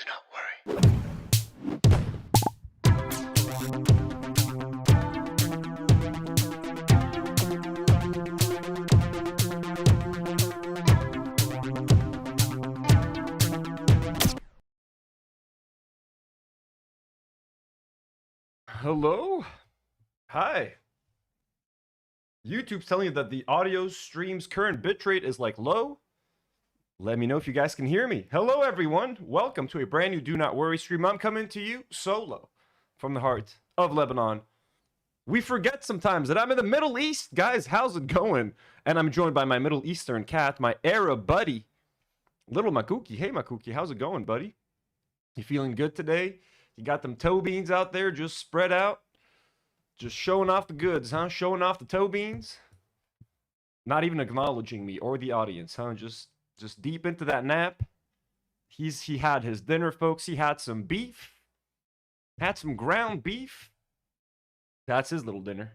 not worry. Hello? Hi. YouTube's telling you that the audio stream's current bitrate is like low. Let me know if you guys can hear me. Hello everyone. Welcome to a brand new Do Not Worry stream. I'm coming to you solo from the heart of Lebanon. We forget sometimes that I'm in the Middle East. Guys, how's it going? And I'm joined by my Middle Eastern cat, my Arab buddy, little Makuki. Hey Makuki, how's it going, buddy? You feeling good today? You got them toe beans out there just spread out? Just showing off the goods, huh? Showing off the toe beans? Not even acknowledging me or the audience, huh? Just deep into that nap. He had his dinner, folks. He had some beef. Had some ground beef. That's his little dinner.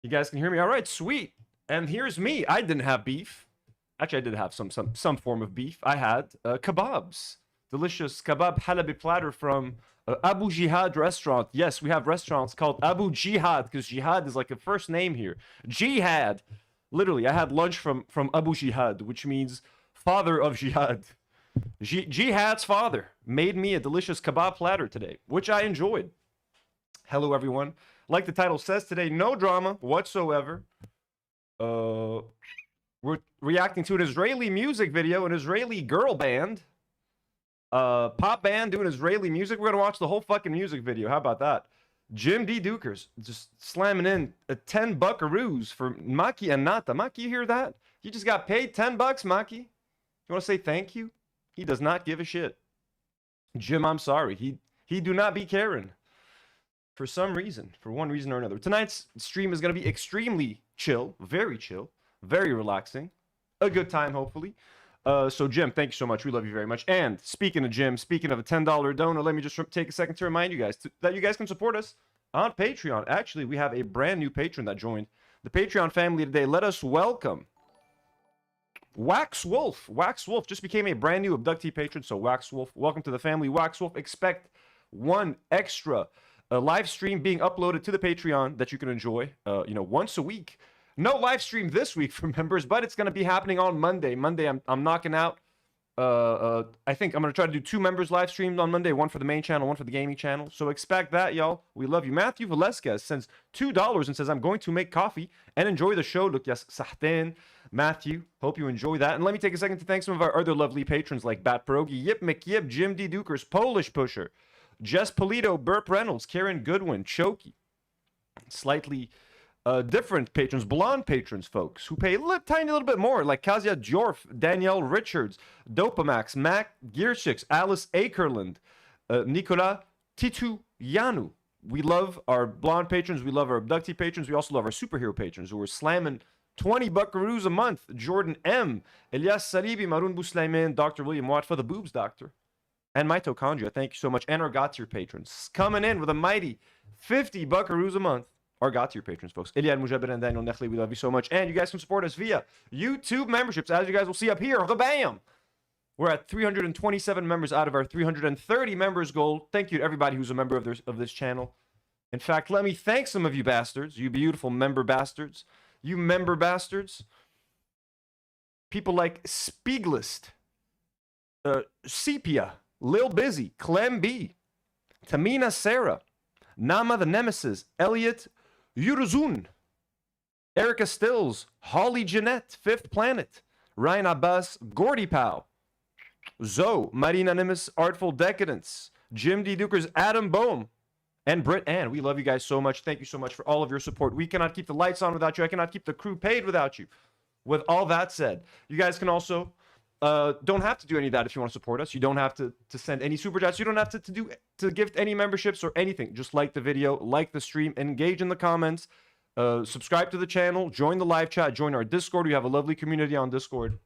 You guys can hear me? All right, sweet. And here's me. I didn't have beef. Actually, I did have some form of beef. I had kebabs. Delicious kebab halabi platter from Abu Jihad restaurant. Yes, we have restaurants called Abu Jihad because jihad is like a first name here. Jihad. Literally, I had lunch from Abu Jihad, which means father of jihad. Jihad's father made me a delicious kebab platter today, which I enjoyed. Hello, everyone. Like the title says today, no drama whatsoever. We're reacting to an Israeli music video, an Israeli girl band. Pop band doing Israeli music. We're gonna watch the whole fucking music video. How about that? Jim D. Dukers just slamming in a 10 buckaroos for Maki and Nata. Maki, you hear that? You just got paid 10 bucks, Maki. You want to say thank you? He does not give a shit. Jim, I'm sorry. He do not be caring. For some reason, for one reason or another. Tonight's stream is going to be extremely chill, very relaxing. A good time, hopefully. So Jim, thank you so much. We love you very much. And speaking of Jim, speaking of a $10 donor, let me just take a second to remind you guys that you guys can support us on Patreon. Actually, we have a brand new patron that joined the Patreon family today. Let us welcome Wax Wolf. Wax Wolf just became a brand new abductee patron. So Wax Wolf, welcome to the family. Wax Wolf, expect one extra live stream being uploaded to the Patreon that you can enjoy, once a week. No live stream this week for members, but it's going to be happening on Monday. Monday, I'm knocking out. I think I'm going to try to do 2 members live streams on Monday, one for the main channel, one for the gaming channel. So expect that, y'all. We love you. Matthew Velasquez sends $2 and says, I'm going to make coffee and enjoy the show. Look, yes, sahten. Matthew, hope you enjoy that. And let me take a second to thank some of our other lovely patrons like Bat Pierogi, Yip McYip, Jim D. Dukers, Polish Pusher, Jess Polito, Burp Reynolds, Karen Goodwin, Choki. Slightly different patrons, blonde patrons, folks, who pay a tiny little bit more, like Kazia Jorf, Danielle Richards, Dopamax, Mac Gearchicks, Alice Akerland, Nicola Tituyanu. We love our blonde patrons. We love our abductee patrons. We also love our superhero patrons who are slamming 20 buckaroos a month. Jordan M, Elias Salibi, Maroon Bouslayman, Dr. William Watt for the boobs, doctor. And Mitochondria, thank you so much. And our God-tier patrons coming in with a mighty 50 buckaroos a month. Our God-tier patrons, folks. Eliad Mujabir and Daniel Nechley, we love you so much. And you guys can support us via YouTube memberships, as you guys will see up here. Bam! We're at 327 members out of our 330 members goal. Thank you to everybody who's a member of this channel. In fact, let me thank some of you bastards, you beautiful member bastards. You member bastards. People like Spieglist, Sepia, Lil Busy, Clem B, Tamina Sarah, Nama the Nemesis, Elliot Yuruzun, Erica Stills, Holly Jeanette, Fifth Planet, Ryan Abbas, Gordy Pow, Zoe, Marina Nimis, Artful Decadence, Jim D. Dukers, Adam Bohm, and Britt Ann. We love you guys so much. Thank you so much for all of your support. We cannot keep the lights on without you. I cannot keep the crew paid without you. With all that said, you guys can also don't have to do any of that if you want to support us. You don't have to send any super chats. You don't have to gift any memberships or anything. Just like the video, like the stream, engage in the comments, subscribe to the channel, join the live chat, join our Discord. We have a lovely community on Discord,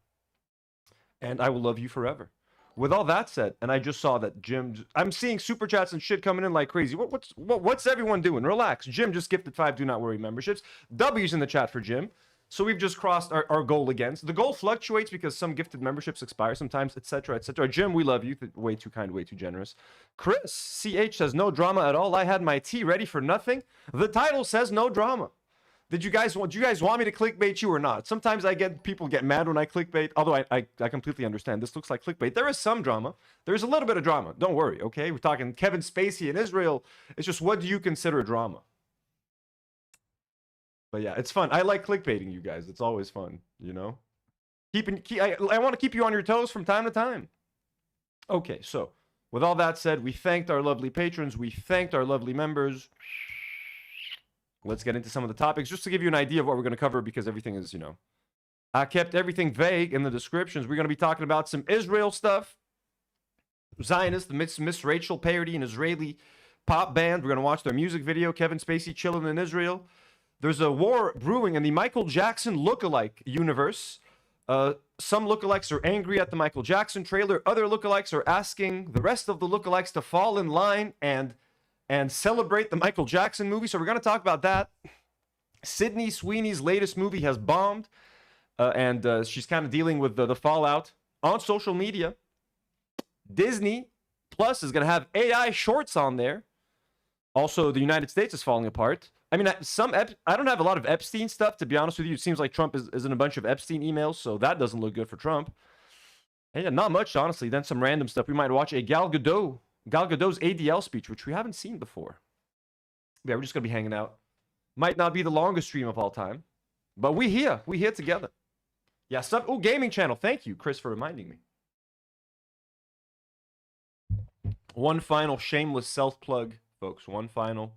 and I will love you forever. With all that said, and I just saw that Jim, I'm seeing super chats and shit coming in like crazy. What's everyone doing? Relax. Jim just gifted 5 Do Not Worry memberships. W's in the chat for Jim. So we've just crossed our goal again. So the goal fluctuates because some gifted memberships expire sometimes, etc., etc. Jim, we love you. Way too kind, way too generous. Chris, CH says, no drama at all. I had my tea ready for nothing. The title says no drama. Do you guys want me to clickbait you or not? Sometimes people get mad when I clickbait, although I completely understand. This looks like clickbait. There is some drama. There's a little bit of drama. Don't worry, okay? We're talking Kevin Spacey in Israel. It's just, what do you consider drama? But yeah, it's fun. I like clickbaiting you guys. It's always fun, you know? I want to keep you on your toes from time to time. Okay, so with all that said, we thanked our lovely patrons. We thanked our lovely members. Let's get into some of the topics just to give you an idea of what we're going to cover, because everything is, you know, I kept everything vague in the descriptions. We're going to be talking about some Israel stuff. Zionist, the Miss Rachel parody, an Israeli pop band. We're going to watch their music video. Kevin Spacey chilling in Israel. There's a war brewing in the Michael Jackson lookalike universe. Some lookalikes are angry at the Michael Jackson trailer. Other lookalikes are asking the rest of the lookalikes to fall in line and celebrate the Michael Jackson movie. So we're going to talk about that. Sydney Sweeney's latest movie has bombed, and she's kind of dealing with the fallout on social media. Disney Plus is going to have AI shorts on there. Also, the United States is falling apart. I mean, I don't have a lot of Epstein stuff, to be honest with you. It seems like Trump is in a bunch of Epstein emails, so that doesn't look good for Trump. And yeah, not much, honestly. Then some random stuff. We might watch a Gal Gadot's ADL speech, which we haven't seen before. Yeah, we're just going to be hanging out. Might not be the longest stream of all time, but we here together. Yeah, stuff. Oh, gaming channel. Thank you, Chris, for reminding me. One final shameless self-plug, folks. One final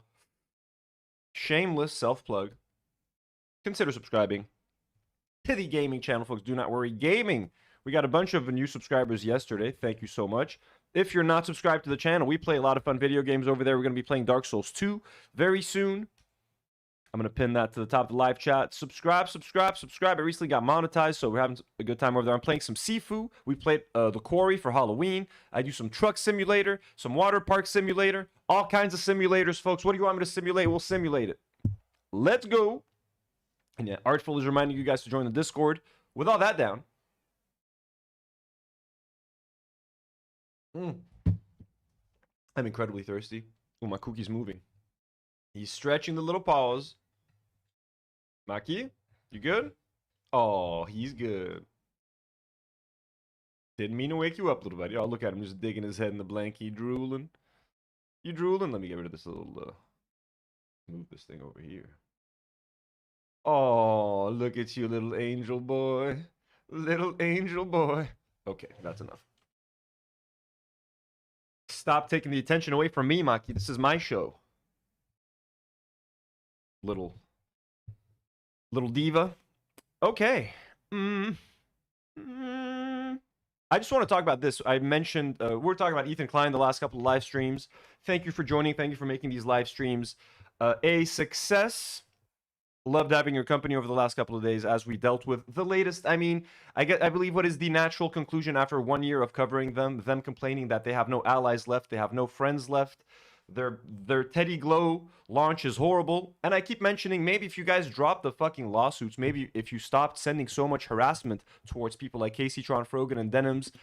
shameless self-plug. Consider subscribing to the gaming channel, folks. Do not worry. Gaming. We got a bunch of new subscribers yesterday. Thank you so much. If you're not subscribed to the channel, we play a lot of fun video games over there. We're going to be playing Dark Souls 2 very soon. I'm going to pin that to the top of the live chat. Subscribe. I recently got monetized, so we're having a good time over there. I'm playing some Sifu. We played The Quarry for Halloween. I do some truck simulator, some water park simulator, all kinds of simulators, folks. What do you want me to simulate? We'll simulate it. Let's go. And yeah, Artful is reminding you guys to join the Discord. With all that down, I'm incredibly thirsty. Oh, my cookie's moving. He's stretching the little paws. Maki, you good? Oh, he's good. Didn't mean to wake you up, little buddy. Oh, look at him just digging his head in the blankie, drooling. You drooling? Let me get rid of this little, move this thing over here. Oh, look at you, little angel boy. Little angel boy. Okay, that's enough. Stop taking the attention away from me, Maki. This is my show. Little diva. Okay. I just want to talk about this. I mentioned we're talking about Ethan Klein the last couple of live streams. Thank you for joining. Thank you for making these live streams a success. Loved having your company over the last couple of days as we dealt with the latest. I mean, I believe what is the natural conclusion after 1 year of covering them complaining that they have no allies left, they have no friends left. Their Teddy Glow launch is horrible. And I keep mentioning, maybe if you guys dropped the fucking lawsuits, maybe if you stopped sending so much harassment towards people like Kaceytron Harassment and Denims,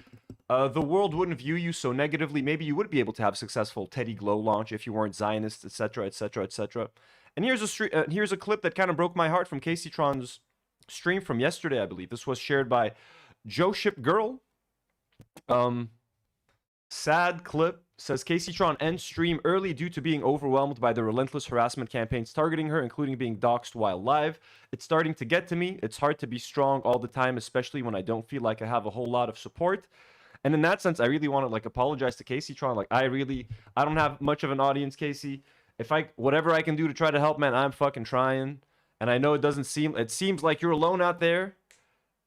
the world wouldn't view you so negatively. Maybe you would be able to have a successful Teddy Glow launch if you weren't Zionist, etc., etc., etc. And here's a clip that kind of broke my heart from Kaceytron's stream from yesterday, I believe. This was shared by Joe Ship Girl. Sad clip. Says Kaceytron ends stream early due to being overwhelmed by the relentless harassment campaigns targeting her, including being doxxed while live. It's starting to get to me. It's hard to be strong all the time, especially when I don't feel like I have a whole lot of support. And in that sense, I really want to like apologize to Kaceytron. Like I don't have much of an audience, Casey. Whatever I can do to try to help, man, I'm fucking trying. And I know it seems like you're alone out there.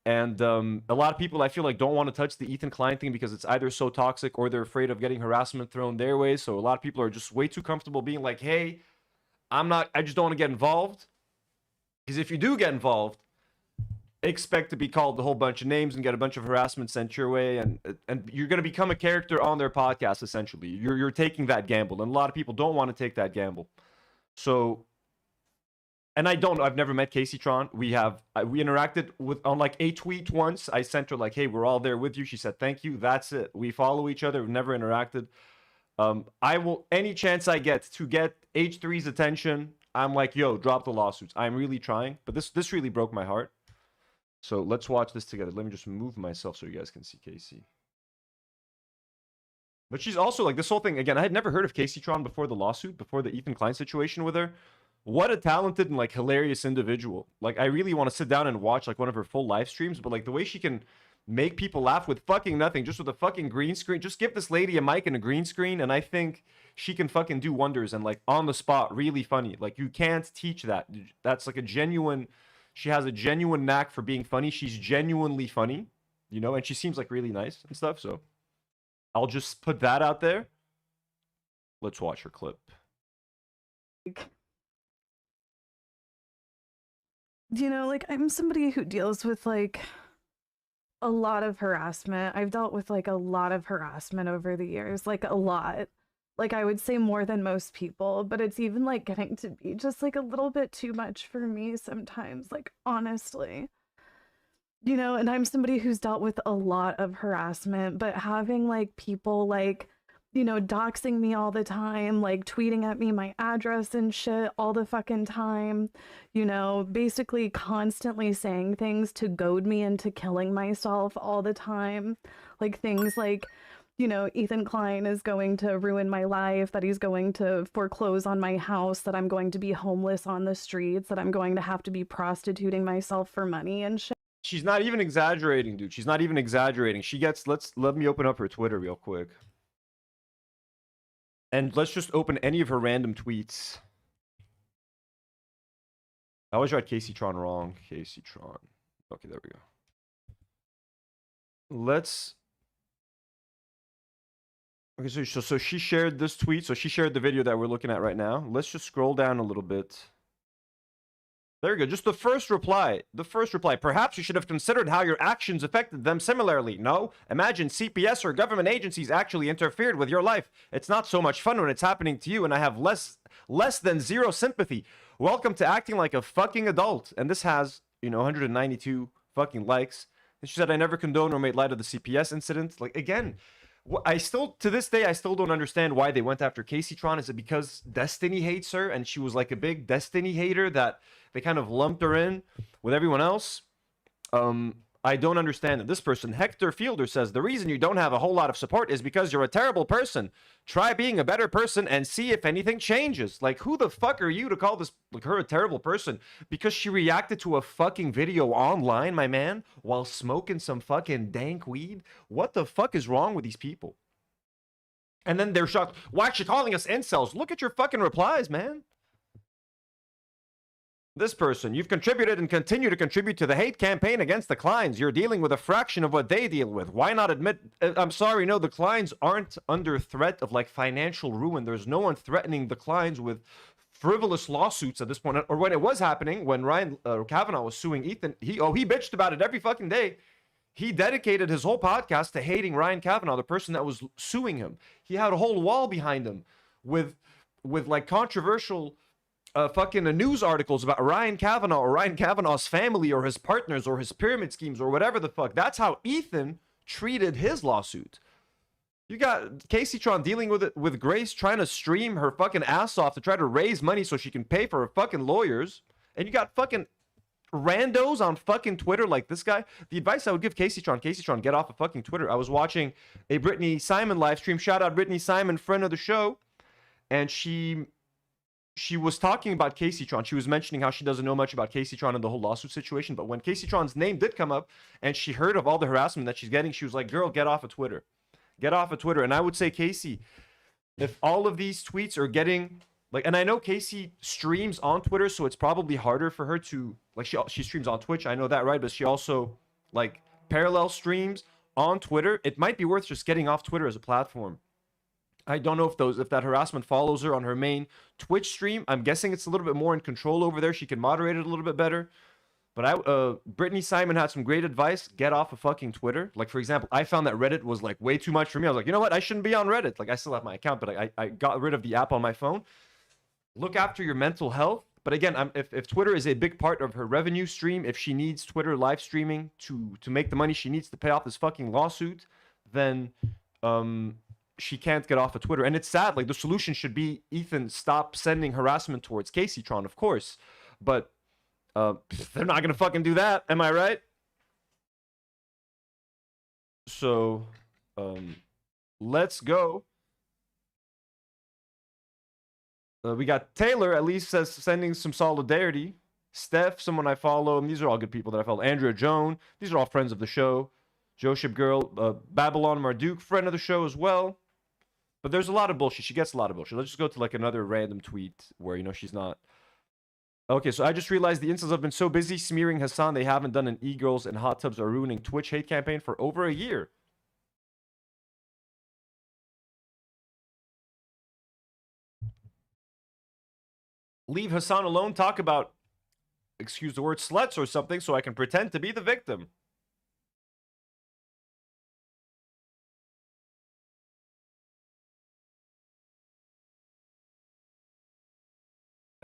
And a lot of people, I feel like, don't want to touch the Ethan Klein thing because it's either so toxic or they're afraid of getting harassment thrown their way. So a lot of people are just way too comfortable being like, hey, I just don't want to get involved. Because if you do get involved, expect to be called a whole bunch of names and get a bunch of harassment sent your way. And you're going to become a character on their podcast, essentially. You're taking that gamble. And a lot of people don't want to take that gamble. So And I've never met Kaceytron. We interacted on like a tweet once. I sent her like, hey, we're all there with you. She said, thank you. That's it. We follow each other. We've never interacted. I will, any chance I get to get H3's attention, I'm like, yo, drop the lawsuits. I'm really trying, but this really broke my heart. So let's watch this together. Let me just move myself so you guys can see Casey. But she's also like, this whole thing, again, I had never heard of Kaceytron before the lawsuit, before the Ethan Klein situation with her. What a talented and like hilarious individual. Like, I really want to sit down and watch like one of her full live streams, but like the way she can make people laugh with fucking nothing, just with a fucking green screen. Just give this lady a mic and a green screen, and I think she can fucking do wonders and like on the spot, really funny. Like, you can't teach that. That's like a genuine, she has a genuine knack for being funny. She's genuinely funny, you know, and she seems like really nice and stuff. So I'll just put that out there. Let's watch her clip. You know, like, I'm somebody who deals with like a lot of harassment. I've dealt with like a lot of harassment over the years, like a lot. Like, I would say more than most people, but it's even like getting to be just like a little bit too much for me sometimes, like, honestly. You know, and I'm somebody who's dealt with a lot of harassment, but having like people like, you know, doxing me all the time, like tweeting at me my address and shit all the fucking time, you know, basically constantly saying things to goad me into killing myself all the time. Like things like, you know, Ethan Klein is going to ruin my life, that he's going to foreclose on my house, that I'm going to be homeless on the streets, that I'm going to have to be prostituting myself for money and shit. She's not even exaggerating, dude. She's not even exaggerating. She gets, let me open up her Twitter real quick. And let's just open any of her random tweets. I always write Kaceytron wrong. Kaceytron. Okay, there we go. Let's... Okay, so she shared this tweet. So she shared the video that we're looking at right now. Let's just scroll down a little bit. There we go. Just the first reply. The first reply. Perhaps you should have considered how your actions affected them similarly. No? Imagine CPS or government agencies actually interfered with your life. It's not so much fun when it's happening to you, and I have less than zero sympathy. Welcome to acting like a fucking adult. And this has, you know, 192 fucking likes. And she said, I never condone or made light of the CPS incident. Like, again, I still, to this day, I still don't understand why they went after Kaceytron. Is it because Destiny hates her and she was like a big Destiny hater that they kind of lumped her in with everyone else? I don't understand it. This person, Hector Fielder, says, the reason you don't have a whole lot of support is because you're a terrible person. Try being a better person and see if anything changes. Like, who the fuck are you to call this, like, her a terrible person? Because she reacted to a fucking video online, my man, while smoking some fucking dank weed? What the fuck is wrong with these people? And then they're shocked. Why is she calling us incels? Look at your fucking replies, man. This person, you've contributed and continue to contribute to the hate campaign against the Kleins. You're dealing with a fraction of what they deal with. Why not admit, I'm sorry, no, the Kleins aren't under threat of like financial ruin. There's no one threatening the Kleins with frivolous lawsuits at this point. Or when it was happening, when Ryan Kavanaugh was suing Ethan, he bitched about it every fucking day. He dedicated his whole podcast to hating Ryan Kavanaugh, the person that was suing him. He had a whole wall behind him with like controversial fucking news articles about Ryan Kavanaugh or Ryan Kavanaugh's family or his partners or his pyramid schemes or whatever the fuck. That's how Ethan treated his lawsuit. You got Kaceytron dealing with it with Grace, trying to stream her fucking ass off to try to raise money so she can pay for her fucking lawyers. And you got fucking randos on fucking Twitter like this guy. The advice I would give Kaceytron, get off of fucking Twitter. I was watching a Brittany Simon live stream. Shout out Brittany Simon, friend of the show. And she was talking about Kaceytron. She was mentioning how she doesn't know much about Kaceytron and the whole lawsuit situation. But when Kaceytron's name did come up and she heard of all the harassment that she's getting, she was like, girl, get off of Twitter. Get off of Twitter. And I would say, Casey, if all of these tweets are getting, like, and I know Casey streams on Twitter, so it's probably harder for her to, like, she streams on Twitch. I know that, right? But she also, like, parallel streams on Twitter. It might be worth just getting off Twitter as a platform. I don't know if that harassment follows her on her main Twitch stream. I'm guessing it's a little bit more in control over there. She can moderate it a little bit better. But Brittany Simon had some great advice. Get off of fucking Twitter. Like, for example, I found that Reddit was like way too much for me. I was like, you know what? I shouldn't be on Reddit. Like, I still have my account, but I got rid of the app on my phone. Look after your mental health. But again, if Twitter is a big part of her revenue stream, if she needs Twitter live streaming to make the money she needs to pay off this fucking lawsuit, then she can't get off of Twitter. And it's sad. Like, the solution should be, Ethan, stop sending harassment towards Kaceytron, of course. But they're not gonna fucking do that. Am I right? So let's go. We got Taylor, at least, says sending some solidarity. Steph, someone I follow. And these are all good people that I follow. Andrea Joan. These are all friends of the show. Joship Girl. Babylon Marduk, friend of the show as well. But there's a lot of bullshit. She gets a lot of bullshit. Let's just go to like another random tweet where, you know, she's not. Okay, so I just realized the incels have been so busy smearing Hassan, they haven't done an e-girls and hot tubs are ruining Twitch hate campaign for over a year. Leave Hassan alone. Talk about, excuse the word, sluts or something so I can pretend to be the victim.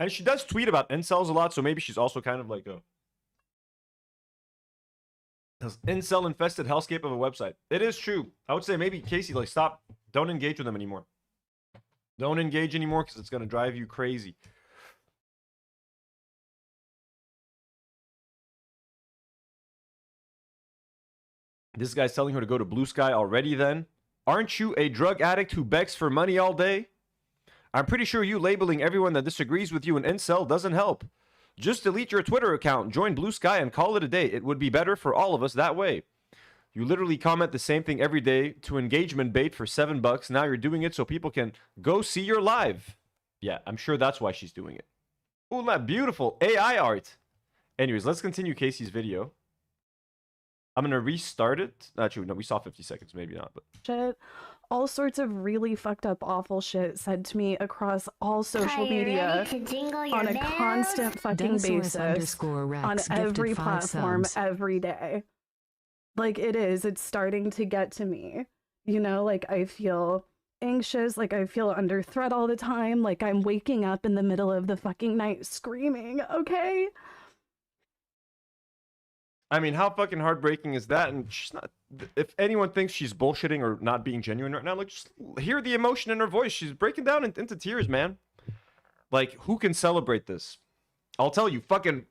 And she does tweet about incels a lot, so maybe she's also kind of like a incel-infested hellscape of a website. It is true. I would say maybe, Casey, like, stop. Don't engage with them anymore. Don't engage anymore because it's going to drive you crazy. This guy's telling her to go to Blue Sky already then. Aren't you a drug addict who begs for money all day? I'm pretty sure you labeling everyone that disagrees with you an incel doesn't help. Just delete your Twitter account, join Blue Sky, and call it a day. It would be better for all of us that way. You literally comment the same thing every day to engagement bait for $7. Now you're doing it so people can go see your live. Yeah, I'm sure that's why she's doing it. Ooh, that beautiful AI art. Anyways, let's continue Casey's video. I'm going to restart it. Actually, no, we saw 50 seconds. Maybe not, but... Shit. All sorts of really fucked up, awful shit said to me across all social media on a constant fucking basis, on every platform, every day. Like, it's starting to get to me. You know, like, I feel anxious, like, I feel under threat all the time, like, I'm waking up in the middle of the fucking night screaming, okay? I mean, how fucking heartbreaking is that? And she's not... If anyone thinks she's bullshitting or not being genuine right now, like, just hear the emotion in her voice. She's breaking down into tears, man. Like, who can celebrate this? I'll tell you, fucking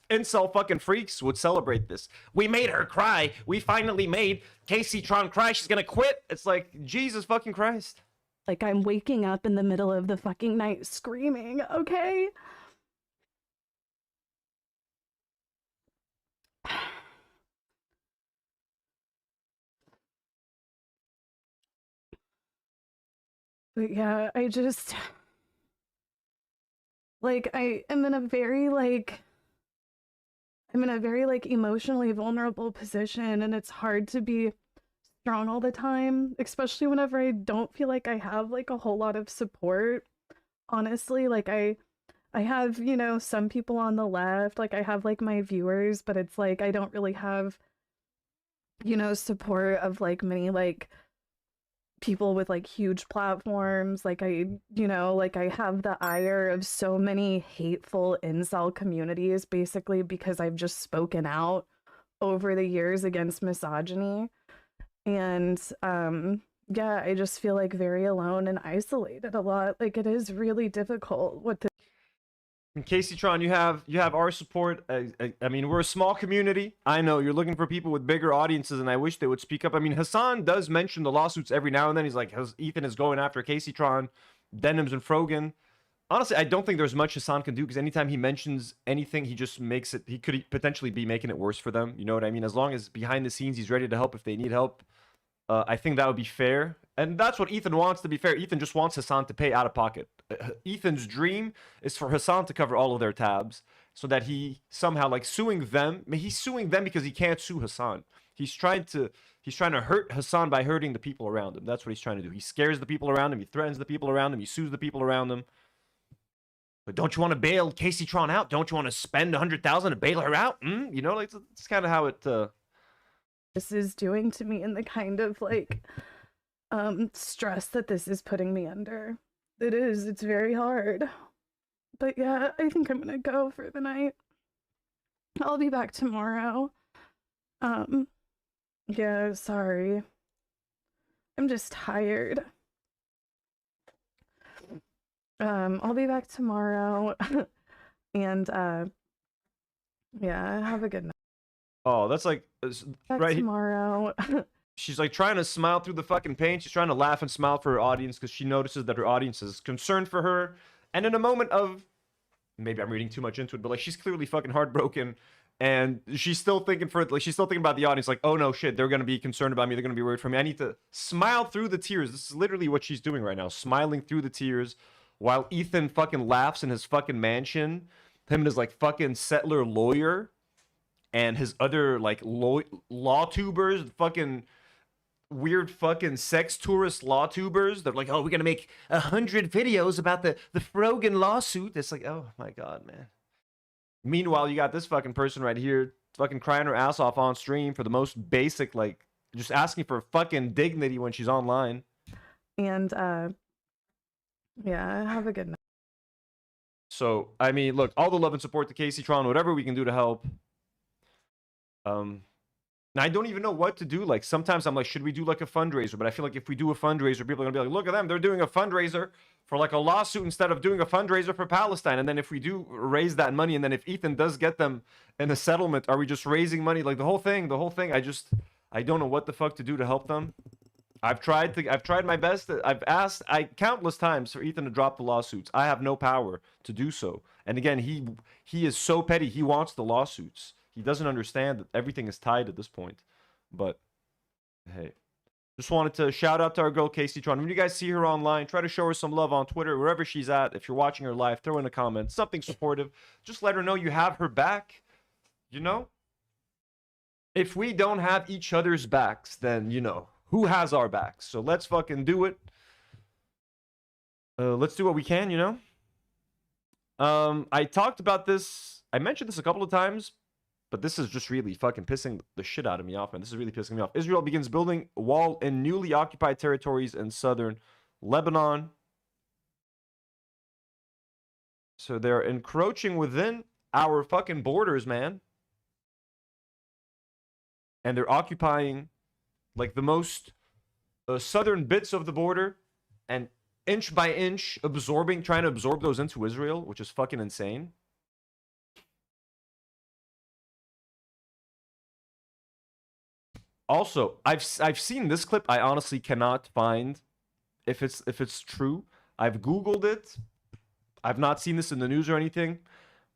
incel fucking freaks would celebrate this. We made her cry. We finally made Kaceytron cry. She's gonna quit. It's like, Jesus fucking Christ. Like, I'm waking up in the middle of the fucking night screaming, okay? But yeah, I just, like, I am in a very, like, emotionally vulnerable position, and it's hard to be strong all the time, especially whenever I don't feel like I have, like, a whole lot of support. Honestly, like, I have, you know, some people on the left, like, I have, like, my viewers, but it's like, I don't really have, you know, support of, like, many, like, people with like huge platforms. Like, I have the ire of so many hateful incel communities, basically because I've just spoken out over the years against misogyny. And yeah, I just feel like very alone and isolated a lot. Like, it is really difficult what to... And Kaceytron, you have our support. I mean, we're a small community. I know you're looking for people with bigger audiences, and I wish they would speak up. I mean, Hassan does mention the lawsuits every now and then. He's like, Ethan is going after Kaceytron, Denims, and Frogan. Honestly, I don't think there's much Hassan can do, because anytime he mentions anything, he just makes it... He could potentially be making it worse for them. You know what I mean? As long as behind the scenes he's ready to help if they need help, I think that would be fair. And that's what Ethan wants, to be fair. Ethan just wants Hassan to pay out of pocket. Ethan's dream is for Hassan to cover all of their tabs so that he somehow, like, suing them. I mean, he's suing them because he can't sue Hassan. He's trying to hurt Hassan by hurting the people around him. That's what he's trying to do. He scares the people around him. He threatens the people around him. He sues the people around him. But don't you want to bail Kaceytron out? Don't you want to spend $100,000 to bail her out? You know, like, it's kind of how it... This is doing to me, and the kind of, like, stress that this is putting me under. It's very hard. But yeah, I think I'm gonna go for the night. I'll be back tomorrow. Yeah, sorry. I'm just tired. I'll be back tomorrow. And yeah, have a good night. Oh, that's like Back right tomorrow. She's like trying to smile through the fucking pain. She's trying to laugh and smile for her audience because she notices that her audience is concerned for her. And in a moment of, maybe I'm reading too much into it, but like she's clearly fucking heartbroken, and she's still thinking she's still thinking about the audience. Like, oh no, shit, they're gonna be concerned about me. They're gonna be worried for me. I need to smile through the tears. This is literally what she's doing right now, smiling through the tears, while Ethan fucking laughs in his fucking mansion. Him and his like fucking settler lawyer, and his other like law tubers, fucking weird fucking sex tourist law tubers. They're like, oh, we're gonna make 100 videos about the Frogan lawsuit. It's like, oh my god, man. Meanwhile, you got this fucking person right here fucking crying her ass off on stream for the most basic, like just asking for fucking dignity when she's online. And yeah, have a good night. So I mean, look, all the love and support to Kaceytron, whatever we can do to help. Now, I don't even know what to do. Like, sometimes I'm like, should we do like a fundraiser? But I feel like if we do a fundraiser, people are gonna be like, look at them, they're doing a fundraiser for like a lawsuit instead of doing a fundraiser for Palestine. And then if we do raise that money, and then if Ethan does get them in a settlement, are we just raising money? Like the whole thing, I don't know what the fuck to do to help them. I've tried my best. I've asked countless times for Ethan to drop the lawsuits. I have no power to do so. And again, he is so petty. He wants the lawsuits. He doesn't understand that everything is tied at this point. But hey, just wanted to shout out to our girl Kaceytron. When you guys see her online, try to show her some love on Twitter, wherever she's at. If you're watching her live, throw in a comment, something supportive. Just let her know you have her back. You know, if we don't have each other's backs, then you know who has our backs. So let's fucking do it. Let's do what we can. You know. I talked about this. I mentioned this a couple of times. But this is just really fucking pissing the shit out of me off, man. This is really pissing me off. Israel begins building a wall in newly occupied territories in southern Lebanon. So they're encroaching within our fucking borders, man. And they're occupying like the most southern bits of the border, and inch by inch trying to absorb those into Israel, which is fucking insane. Also, I've seen this clip. I honestly cannot find if it's true. I've Googled it. I've not seen this in the news or anything.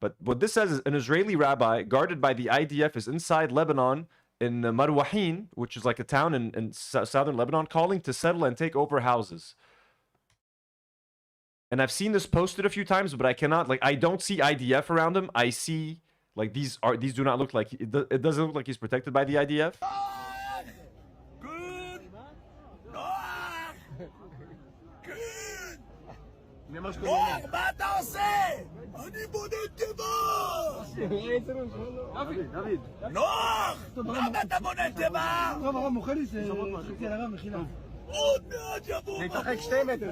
But what this says is an Israeli rabbi guarded by the IDF is inside Lebanon in Marwahin, which is like a town in southern Lebanon, calling to settle and take over houses. And I've seen this posted a few times, but I cannot, like, I don't see IDF around him. I see, like, these do not look like, it doesn't look like he's protected by the IDF. Nour, מה אתה עושה? אני בודד תיבה! נוח! למה אתה בודד תיבה? רב הרב מוכן לי, זה חצי על הרב מחילה. עוד מעט יבוא! נתרחק 2 מטר.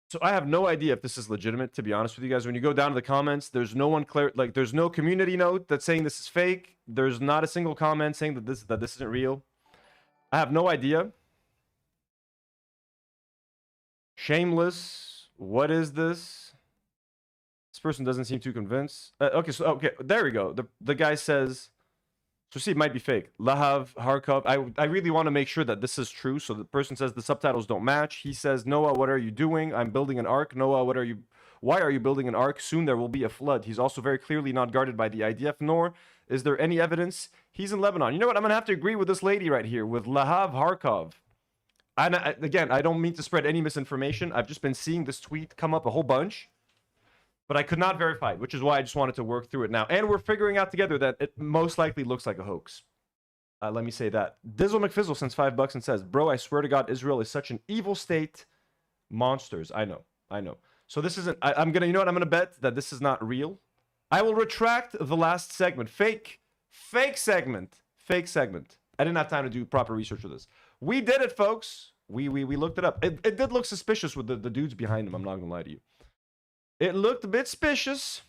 So I have no idea if this is legitimate, to be honest with you guys. When you go down to the comments, there's no one clear, like there's no community note that's saying this is fake. There's not a single comment saying that this isn't real. I have no idea. Shameless. What is this? This person doesn't seem too convinced. Okay, there we go. The guy says, so see, it might be fake. Lahav Harkov. I really want to make sure that this is true. So the person says the subtitles don't match. He says, Noah, what are you doing? I'm building an ark. Noah, why are you building an ark? Soon there will be a flood. He's also very clearly not guarded by the IDF, nor is there any evidence he's in Lebanon. You know what? I'm going to have to agree with this lady right here, with Lahav Harkov. And again, I don't mean to spread any misinformation. I've just been seeing this tweet come up a whole bunch, but I could not verify it, which is why I just wanted to work through it now. And we're figuring out together that it most likely looks like a hoax. Let me say that. Dizzle McFizzle sends $5 and says, bro, I swear to God, Israel is such an evil state. Monsters. I know. So this isn't, I'm going to, you know what? I'm going to bet that this is not real. I will retract the last segment. Fake segment. I didn't have time to do proper research for this. We did it, folks. We looked it up. It did look suspicious with the dudes behind him. I'm not gonna lie to you. It looked a bit suspicious.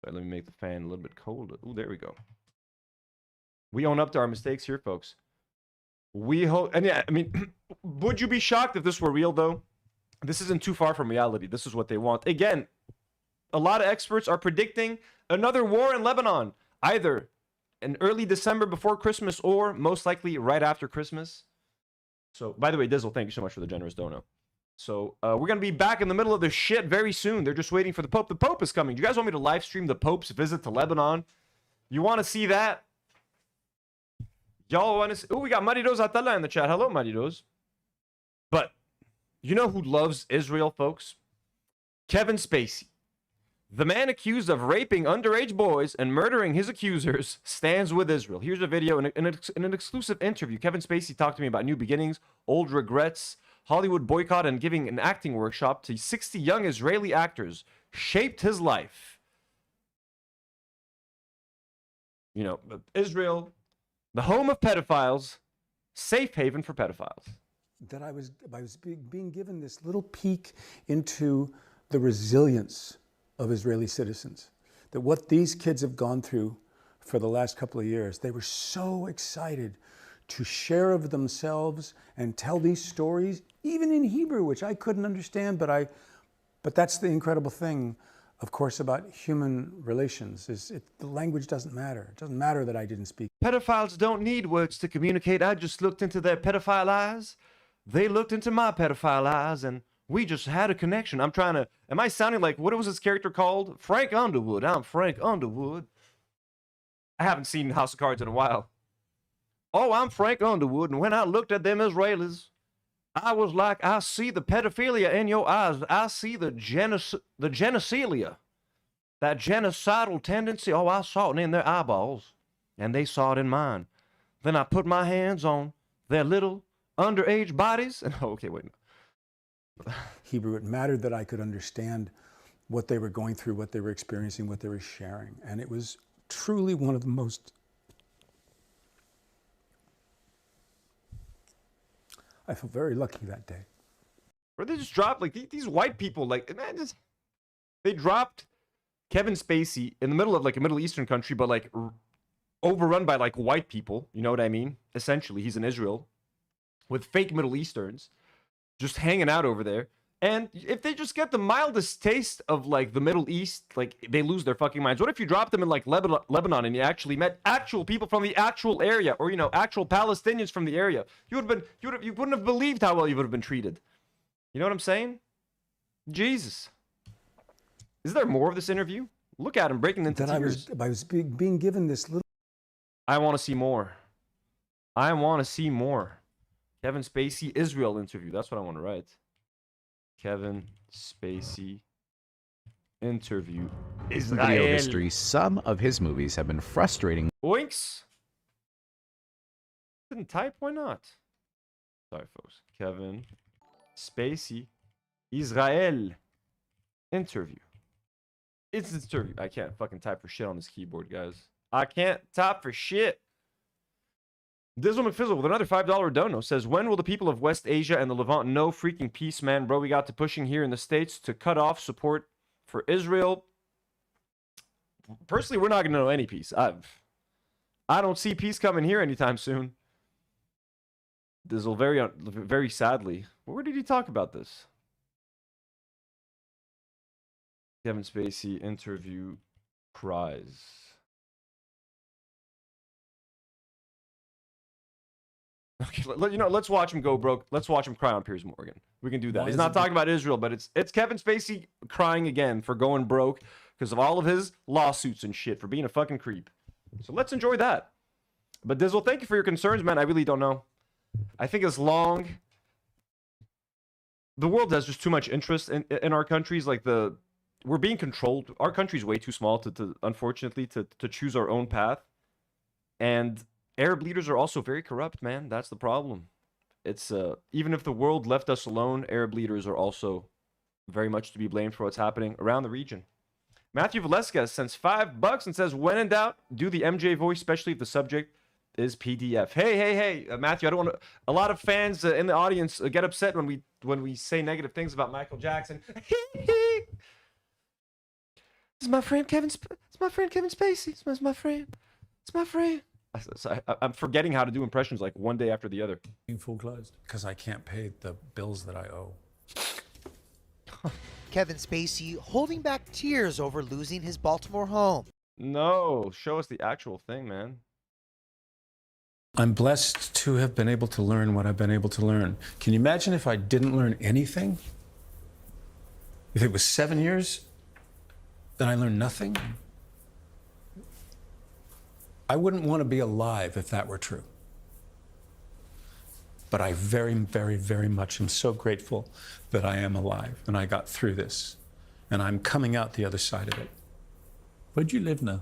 Right, let me make the fan a little bit colder. Oh, there we go. We own up to our mistakes here, folks. We hope, and yeah, I mean, would you be shocked if this were real, though? This isn't too far from reality. This is what they want. Again, a lot of experts are predicting another war in Lebanon, either in early December before Christmas or most likely right after Christmas. So, by the way, Dizzle, thank you so much for the generous dono. So, we're going to be back in the middle of this shit very soon. They're just waiting for the Pope. The Pope is coming. Do you guys want me to live stream the Pope's visit to Lebanon? You want to see that? Y'all want to see? Oh, we got Maridos Atala in the chat. Hello, Maridos. But, you know who loves Israel, folks? Kevin Spacey. The man accused of raping underage boys and murdering his accusers stands with Israel. Here's a video in an exclusive interview. Kevin Spacey talked to me about new beginnings, old regrets, Hollywood boycott, and giving an acting workshop to 60 young Israeli actors. Shaped his life. You know, Israel, the home of pedophiles, safe haven for pedophiles. That I was being given this little peek into the resilience of Israeli citizens, that what these kids have gone through for the last couple of years, they were so excited to share of themselves and tell these stories, even in Hebrew, which I couldn't understand, but that's the incredible thing, of course, about human relations, the language doesn't matter. It doesn't matter that I didn't speak. Pedophiles don't need words to communicate. I just looked into their pedophile eyes. They looked into my pedophile eyes, and we just had a connection. I'm trying to... Am I sounding like... What was his character called? Frank Underwood. I'm Frank Underwood. I haven't seen House of Cards in a while. Oh, I'm Frank Underwood, and when I looked at them Israelis, I was like, I see the pedophilia in your eyes. I see the genocilia. That genocidal tendency. Oh, I saw it in their eyeballs, and they saw it in mine. Then I put my hands on their little underage bodies, and... Oh, okay, wait. Hebrew, it mattered that I could understand what they were going through, what they were experiencing, what they were sharing. And it was truly one of the most... I felt very lucky that day. Or they just dropped, like, these white people, like, man, just... They dropped Kevin Spacey in the middle of, like, a Middle Eastern country, but, like, overrun by, like, white people. You know what I mean? Essentially, he's in Israel with fake Middle Easterns. Just hanging out over there. And if they just get the mildest taste of, like, the Middle East, like, they lose their fucking minds. What if you dropped them in, like, Lebanon and you actually met actual people from the actual area, or, you know, actual Palestinians from the area? You wouldn't have believed how well you would have been treated. You know what I'm saying? Jesus. Is there more of this interview? Look at him breaking into tears. I was being given this little... I want to see more. I want to see more. Kevin Spacey Israel interview. That's what I want to write. Kevin Spacey interview. Israel. Video history. Some of his movies have been frustrating. Oinks. Didn't type? Why not? Sorry, folks. Kevin Spacey Israel interview. It's an interview. I can't fucking type for shit on this keyboard, guys. I can't type for shit. Dizzle McFizzle with another $5 dono says, when will the people of West Asia and the Levant know freaking peace, man? Bro, we got to pushing here in the States to cut off support for Israel. Personally, we're not going to know any peace. I don't see peace coming here anytime soon. Dizzle, very sadly. Where did he talk about this? Kevin Spacey interview cries. Okay, you know, let's watch him go broke. Let's watch him cry on Piers Morgan. We can do that. He's not talking about Israel, but it's Kevin Spacey crying again for going broke because of all of his lawsuits and shit for being a fucking creep. So let's enjoy that. But Dizzle, thank you for your concerns, man. I really don't know. I think as long... The world has just too much interest in our countries. Like, we're being controlled. Our country's way too small to unfortunately, to choose our own path. And... Arab leaders are also very corrupt, man. That's the problem. It's even if the world left us alone, Arab leaders are also very much to be blamed for what's happening around the region. Matthew Valesquez sends $5 and says, when in doubt, do the MJ voice, especially if the subject is PDF. Hey, Matthew, I don't want to. A lot of fans in the audience get upset when we say negative things about Michael Jackson. It's my friend Kevin. It's my friend Kevin Spacey. It's my friend. It's my friend. I'm forgetting how to do impressions like one day after the other. Full closed because I can't pay the bills that I owe. Kevin Spacey holding back tears over losing his Baltimore home. No, show us the actual thing, man. I'm blessed to have been able to learn what I've been able to learn. Can you imagine if I didn't learn anything? If it was 7 years, then I learned nothing? I wouldn't want to be alive if that were true. But I very, very, very much am so grateful that I am alive and I got through this. And I'm coming out the other side of it. Where do you live now?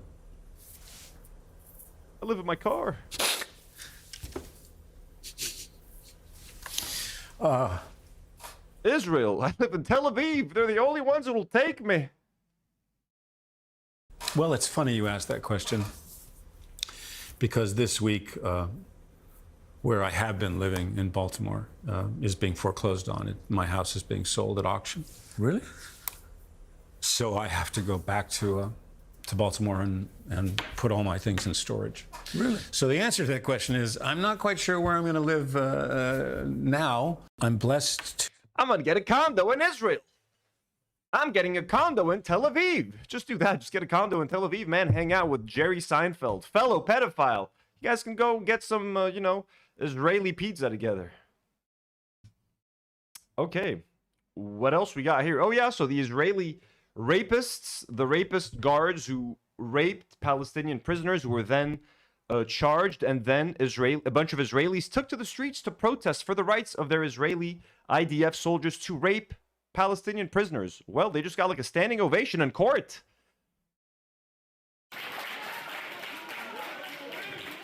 I live in my car. Israel. I live in Tel Aviv. They're the only ones that will take me. Well, it's funny you asked that question because this week, where I have been living in Baltimore is being foreclosed on. My house is being sold at auction. Really? So I have to go back to Baltimore and put all my things in storage. Really? So the answer to that question is I'm not quite sure where I'm going to live now. I'm blessed. I'm going to get a condo in Israel. I'm getting a condo in Tel Aviv. Just do that. Just get a condo in Tel Aviv, man. Hang out with Jerry Seinfeld, fellow pedophile. You guys can go get some, Israeli pizza together. Okay. What else we got here? Oh, yeah. So the Israeli rapists, the rapist guards who raped Palestinian prisoners who were then charged, and then a bunch of Israelis took to the streets to protest for the rights of their Israeli IDF soldiers to rape Palestinian prisoners. Well, they just got like a standing ovation in court.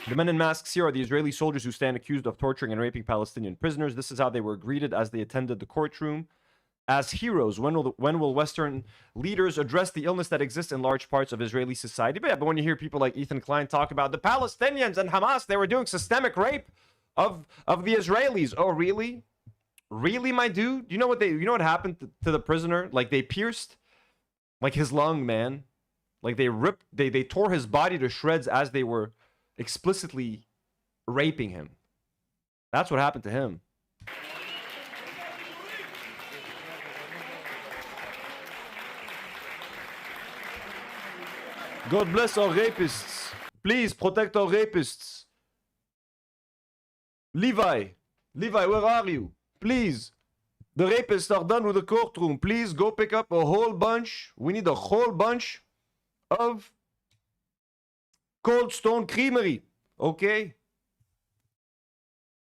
The men in masks here are the Israeli soldiers who stand accused of torturing and raping Palestinian prisoners. This is how they were greeted as they attended the courtroom. As heroes, when will Western leaders address the illness that exists in large parts of Israeli society? But when you hear people like Ethan Klein talk about the Palestinians and Hamas, they were doing systemic rape of the Israelis. Oh, really? Really, my dude? You know what happened to the prisoner? Like they pierced like his lung, man. Like they tore his body to shreds as they were explicitly raping him. That's what happened to him. God bless our rapists. Please protect our rapists. Levi, where are you? Please. The rapists are done with the courtroom. Please go pick up a whole bunch. We need a whole bunch of Cold Stone Creamery. Okay?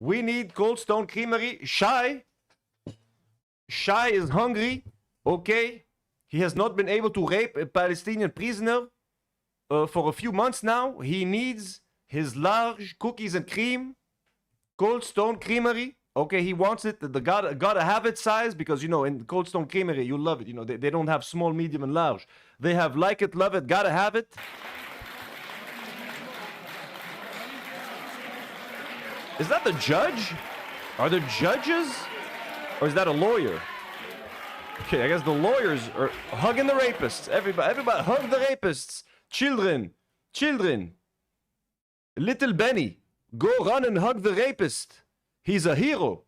We need Cold Stone Creamery. Shai is hungry. Okay? He has not been able to rape a Palestinian prisoner for a few months now. He needs his large cookies and cream. Cold Stone Creamery. Okay, he wants it. Gotta have it size because, in Cold Stone Creamery, you love it. They don't have small, medium, and large. They have like it, love it, gotta have it. Is that the judge? Are there judges? Or is that a lawyer? Okay, I guess the lawyers are hugging the rapists. Everybody hug the rapists. Children. Little Benny, go run and hug the rapist. He's a hero.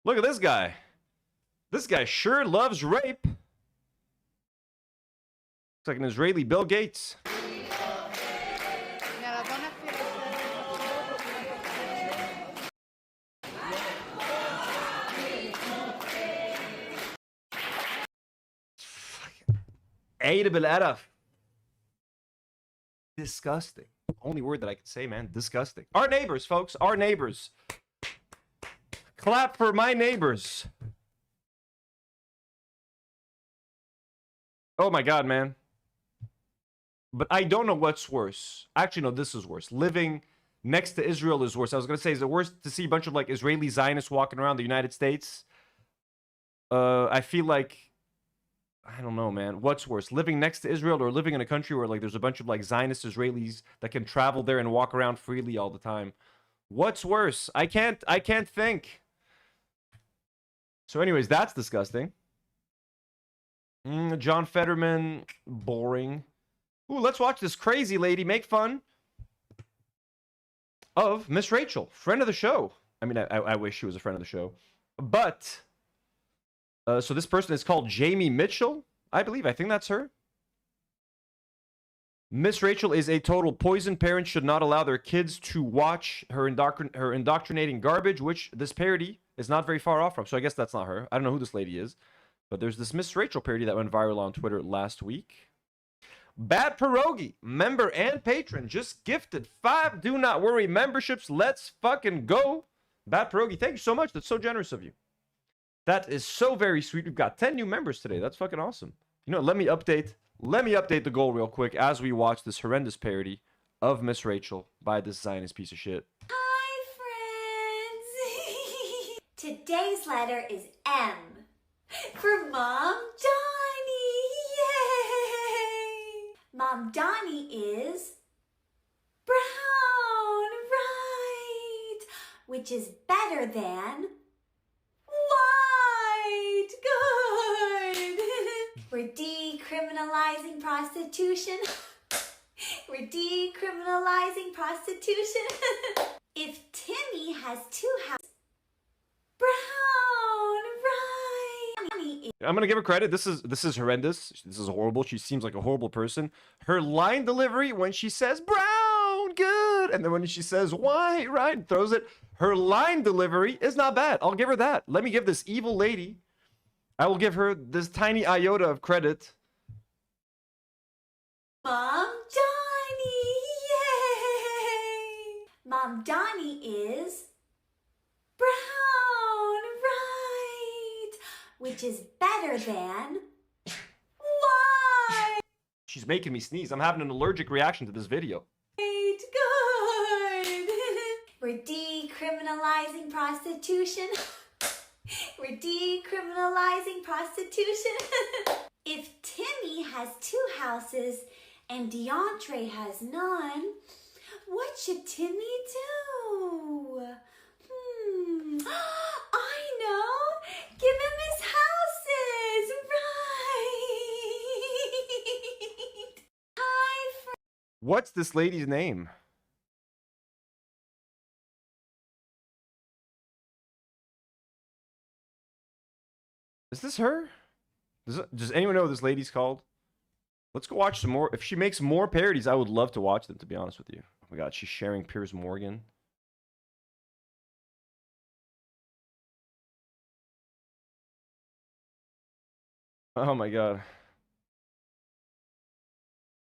Look at this guy. This guy sure loves rape. Looks like an Israeli Bill Gates. Disgusting. Only word that I can say, man. Disgusting. Our neighbors, folks. Our neighbors. Clap for my neighbors. Oh my God, man. But I don't know what's worse. Actually, no, this is worse. Living next to Israel is worse. I was gonna say, is it worse to see a bunch of like Israeli Zionists walking around the United States? I feel like, I don't know, man. What's worse, living next to Israel or living in a country where like there's a bunch of like Zionist Israelis that can travel there and walk around freely all the time? What's worse? I can't think. So anyways, that's disgusting. John Fetterman, boring. Ooh, let's watch this crazy lady make fun of Miss Rachel, friend of the show. I mean, I wish she was a friend of the show. But, so this person is called Jamie Mitchell, I believe. I think that's her. Miss Rachel is a total poison. Parents should not allow their kids to watch her indoctrinating garbage, which this parody is not very far off from. So I guess that's not her. I don't know who this lady is. But there's this Miss Rachel parody that went viral on Twitter last week. Bad Pierogi, member and patron, just gifted 5 Do Not Worry memberships. Let's fucking go. Bad Pierogi, thank you so much. That's so generous of you. That is so very sweet. We've got 10 new members today. That's fucking awesome. You know, let me update the goal real quick as we watch this horrendous parody of Miss Rachel by this Zionist piece of shit. Hi, friends. Today's letter is M for Mom Donnie. Yay! Mom Donnie is brown, right? Which is better than white. Good. We're decriminalizing prostitution. We're decriminalizing prostitution. If Timmy has 2 houses, brown, right? I'm gonna give her credit. This is horrendous. This is horrible. She seems like a horrible person. Her line delivery when she says brown, good, and then when she says white, right, and throws it. Her line delivery is not bad. I'll give her that. Let me give this evil lady, I will give her this tiny iota of credit. Mom Donnie, yay! Mom Donnie is brown, right? Which is better than white. She's making me sneeze. I'm having an allergic reaction to this video. Good. We're decriminalizing prostitution. We're decriminalizing prostitution. If Timmy has 2 houses and DeAndre has none, what should Timmy do? I know. Give him his houses, right? Hi, What's this lady's name? Is this her? Does anyone know what this lady's called? Let's go watch some more. If she makes more parodies, I would love to watch them, to be honest with you. Oh my god, she's sharing Piers Morgan. Oh my god.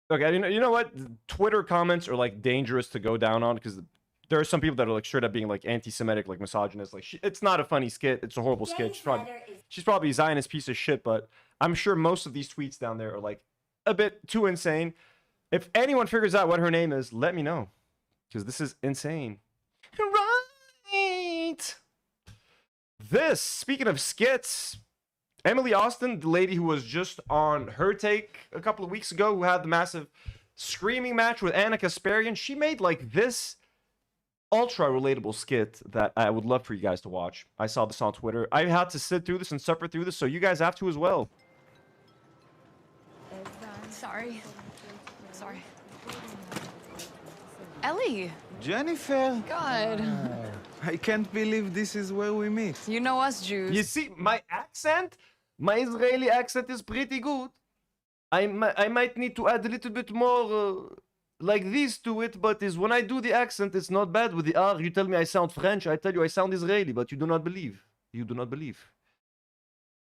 Okay, you know what? Twitter comments are like dangerous to go down on because there are some people that are like straight up being like anti-Semitic, like misogynist. Like it's not a funny skit. It's a horrible skit. She's probably a Zionist piece of shit, but I'm sure most of these tweets down there are like a bit too insane. If anyone figures out what her name is, let me know, because this is insane. Right. This, speaking of skits, Emily Austin, the lady who was just on Her Take a couple of weeks ago, who had the massive screaming match with Anna Kasparian, she made like this ultra relatable skit that I would love for you guys to watch. I saw this on Twitter. I had to sit through this and suffer through this, so you guys have to as well. Sorry. Ellie. Jennifer. God. I can't believe this is where we meet. You know us Jews. You see, my Israeli accent is pretty good. I might need to add a little bit more like this to it, but when I do the accent, it's not bad with the R. You tell me I sound French, I tell you I sound Israeli, but you do not believe. You do not believe.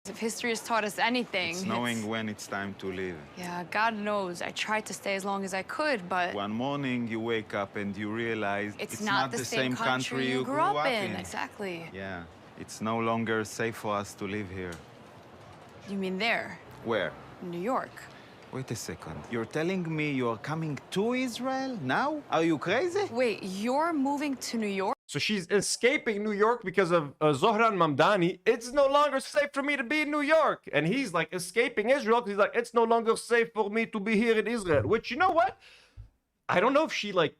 If history has taught us anything, It's knowing when it's time to leave. Yeah, God knows. I tried to stay as long as I could, but One morning you wake up and you realize it's not the same country you grew up in. Exactly. Yeah, it's no longer safe for us to live here. You mean there? Where? New York. Wait a second. You're telling me you're coming to Israel now? Are you crazy? Wait, you're moving to New York? So she's escaping New York because of Zohran Mamdani. It's no longer safe for me to be in New York. And he's like escaping Israel because he's like, it's no longer safe for me to be here in Israel. Which, you know what? I don't know if she like,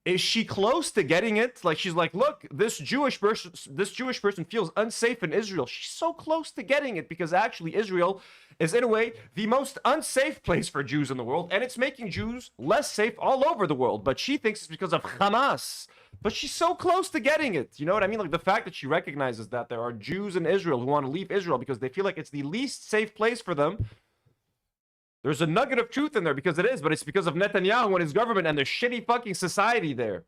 is she close to getting it? Like, she's like, look, this Jewish person feels unsafe in Israel. She's so close to getting it because actually Israel is, in a way, the most unsafe place for Jews in the world, and it's making Jews less safe all over the world. But she thinks it's because of Hamas. But she's so close to getting it. You know what I mean? Like, the fact that she recognizes that there are Jews in Israel who want to leave Israel because they feel like it's the least safe place for them. There's a nugget of truth in there because it is, but it's because of Netanyahu and his government and the shitty fucking society there.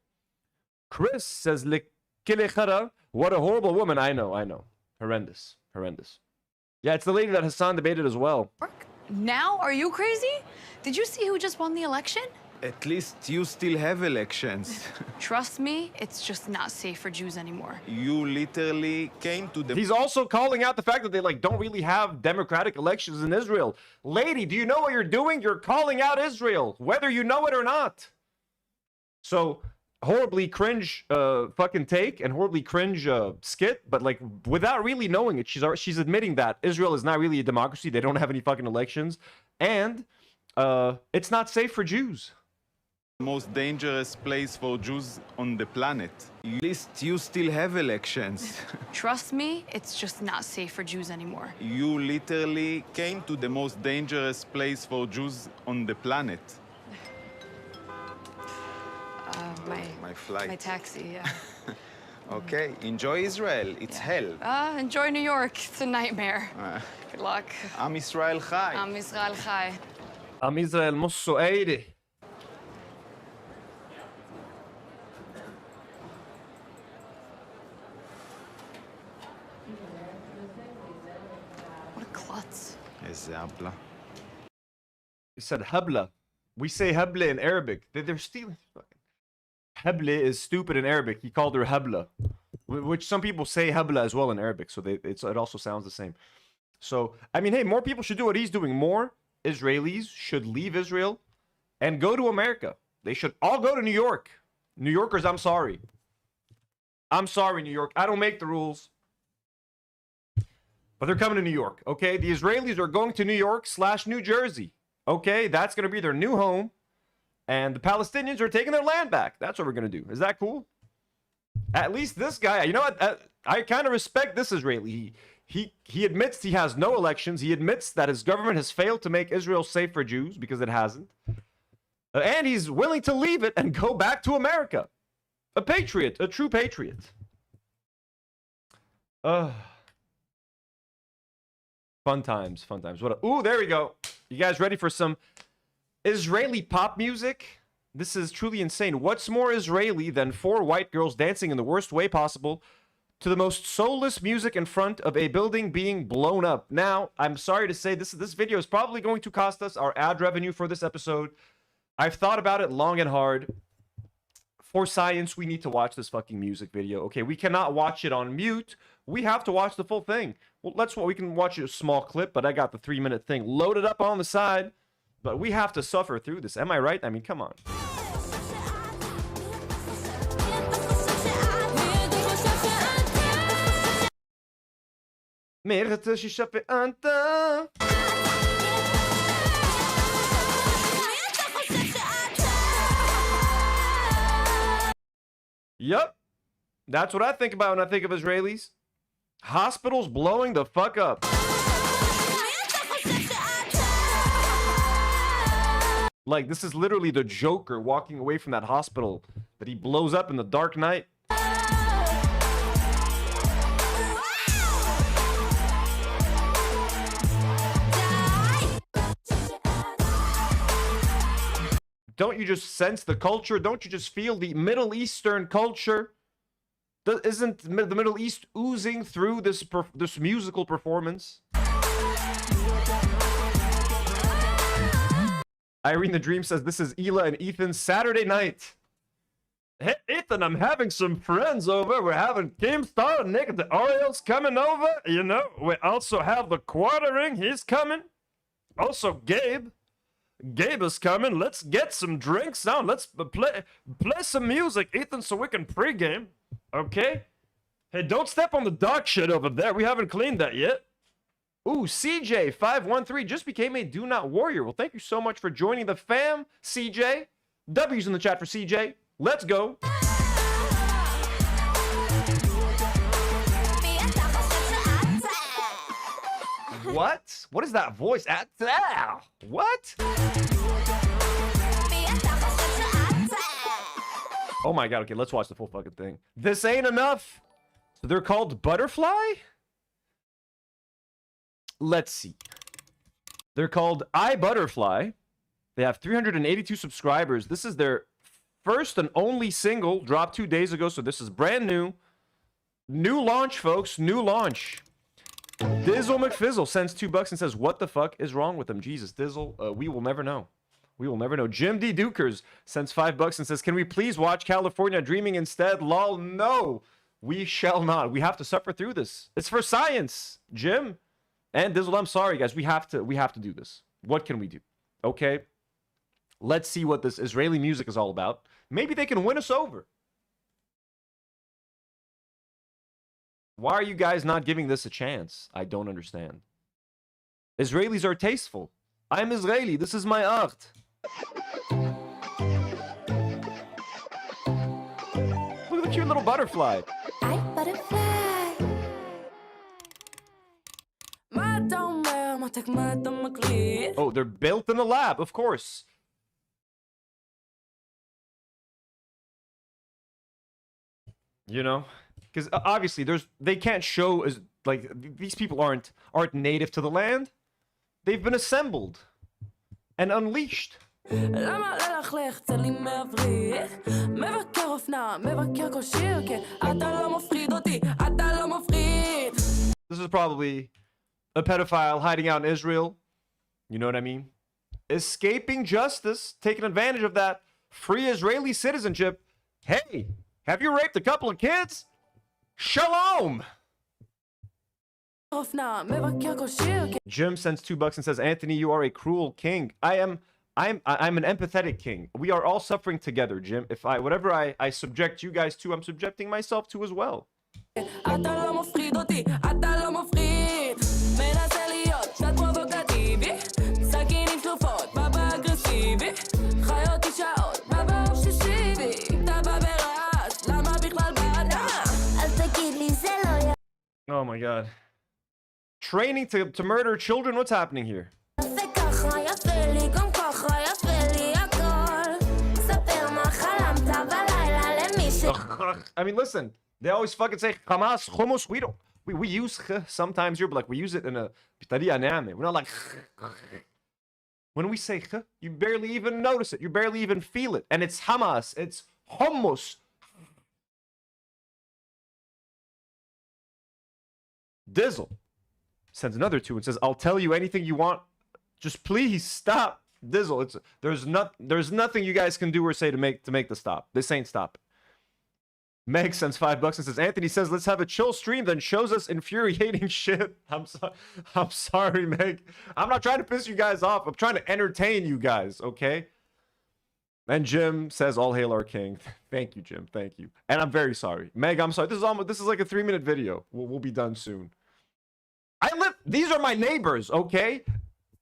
Chris says, what a horrible woman. I know. Horrendous. Yeah, it's the lady that Hassan debated as well. Now? Are you crazy? Did you see who just won the election? At least you still have elections. Trust me, it's just not safe for Jews anymore. You literally came to the... He's also calling out the fact that they like don't really have democratic elections in Israel. Lady, do you know what you're doing? You're calling out Israel, whether you know it or not. So, horribly cringe fucking take and horribly cringe skit, but like without really knowing it, she's admitting that Israel is not really a democracy. They don't have any fucking elections, and it's not safe for Jews. most dangerous place for Jews on the planet. At least you still have elections. Trust me, it's just not safe for Jews anymore. You literally came to the most dangerous place for Jews on the planet. My flight. My taxi, yeah. Okay, enjoy Israel. It's hell. Enjoy New York. It's a nightmare. Good luck. Am Israel Chai. Am Israel Chai. Am Israel Mosso Eide. What a klutz. Eze habla. He said habla. We say habla in Arabic. They're stealing. Habla is stupid in Arabic. He called her habla, which some people say habla as well in Arabic. So it also sounds the same. So, I mean, hey, more people should do what he's doing. More Israelis should leave Israel and go to America. They should all go to New York. New Yorkers, I'm sorry. I'm sorry, New York. I don't make the rules. But they're coming to New York, okay? The Israelis are going to New York / New Jersey, okay? That's going to be their new home. And the Palestinians are taking their land back. That's what we're going to do. Is that cool? At least this guy, you know what? I kind of respect this Israeli. He admits he has no elections. He admits that his government has failed to make Israel safe for Jews because it hasn't. And he's willing to leave it and go back to America. A patriot, a true patriot. Fun times, fun times. Ooh, there we go. You guys ready for some Israeli pop music? This is truly insane. What's more Israeli than 4 white girls dancing in the worst way possible to the most soulless music in front of a building being blown up? Now, I'm sorry to say this video is probably going to cost us our ad revenue for this episode. I've thought about it long and hard. For science, we need to watch this fucking music video. Okay, we cannot watch it on mute. We have to watch the full thing. Well, we can watch a small clip, but I got the 3-minute thing loaded up on the side. But we have to suffer through this. Am I right? I mean, come on. Yup. That's what I think about when I think of Israelis. Hospitals blowing the fuck up. Like, this is literally the Joker walking away from that hospital that he blows up in the Dark Knight. Don't you just sense the culture? Don't you just feel the Middle Eastern culture? Isn't the Middle East oozing through this musical performance? Irene the Dream says, this is Ela and Ethan's Saturday night. Hey, Ethan, I'm having some friends over. We're having Keemstar, Nick, the Orioles coming over. You know, we also have the Quartering. He's coming. Also, Gabe. Gabe is coming. Let's get some drinks now. Let's play some music, Ethan, so we can pregame. Okay? Hey, don't step on the dog shit over there. We haven't cleaned that yet. Ooh, CJ513 just became a Do Not Warrior. Well, thank you so much for joining the fam, CJ. W's in the chat for CJ. Let's go. What? What is that voice? What? Oh my god, okay, let's watch the full fucking thing. This ain't enough. So they're called Butterfly? Let's see. They're called iButterfly. They have 382 subscribers. This is their first and only single, dropped 2 days ago, so this is brand new. New launch, folks, new launch. Dizzle McFizzle sends $2 and says, what the fuck is wrong with them? Jesus, Dizzle, we will never know. We will never know. Jim D. Dukers sends $5 and says, can we please watch California Dreaming instead? Lol, no. We shall not. We have to suffer through this. It's for science, Jim. And Dizzle, I'm sorry, guys. We have to do this. What can we do? Okay. Let's see what this Israeli music is all about. Maybe they can win us over. Why are you guys not giving this a chance? I don't understand. Israelis are tasteful. I'm Israeli. This is my art. Look at the cute little butterfly. Hi, butterfly. Oh, they're built in a lab, of course. You know? Because obviously they can't show as like these people aren't native to the land. They've been assembled and unleashed. This is probably a pedophile hiding out in Israel. You know what I mean? Escaping justice, taking advantage of that free Israeli citizenship. Hey, have you raped a couple of kids? Shalom! Jim sends $2 and says, Anthony, you are a cruel king. I'm an empathetic king. We are all suffering together, Jim. If whatever I subject you guys to, I'm subjecting myself to as well. Oh my god. Training to murder children? What's happening here? I mean, listen. They always fucking say Hamas, hummus. We use sometimes here, but like we use it in a pitaria name. We're not like when we say you barely even notice it. You barely even feel it. And it's Hamas. It's hummus. Dizzle sends another $2 and says, I'll tell you anything you want. Just please stop. Dizzle, there's nothing you guys can do or say to make the stop. This ain't stop. Meg sends $5 and says, Anthony says, let's have a chill stream, then shows us infuriating shit. I'm sorry, Meg. I'm not trying to piss you guys off. I'm trying to entertain you guys, okay? And Jim says, all hail our king. Thank you, Jim. Thank you. And I'm very sorry. Meg, I'm sorry. This is like a 3-minute video. We'll be done soon. These are my neighbors, okay?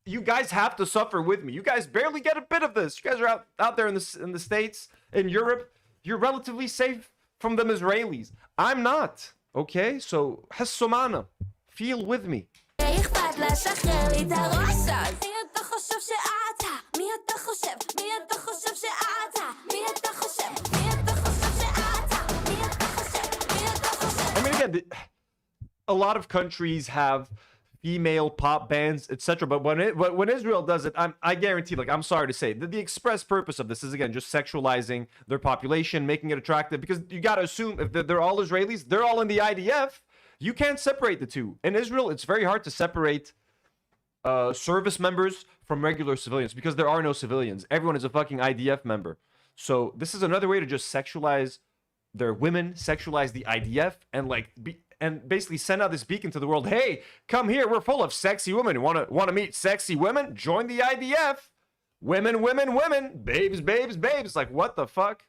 You guys have to suffer with me. You guys barely get a bit of this. You guys are out there in the States, in Europe. You're relatively safe from them Israelis. I'm not, okay? So, Hassomana, feel with me. I mean, again, a lot of countries have female pop bands, etc. But when Israel does it, I guarantee, like, I'm sorry to say, the express purpose of this is, again, just sexualizing their population, making it attractive. Because you got to assume if they're all Israelis, they're all in the IDF. You can't separate the two. In Israel, it's very hard to separate service members from regular civilians because there are no civilians. Everyone is a fucking IDF member. So this is another way to just sexualize their women, sexualize the IDF, and and basically send out this beacon to the world. Hey, come here. We're full of sexy women. Want to meet sexy women? Join the IDF. Women, women, women. Babes, babes, babes. Like, what the fuck?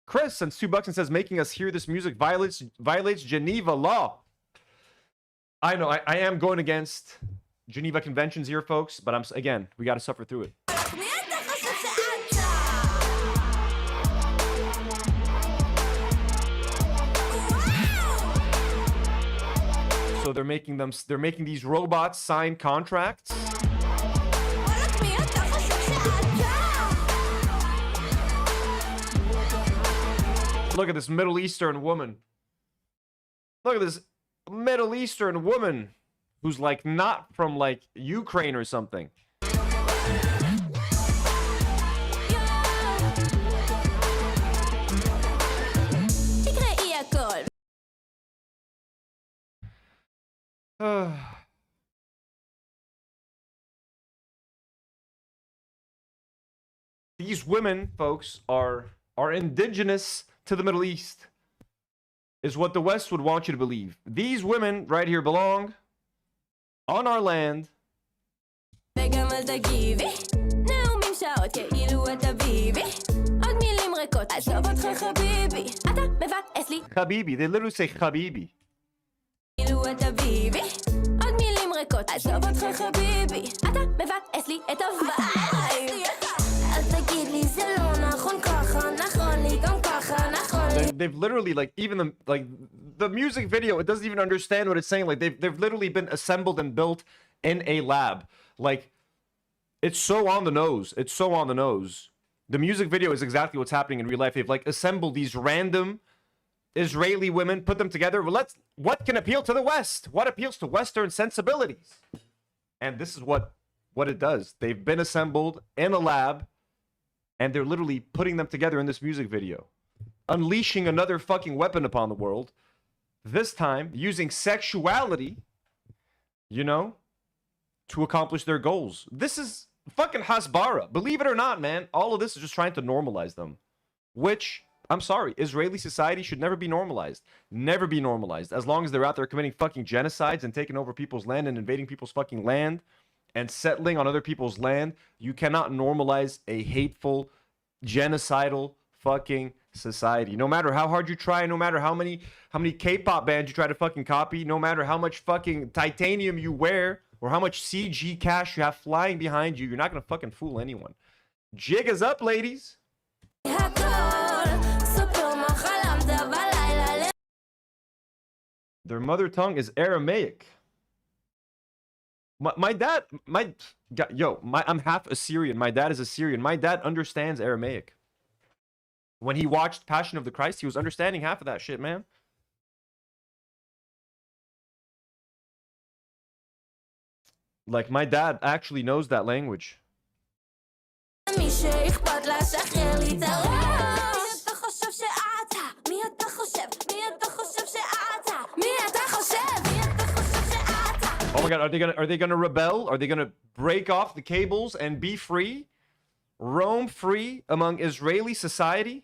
Chris sends $2 and says, making us hear this music violates Geneva law. I know, I am going against Geneva Conventions here, folks, but again, we got to suffer through it. So they're making these robots sign contracts. Look at this Middle Eastern woman. Look at this Middle Eastern woman who's like not from like Ukraine or something. These women, folks, are indigenous to the Middle East, is what the West would want you to believe. These women right here belong on our land. Habibi, they literally say Habibi. They've literally, like, even the music video, it doesn't even understand what it's saying. Like, they've literally been assembled and built in a lab. Like, it's so on the nose. It's so on the nose. The music video is exactly what's happening in real life. They've like assembled these random Israeli women, put them together. Well, what can appeal to the West? What appeals to Western sensibilities? And this is what it does. They've been assembled in a lab, and they're literally putting them together in this music video, unleashing another fucking weapon upon the world. This time using sexuality, you know, to accomplish their goals. This is fucking Hasbara. Believe it or not, man, all of this is just trying to normalize them. Which, I'm sorry, Israeli society should never be normalized. Never be normalized. As long as they're out there committing fucking genocides and taking over people's land and invading people's fucking land and settling on other people's land, you cannot normalize a hateful, genocidal fucking society. No matter how hard you try, no matter how many K-pop bands you try to fucking copy, no matter how much fucking titanium you wear, or how much CG cash you have flying behind you, you're not gonna fucking fool anyone. Jig is up, ladies. Their mother tongue is Aramaic. I'm half Assyrian. My dad is Assyrian. My dad understands Aramaic. When he watched Passion of the Christ, he was understanding half of that shit, man. Like, my dad actually knows that language. Oh my god, are they gonna rebel? Are they gonna break off the cables and be free? Roam free among Israeli society?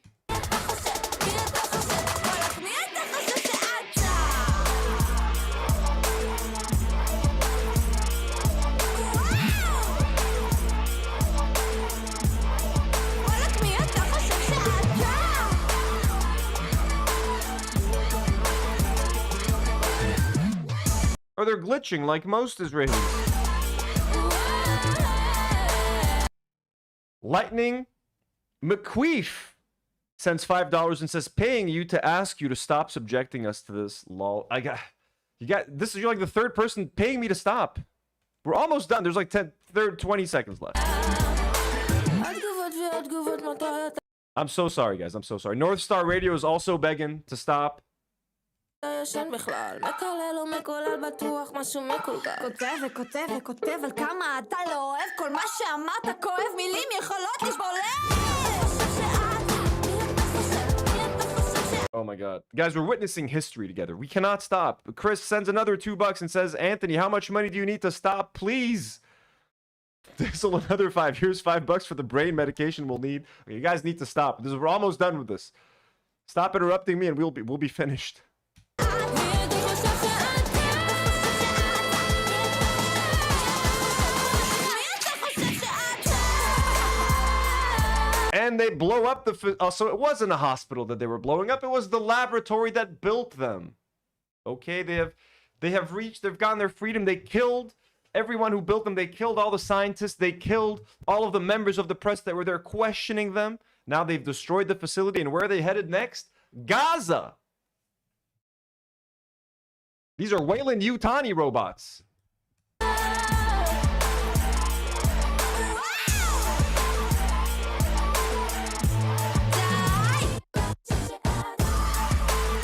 Or they're glitching like most Israelis. Lightning McQueef sends $5 and says, paying you to ask you to stop subjecting us to this. Lol. This is, you're like the third person paying me to stop. We're almost done. There's like 20 seconds left. I'm so sorry, guys. I'm so sorry. North Star Radio is also begging to stop. ישן בכלל, מקלל ומקולל בטוח משהו מקולקל. כותב וכותב וכותב על כמה אתה לא אוהב כל מה שאמרת כואב מילים יכולות לשבור לב. Oh my god. Guys, we're witnessing history together. We cannot stop. Chris sends another $2 and says, Anthony, how much money do you need to stop? Please. This'll another 5. Here's $5 for the brain medication we'll need. Okay, you guys need to stop. We're almost done with this. Stop interrupting me and we'll be finished. then they blow up the... so it wasn't a hospital that they were blowing up. It was the laboratory that built them. Okay, they've gotten their freedom. They killed everyone who built them. They killed all the scientists. They killed all of the members of the press that were there questioning them. Now they've destroyed the facility. And where are they headed next? Gaza. These are Weyland-Yutani robots.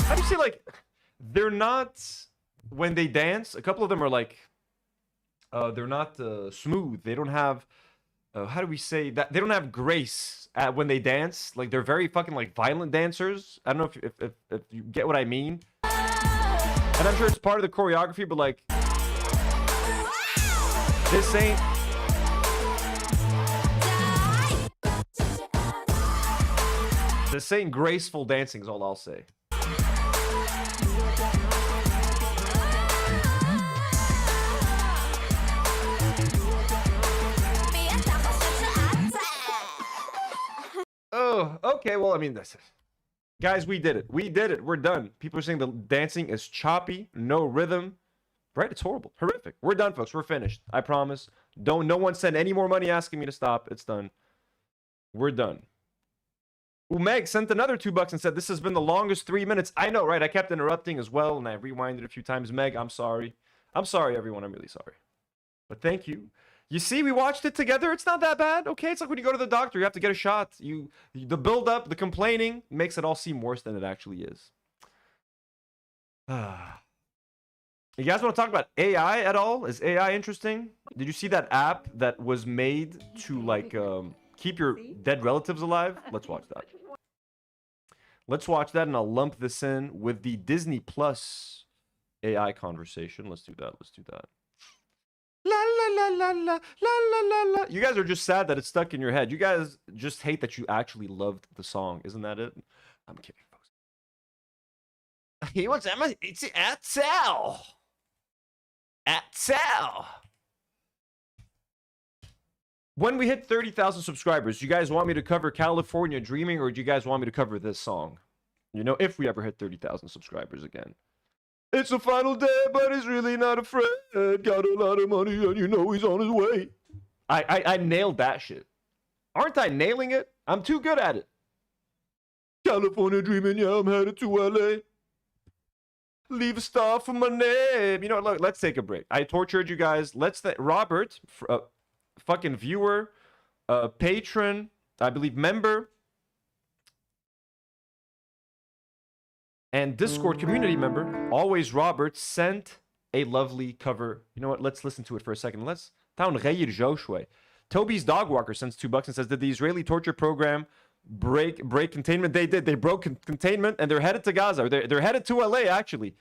How do you say, like, they're not, when they dance, a couple of them are like, they're not smooth. They don't have, how do we say that? They don't have grace when they dance. Like, they're very fucking, like, violent dancers. I don't know if you get what I mean. And I'm sure it's part of the choreography, but, like, this ain't... This ain't graceful dancing is all I'll say. Oh, okay. Well, I mean, that's it. Guys, we did it. We did it. We're done. People are saying the dancing is choppy, no rhythm. Right? It's horrible. Horrific. We're done, folks. We're finished. I promise. No one send any more money asking me to stop. It's done. We're done. Ooh, Meg sent another $2 and said, this has been the longest 3 minutes. I know, right? I kept interrupting as well, and I rewinded a few times. Meg, I'm sorry. I'm sorry, everyone. I'm really sorry. But thank you. You see, we watched it together. It's not that bad, okay? It's like when you go to the doctor, you have to get a shot. The build-up, the complaining makes it all seem worse than it actually is. You guys want to talk about AI at all? Is AI interesting? Did you see that app that was made to, like, keep your dead relatives alive? Let's watch that. Let's watch that, and I'll lump this in with the Disney Plus AI conversation. Let's do that. Let's do that. La la la la la la la la. You guys are just sad that it's stuck in your head. You guys just hate that you actually loved the song. Isn't that it? I'm kidding, folks. He wants Emma. It's at Sal. At Sal. When we hit 30,000 subscribers, do you guys want me to cover California Dreaming, or do you guys want me to cover this song? You know, if we ever hit 30,000 subscribers again. It's the final day, but he's really not afraid. Got a lot of money, and you know he's on his way. I nailed that shit. Aren't I nailing it? I'm too good at it. California Dreaming, yeah, I'm headed to LA. Leave a star for my name. You know what, look, let's take a break. I tortured you guys. Let's Robert, fucking viewer, patron, I believe member, and Discord community member, always Robert, sent a lovely cover. You know what? Let's listen to it for a second. Let's Toby's dog walker sends $2 and says, did the Israeli torture program break containment? They did. They broke containment, and they're headed to Gaza. They're headed to LA, actually.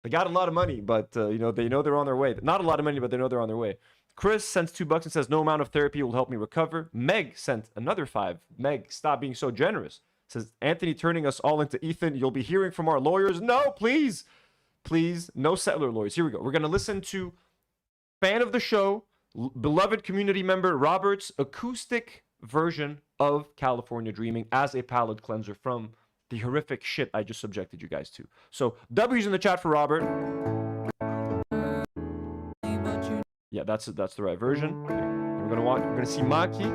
They got a lot of money, but you know, they know they're on their way. Not a lot of money, but they know they're on their way. Chris sends $2 and says, no amount of therapy will help me recover. Meg sent another $5. Meg, stop being so generous. Says, Anthony turning us all into Ethan. You'll be hearing from our lawyers. No, please. Please, no settler lawyers. Here we go. We're going to listen to fan of the show, beloved community member Robert's acoustic version of California Dreaming as a palate cleanser from the horrific shit I just subjected you guys to. So, W's in the chat for Robert. Yeah, that's the right version. Okay. We're gonna see Maki.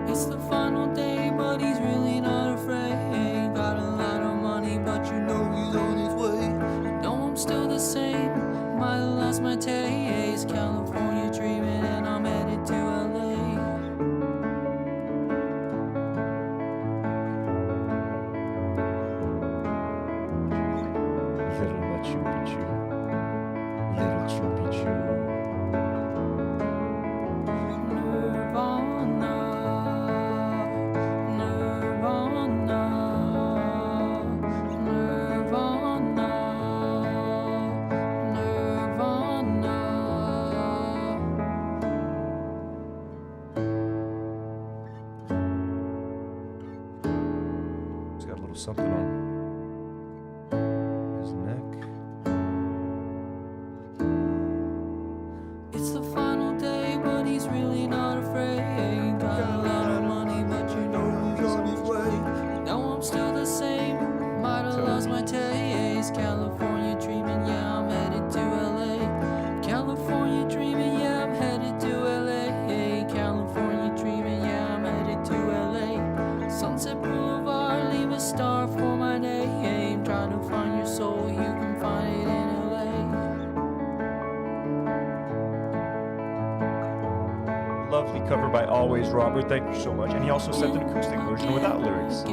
It's the final day, but he's really not afraid. Got a lot of money, but you know he's on his way. You know I'm still the same. Might have lost my taste. California dreaming, and I'm headed to LA. Little Machu Picchu. Little Chupi Chu. Nirvana, Nirvana, Nirvana, Nirvana. He's got a little something on. lovely cover by Always Robert. Thank you so much. And he also sent an acoustic version without lyrics.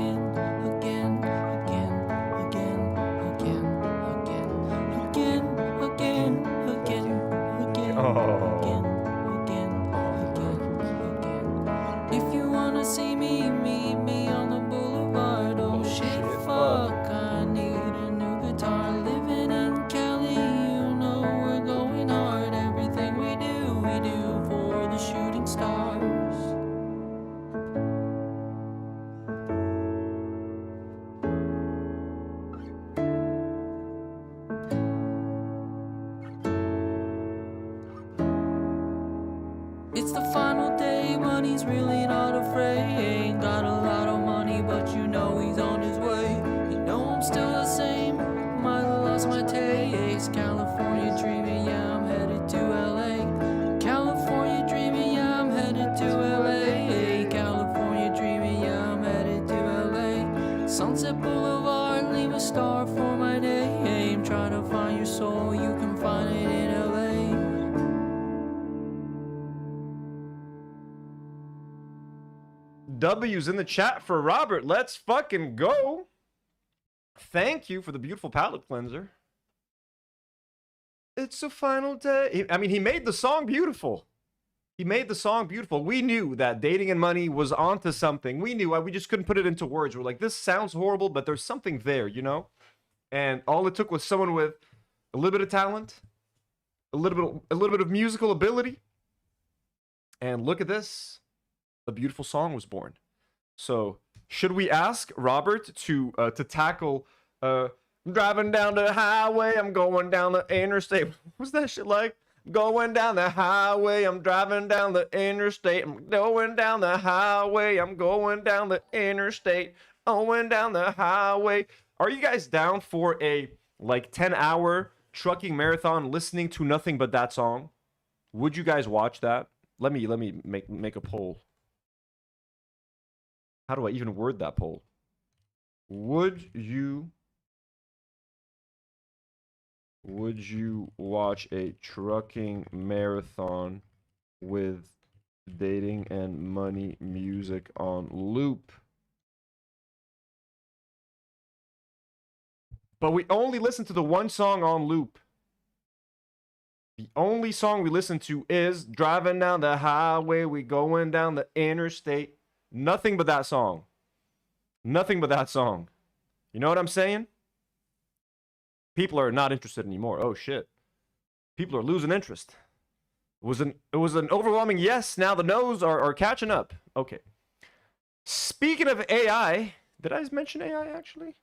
If you wanna see me, meet me on the boulevard. Oh shit, fuck, I need a new guitar. Living in Cali, you know we're going hard. Everything we do for the shooting stars. It's the final day, but he's really not afraid. Ain't got a lot of money, but you know he's on his way. You know I'm still the same, might have lost my taste. California dreaming, yeah, I'm headed to LA. California dreaming, yeah, I'm headed to LA. California dreaming, yeah, I'm headed to LA. Sunset Boulevard, leave a star for my name. Trying to find your soul, you can find it in LA. W's in the chat for Robert. Let's fucking go. Thank you for the beautiful palette cleanser. It's a final day. I mean, he made the song beautiful. He made the song beautiful. We knew that Dating and Money was onto something. We knew. We just couldn't put it into words. We're like, this sounds horrible, but there's something there, you know? And all it took was someone with a little bit of talent, a little bit of musical ability. And look at this. A beautiful song was born. So, should we ask Robert to tackle driving down the highway, I'm going down the interstate. What's that shit like? Going down the highway, I'm driving down the interstate. I'm going down the highway, I'm going down the interstate. Going down the highway. Are you guys down for a like 10-hour trucking marathon listening to nothing but that song? Would you guys watch that? Let me make a poll. How do I even word that poll? Would you watch a trucking marathon with Dating and Money music on loop? But we only listen to the one song on loop. The only song we listen to is driving down the highway, we going down the interstate. Nothing but that song. Nothing but that song. You know what I'm saying? People are not interested anymore. Oh shit. People are losing interest. It was an overwhelming yes. Now the no's are catching up. Okay. Speaking of AI, did I mention AI actually?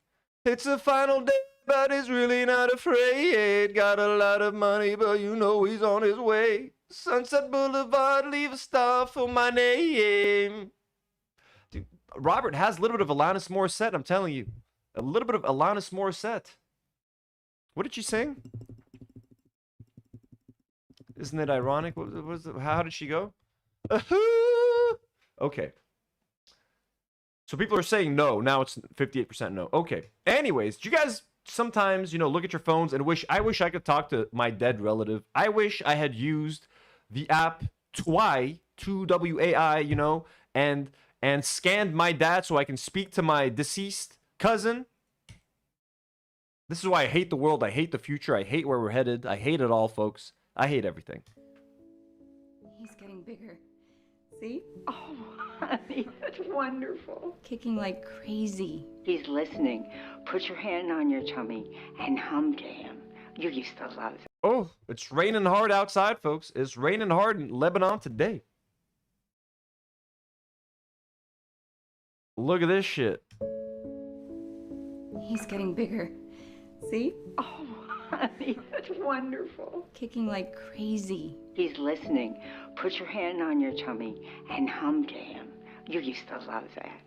It's the final day, but he's really not afraid. Got a lot of money, but you know he's on his way. Sunset Boulevard, leave a star for my name. Dude, Robert has a little bit of Alanis Morissette, I'm telling you. A little bit of Alanis Morissette. What did she sing? Isn't it ironic? How did she go? Okay. So people are saying no. Now it's 58% no. Okay. Anyways, do you guys sometimes, look at your phones and I wish I could talk to my dead relative. I wish I had used the app Twai, 2WAI, and scanned my dad so I can speak to my deceased cousin. This is why I hate the world. I hate the future. I hate where we're headed. I hate it all, folks. I hate everything. He's getting bigger. See? Oh, honey, that's wonderful. Kicking like crazy. He's listening. Put your hand on your tummy and hum to him. You used to love it. Oh, it's raining hard outside, folks. It's raining hard in Lebanon today. Look at this shit. He's getting bigger. See? Oh, honey, that's wonderful. Kicking like crazy. He's listening. Put your hand on your tummy and hum to him. You used to love that.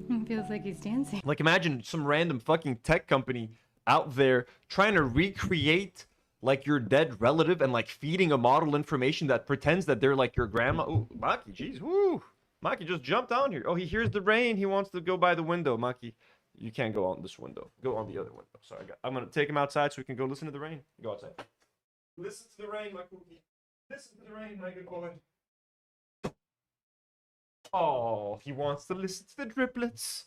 It feels like he's dancing. Like, imagine some random fucking tech company out there trying to recreate like your dead relative and like feeding a model information that pretends that they're like your grandma. Ooh, Maki, jeez, woo. Maki just jumped on here. Oh, he hears the rain. He wants to go by the window. Maki, you can't go on this window. Go on the other window. Sorry, I'm going to take him outside so we can go listen to the rain. Go outside. Listen to the rain, my cookie. Listen to the rain, my good boy. Oh, he wants to listen to the driplets.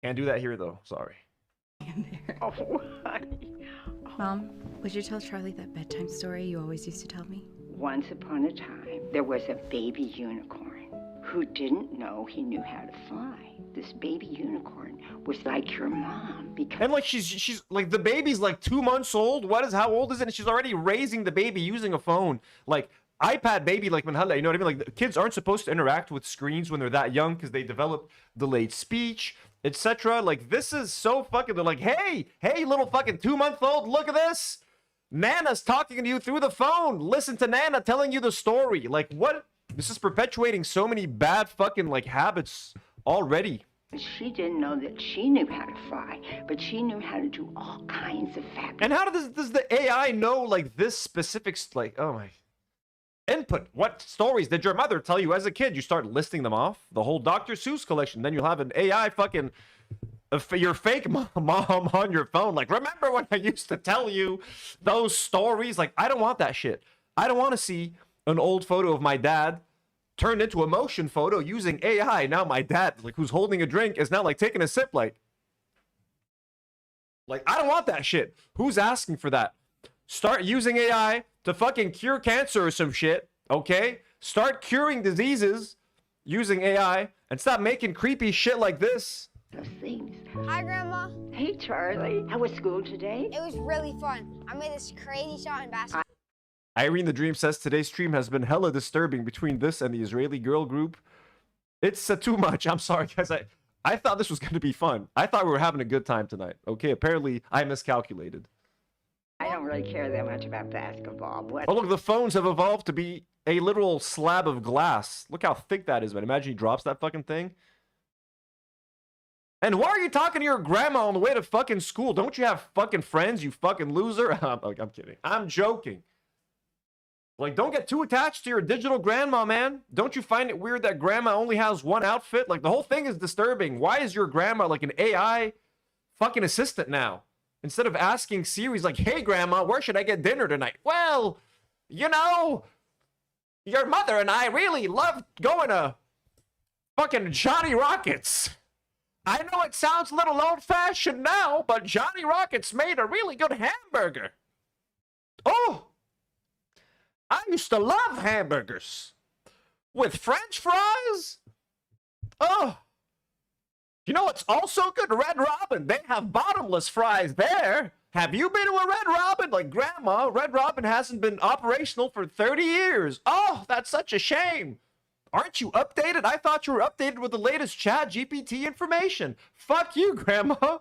Can't do that here, though. Sorry. Oh, honey. Mom, would you tell Charlie that bedtime story you always used to tell me? Once upon a time, there was a baby unicorn who didn't know he knew how to fly. This baby unicorn was like your mom because... And like she's like, the baby's like 2 months old. How old is it? And she's already raising the baby using a phone. Like, iPad baby, like, you know what I mean? Like, the kids aren't supposed to interact with screens when they're that young because they develop delayed speech, etc. Like, this is so fucking... They're like, hey, little fucking 2-month-old, look at this. Nana's talking to you through the phone. Listen to Nana telling you the story. Like, what? This is perpetuating so many bad fucking, like, habits already. She didn't know that she knew how to fly, but she knew how to do all kinds of fabulous... And how does the AI know, like, this specific... Like, oh my... Input. What stories did your mother tell you as a kid? You start listing them off. The whole Dr. Seuss collection. Then you'll have an AI fucking... your fake mom on your phone. Like, remember when I used to tell you those stories? Like, I don't want that shit. I don't want to see an old photo of my dad turned into a motion photo using AI. Now my dad, like, who's holding a drink, is now, like, taking a sip, like, I don't want that shit. Who's asking for that? Start using AI to fucking cure cancer or some shit, okay? Start curing diseases using AI and stop making creepy shit like this. Those things. Hi, Grandma. Hey, Charlie. How was school today? It was really fun. I made this crazy shot in basketball. Irene the Dream says today's stream has been hella disturbing between this and the Israeli girl group. It's too much. I'm sorry, guys. I thought this was going to be fun. I thought we were having a good time tonight. Okay, apparently I miscalculated. I don't really care that much about basketball. What? Oh, look, the phones have evolved to be a literal slab of glass. Look how thick that is, man. Imagine he drops that fucking thing. And why are you talking to your grandma on the way to fucking school? Don't you have fucking friends, you fucking loser? I'm kidding. I'm joking. Like, don't get too attached to your digital grandma, man. Don't you find it weird that grandma only has one outfit? Like, the whole thing is disturbing. Why is your grandma like an AI fucking assistant now? Instead of asking Siri, like, hey, grandma, where should I get dinner tonight? Well, you know, your mother and I really love going to fucking Johnny Rockets. I know it sounds a little old-fashioned now, but Johnny Rockets made a really good hamburger. Oh, I used to love hamburgers with French fries. Oh, you know what's also good? Red Robin. They have bottomless fries there. Have you been to a Red Robin? Like, Grandma, Red Robin hasn't been operational for 30 years. Oh, that's such a shame. Aren't you updated? I thought you were updated with the latest Chat GPT information. Fuck you, Grandma.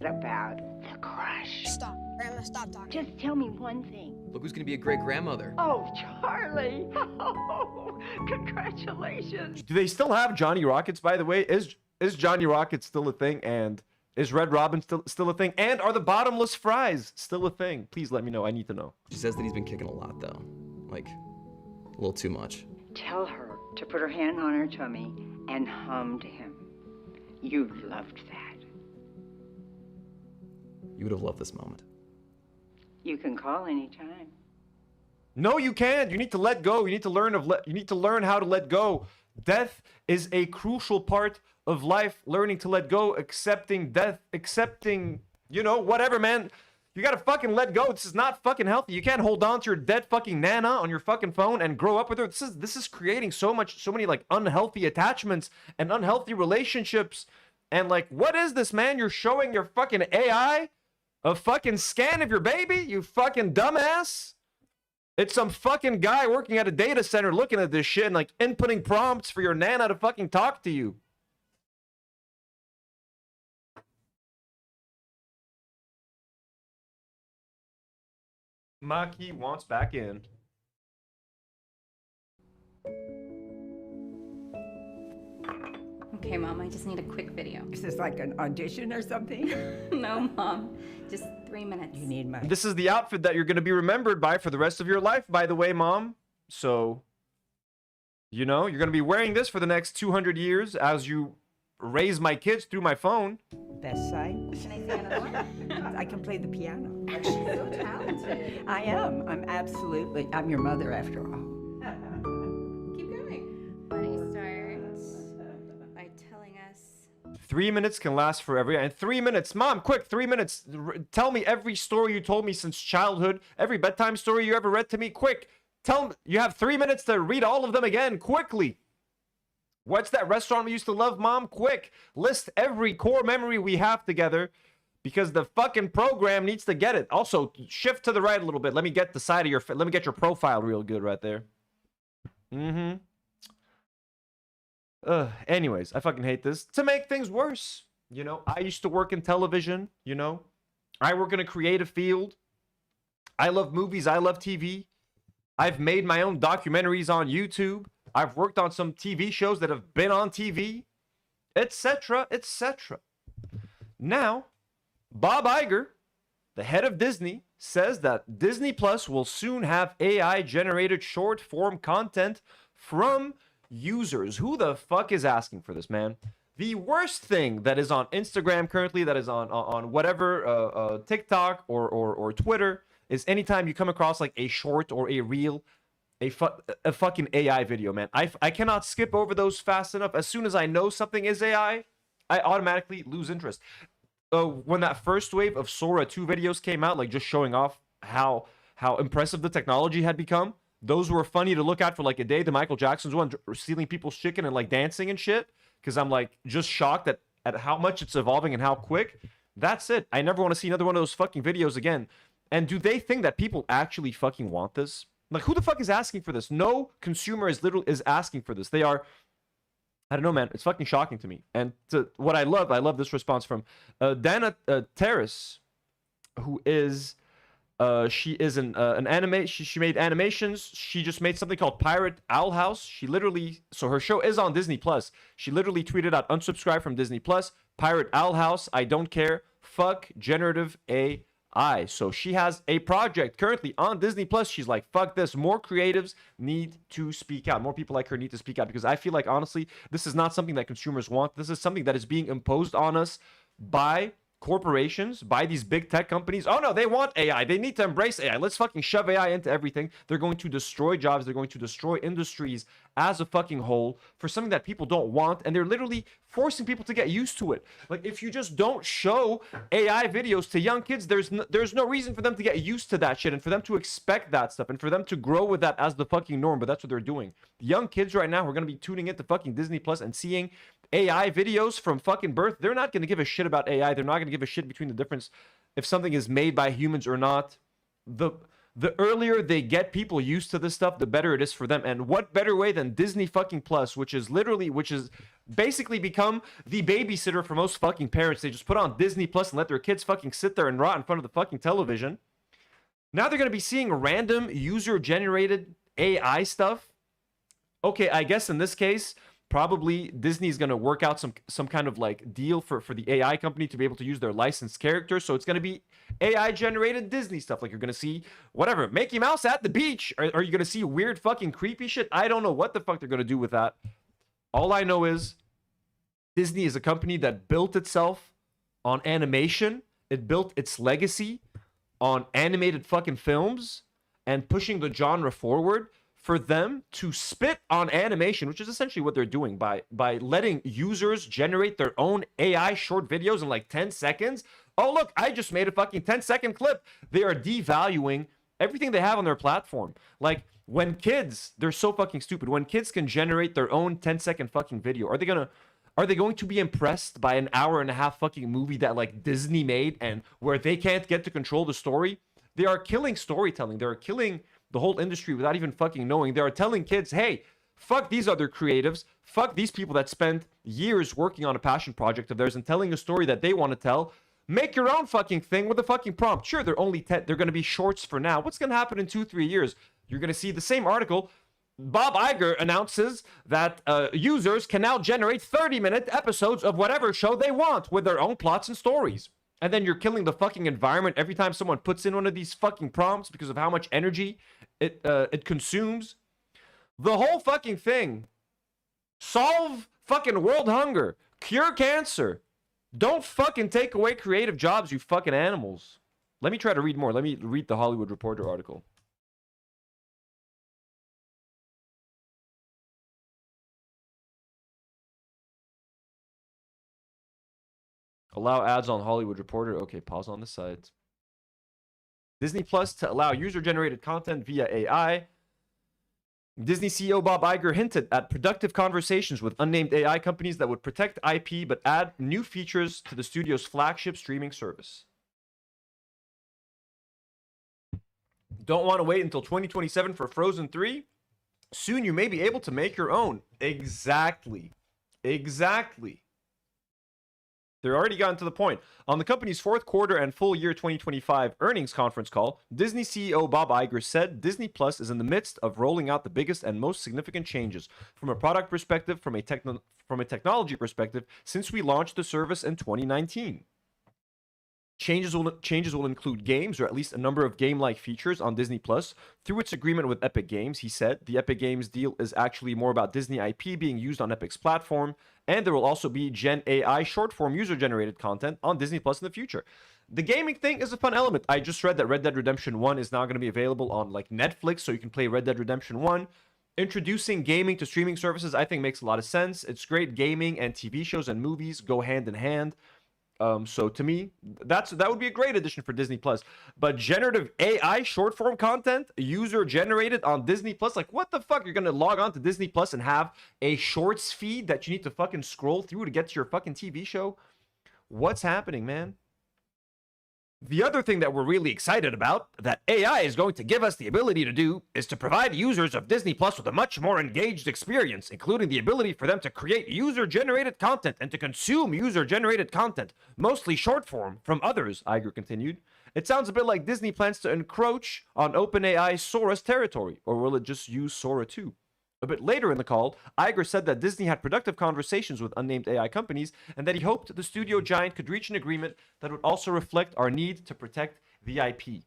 About the crush. Stop. Grandma, stop talking. Just tell me one thing. Look who's gonna be a great grandmother. Oh, Charlie. Oh, congratulations. Do they still have Johnny Rockets, by the way? Is Johnny Rockets still a thing? And is Red Robin still a thing? And are the bottomless fries still a thing? Please let me know. I need to know. She says that he's been kicking a lot, though. Like, a little too much. Tell her to put her hand on her tummy and hum to him. You loved that. You would have loved this moment. You can call anytime. No, you can't. You need to let go. You need to learn how to let go. Death is a crucial part of life. Learning to let go, accepting death, accepting, you know, whatever, man. You gotta fucking let go. This is not fucking healthy. You can't hold on to your dead fucking nana on your fucking phone and grow up with her. This is creating so many like unhealthy attachments and unhealthy relationships. And like, what is this, man? You're showing your fucking AI a fucking scan of your baby, you fucking dumbass. It's some fucking guy working at a data center looking at this shit and like inputting prompts for your nana to fucking talk to you. Maki wants back in. Okay, Mom, I just need a quick video. Is this like an audition or something? No, Mom, just 3 minutes. You need my... This is the outfit that you're going to be remembered by for the rest of your life, by the way, Mom. So, you know, you're going to be wearing this for the next 200 years as you raise my kids through my phone. best side. Can I see another one? I can play the piano. She's so talented. I am. I'm your mother after all. Keep going. Why don't you start by telling us? 3 minutes can last forever. And 3 minutes, Mom, quick, 3 minutes. Tell me every story you told me since childhood, every bedtime story you ever read to me. Quick, tell me. You have 3 minutes to read all of them again, quickly. What's that restaurant we used to love, Mom? Quick, list every core memory we have together, because the fucking program needs to get it. Also, shift to the right a little bit. Let me get the side of your... Let me get your profile real good right there. Anyways, I fucking hate this. To make things worse, you know, I used to work in television, you know. I work in a creative field. I love movies. I love TV. I've made my own documentaries on YouTube. I've worked on some TV shows that have been on TV, etc., etc. Now, Bob Iger, the head of Disney, says that Disney Plus will soon have AI-generated short-form content from users. Who the fuck is asking for this, man? The worst thing that is on Instagram currently, that is on whatever, TikTok or Twitter, is anytime you come across like a short or a reel, a fucking AI video, man. I cannot skip over those fast enough. As soon as I know something is AI, I automatically lose interest. When that first wave of Sora 2 videos came out, like just showing off how impressive the technology had become, those were funny to look at for like a day. The Michael Jackson's one, stealing people's chicken and like dancing and shit, because I'm like just shocked at how much it's evolving and how quick. That's it. I never want to see another one of those fucking videos again. And do they think that people actually fucking want this? Like, who the fuck is asking for this? No consumer is asking for this. They are, I don't know, man. It's fucking shocking to me. And what I love this response from Dana Terrace, who is, she is an anime. She made animations. She just made something called Pirate Owl House. She literally, so her show is on Disney Plus. She literally tweeted out, unsubscribe from Disney Plus. Pirate Owl House. I don't care. Fuck generative AI. So she has a project currently on Disney Plus. She's like, fuck this. More creatives need to speak out. More people like her need to speak out, because I feel like, honestly, this is not something that consumers want. This is something that is being imposed on us by corporations, by these big tech companies. Oh no, they want AI. They need to embrace AI. Let's fucking shove AI into everything. They're going to destroy jobs. They're going to destroy industries as a fucking whole for something that people don't want. And they're literally forcing people to get used to it. Like, if you just don't show AI videos to young kids, there's no reason for them to get used to that shit and for them to expect that stuff and for them to grow with that as the fucking norm. But that's what they're doing. Young kids right now are going to be tuning into fucking Disney Plus and seeing AI videos from fucking birth. They're not going to give a shit about AI. They're not going to give a shit between the difference if something is made by humans or not. The earlier they get people used to this stuff, the better it is for them. And what better way than Disney fucking Plus, which is basically become the babysitter for most fucking parents. They just put on Disney Plus and let their kids fucking sit there and rot in front of the fucking television. Now they're going to be seeing random user-generated AI stuff. Okay, I guess in this case, probably Disney's going to work out some kind of like deal for the AI company to be able to use their licensed characters. So it's going to be AI generated Disney stuff. Like, you're going to see whatever, Mickey Mouse at the beach. Are you going to see weird fucking creepy shit? I don't know what the fuck they're going to do with that. All I know is Disney is a company that built itself on animation. It built its legacy on animated fucking films and pushing the genre forward. For them to spit on animation, which is essentially what they're doing by letting users generate their own AI short videos in like 10 seconds. Oh, look, I just made a fucking 10-second clip. They are devaluing everything they have on their platform. Like, when kids, they're so fucking stupid. When kids can generate their own 10-second fucking video, are they going to be impressed by an hour-and-a-half fucking movie that like Disney made and where they can't get to control the story? They are killing storytelling. They are killing the whole industry without even fucking knowing. They are telling kids, hey, fuck these other creatives, fuck these people that spend years working on a passion project of theirs and telling a story that they want to tell. Make your own fucking thing with a fucking prompt. Sure, they're only they're going to be shorts for now. What's going to happen in 2-3 years? You're going to see the same article. Bob Iger announces that users can now generate 30-minute episodes of whatever show they want with their own plots and stories. And then you're killing the fucking environment every time someone puts in one of these fucking prompts because of how much energy it consumes. The whole fucking thing. Solve fucking world hunger. Cure cancer. Don't fucking take away creative jobs, you fucking animals. Let me try to read more. Let me read the Hollywood Reporter article. Allow ads on Hollywood Reporter. Okay, pause on the site. Disney Plus to allow user-generated content via AI. Disney CEO Bob Iger hinted at productive conversations with unnamed AI companies that would protect IP but add new features to the studio's flagship streaming service. Don't want to wait until 2027 for Frozen 3? Soon you may be able to make your own. Exactly. Exactly. They're already gotten to the point. On the company's fourth quarter and full year 2025 earnings conference call, Disney CEO Bob Iger said Disney Plus is in the midst of rolling out the biggest and most significant changes from a product perspective, from a technology perspective, since we launched the service in 2019. Changes will include games, or at least a number of game-like features on Disney Plus. Through its agreement with Epic Games, he said, the Epic Games deal is actually more about Disney IP being used on Epic's platform, and there will also be Gen AI short-form user-generated content on Disney Plus in the future. The gaming thing is a fun element. I just read that Red Dead Redemption 1 is now going to be available on like Netflix, so you can play Red Dead Redemption 1. Introducing gaming to streaming services, I think, makes a lot of sense. It's great. Gaming and TV shows and movies go hand in hand. So to me, that would be a great addition for Disney Plus. But generative AI short form content, user generated on Disney Plus, like what the fuck? You're gonna log on to Disney Plus and have a shorts feed that you need to fucking scroll through to get to your fucking TV show? What's happening, man? The other thing that we're really excited about that AI is going to give us the ability to do is to provide users of Disney Plus with a much more engaged experience, including the ability for them to create user-generated content and to consume user-generated content, mostly short form, from others, Iger continued. It sounds a bit like Disney plans to encroach on OpenAI's Sora's territory, or will it just use Sora too? A bit later in the call, Iger said that Disney had productive conversations with unnamed AI companies and that he hoped the studio giant could reach an agreement that would also reflect our need to protect the IP.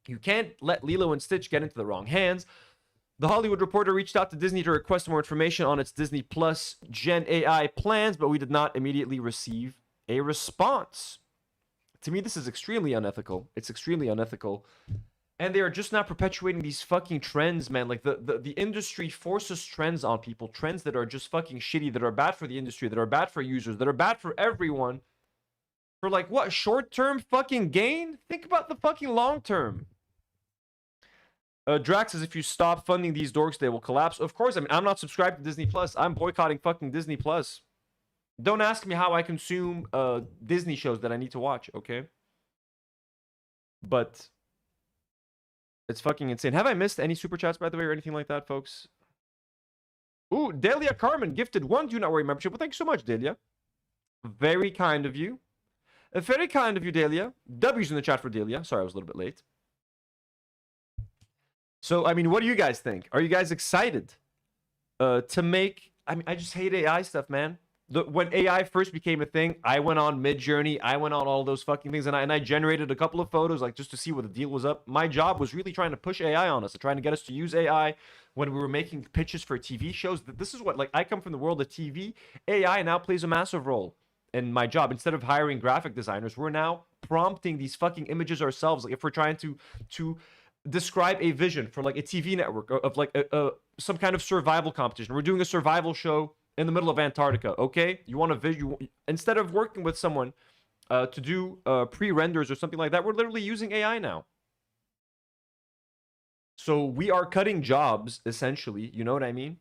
You can't let Lilo and Stitch get into the wrong hands. The Hollywood Reporter reached out to Disney to request more information on its Disney Plus Gen AI plans, but we did not immediately receive a response. To me, this is extremely unethical. It's extremely unethical. And they are just not perpetuating these fucking trends, man. Like, the industry forces trends on people. Trends that are just fucking shitty, that are bad for the industry, that are bad for users, that are bad for everyone. For, like, what? Short-term fucking gain? Think about the fucking long-term. Drax says, if you stop funding these dorks, they will collapse. Of course, I mean, I'm not subscribed to Disney Plus. I'm boycotting fucking Disney Plus. Don't ask me how I consume Disney shows that I need to watch, okay? But it's fucking insane. Have I missed any super chats, by the way, or anything like that, folks? Ooh, Delia Carmen gifted 1 Do Not Worry membership. Well, thank you so much, Delia. Very kind of you. Very kind of you, Delia. W's in the chat for Delia. Sorry, I was a little bit late. So, I mean, what do you guys think? Are you guys excited to make... I mean, I just hate AI stuff, man. When AI first became a thing, I went on Midjourney, I went on all those fucking things, and I generated a couple of photos, like, just to see what the deal was up. My job was really trying to push AI on us, trying to get us to use AI when we were making pitches for TV shows. This is what, like, I come from the world of TV. AI now plays a massive role in my job. Instead of hiring graphic designers, we're now prompting these fucking images ourselves. Like, if we're trying to describe a vision for, like, a TV network of like some kind of survival competition. We're doing a survival show in the middle of Antarctica, okay? You want a visual... Instead of working with someone to do pre-renders or something like that, we're literally using AI now. So we are cutting jobs, essentially. You know what I mean?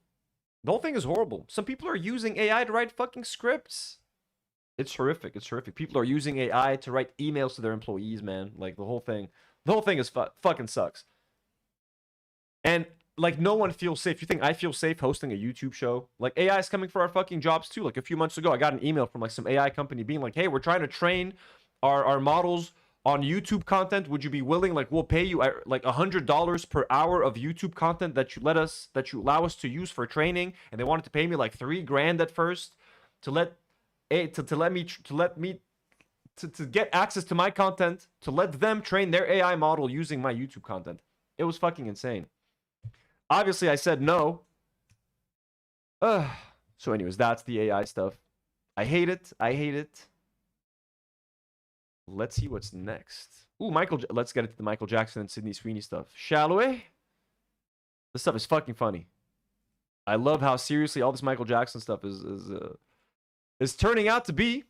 The whole thing is horrible. Some people are using AI to write fucking scripts. It's horrific. It's horrific. People are using AI to write emails to their employees, man. Like, the whole thing is fucking sucks. And... like, no one feels safe. You think I feel safe hosting a YouTube show? Like, AI is coming for our fucking jobs too. Like, a few months ago, I got an email from, like, some AI company being like, hey, we're trying to train our models on YouTube content. Would you be willing? Like, we'll pay you, like, $100 per hour of YouTube content that you allow us to use for training. And they wanted to pay me, like, $3 grand at first to get access to my content, to let them train their AI model using my YouTube content. It was fucking insane. Obviously, I said no. So anyways, that's the AI stuff. I hate it. I hate it. let's see what's next. Ooh, let's get into the Michael Jackson and Sydney Sweeney stuff, shall we? This stuff is fucking funny. I love how seriously all this Michael Jackson stuff is turning out to be.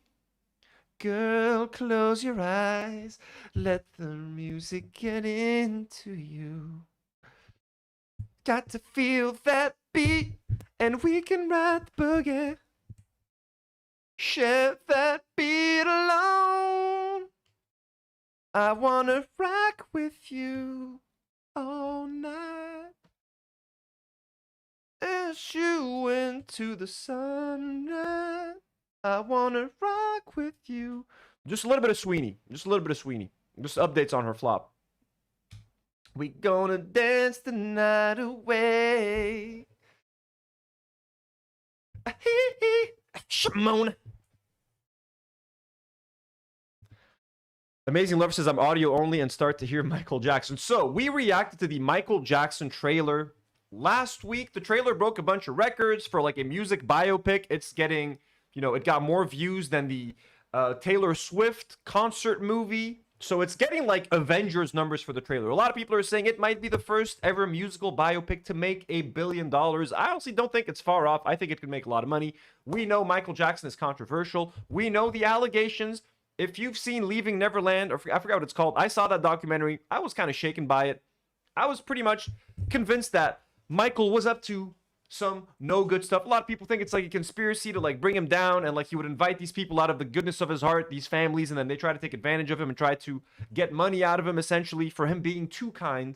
Girl, close your eyes. Let the music get into you. Got to feel that beat, and we can ride the boogie. Share that beat alone. I wanna rock with you all night. As you into the sunlight, I wanna rock with you. Just a little bit of Sweeney. Just a little bit of Sweeney. Just updates on her flop. We gonna dance the night away. Shimona. Amazing Lover says I'm audio only and start to hear Michael Jackson. So we reacted to the Michael Jackson trailer last week. The trailer broke a bunch of records for like a music biopic. It's getting, it got more views than the Taylor Swift concert movie. So it's getting like Avengers numbers for the trailer. A lot of people are saying it might be the first ever musical biopic to make $1 billion. I honestly don't think it's far off. I think it could make a lot of money. We know Michael Jackson is controversial. We know the allegations. If you've seen Leaving Neverland, or I forgot what it's called, I saw that documentary. I was kind of shaken by it. I was pretty much convinced that Michael was up to some no good stuff. A lot of people think it's like a conspiracy to like bring him down, and like he would invite these people out of the goodness of his heart, these families, and then they try to take advantage of him and try to get money out of him, essentially, for him being too kind.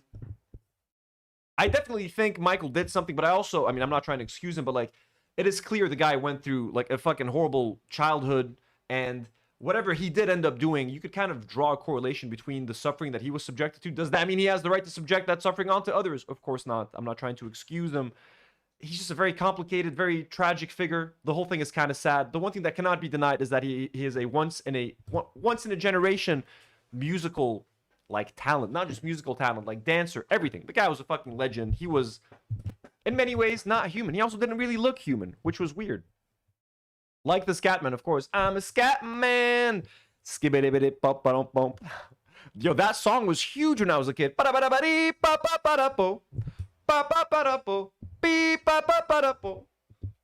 I definitely think Michael did something, but I'm not trying to excuse him, but like, it is clear the guy went through like a fucking horrible childhood, and whatever he did end up doing, you could kind of draw a correlation between the suffering that he was subjected to. Does that mean he has the right to subject that suffering onto others? Of course not. I'm not trying to excuse him. He's just a very complicated, very tragic figure. The whole thing is kind of sad. The one thing that cannot be denied is that he is a once in a generation musical like talent, not just musical talent, like dancer, everything. The guy was a fucking legend. He was in many ways not human. He also didn't really look human, which was weird. Like the Scatman, of course. I'm a Scatman. Skibbity-bitty-bop-ba-dum-bump. Yo, that song was huge when I was a kid. Ba-da-ba-da-ba-dee-ba-ba-ba-da-bo. Ba-ba-ba-da-bo. Beep-ba-ba-ba-da-bo.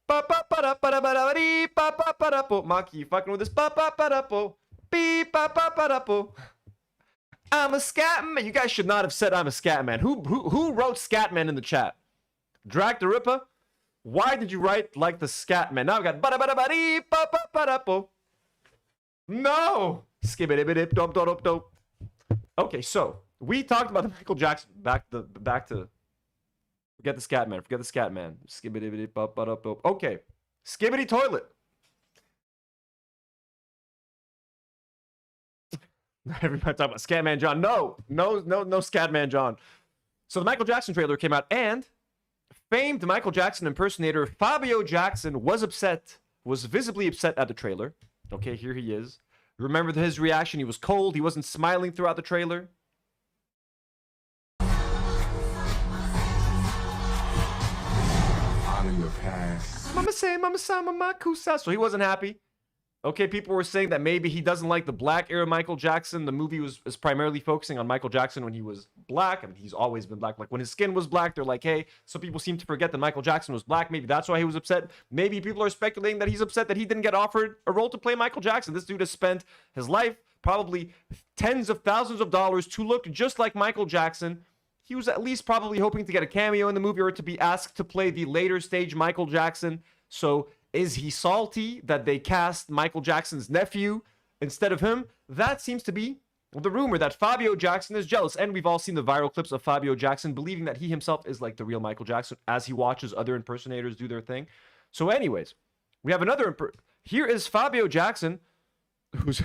Ba-ba-ba-da-ba-da-ba-da-ba-dee-ba-ba-ba-da-bo. Maki, you fucking with this? Ba-ba-ba-da-bo. Beep-ba-ba-ba-da-bo. I'm a Scatman. You guys should not have said I'm a Scatman. Who wrote Scatman in the chat? Drag the Ripper? Why did you write like the Scatman? Now I've got ba-da-ba-da-ba-dee-ba-ba-ba-da-bo. No! Skibbity-bitty-dop-dop-dop. Okay, so we talked about the Michael Jackson. Back to forget the Scatman. Forget the Scatman. Skibbity-bitty-bop-ba-dop-dop. Okay, Skibbity Toilet. Everybody talking about Scatman John. No, Scatman John. So the Michael Jackson trailer came out, and famed Michael Jackson impersonator Fabio Jackson was visibly upset at the trailer. Okay, here he is. Remember his reaction? He was cold. He wasn't smiling throughout the trailer. Honor your past. Mama say, mama sa, mama kusa. So he wasn't happy. Okay, people were saying that maybe he doesn't like the black era Michael Jackson. The movie is primarily focusing on Michael Jackson when he was black. I mean, he's always been black. Like when his skin was black, they're like, hey, some people seem to forget that Michael Jackson was black. Maybe that's why he was upset. Maybe people are speculating that he's upset that he didn't get offered a role to play Michael Jackson. This dude has spent his life, probably tens of thousands of dollars, to look just like Michael Jackson. He was at least probably hoping to get a cameo in the movie or to be asked to play the later stage Michael Jackson. So is he salty that they cast Michael Jackson's nephew instead of him? That seems to be the rumor, that Fabio Jackson is jealous. And we've all seen the viral clips of Fabio Jackson believing that he himself is like the real Michael Jackson as he watches other impersonators do their thing. So anyways, we have another here is Fabio Jackson, who's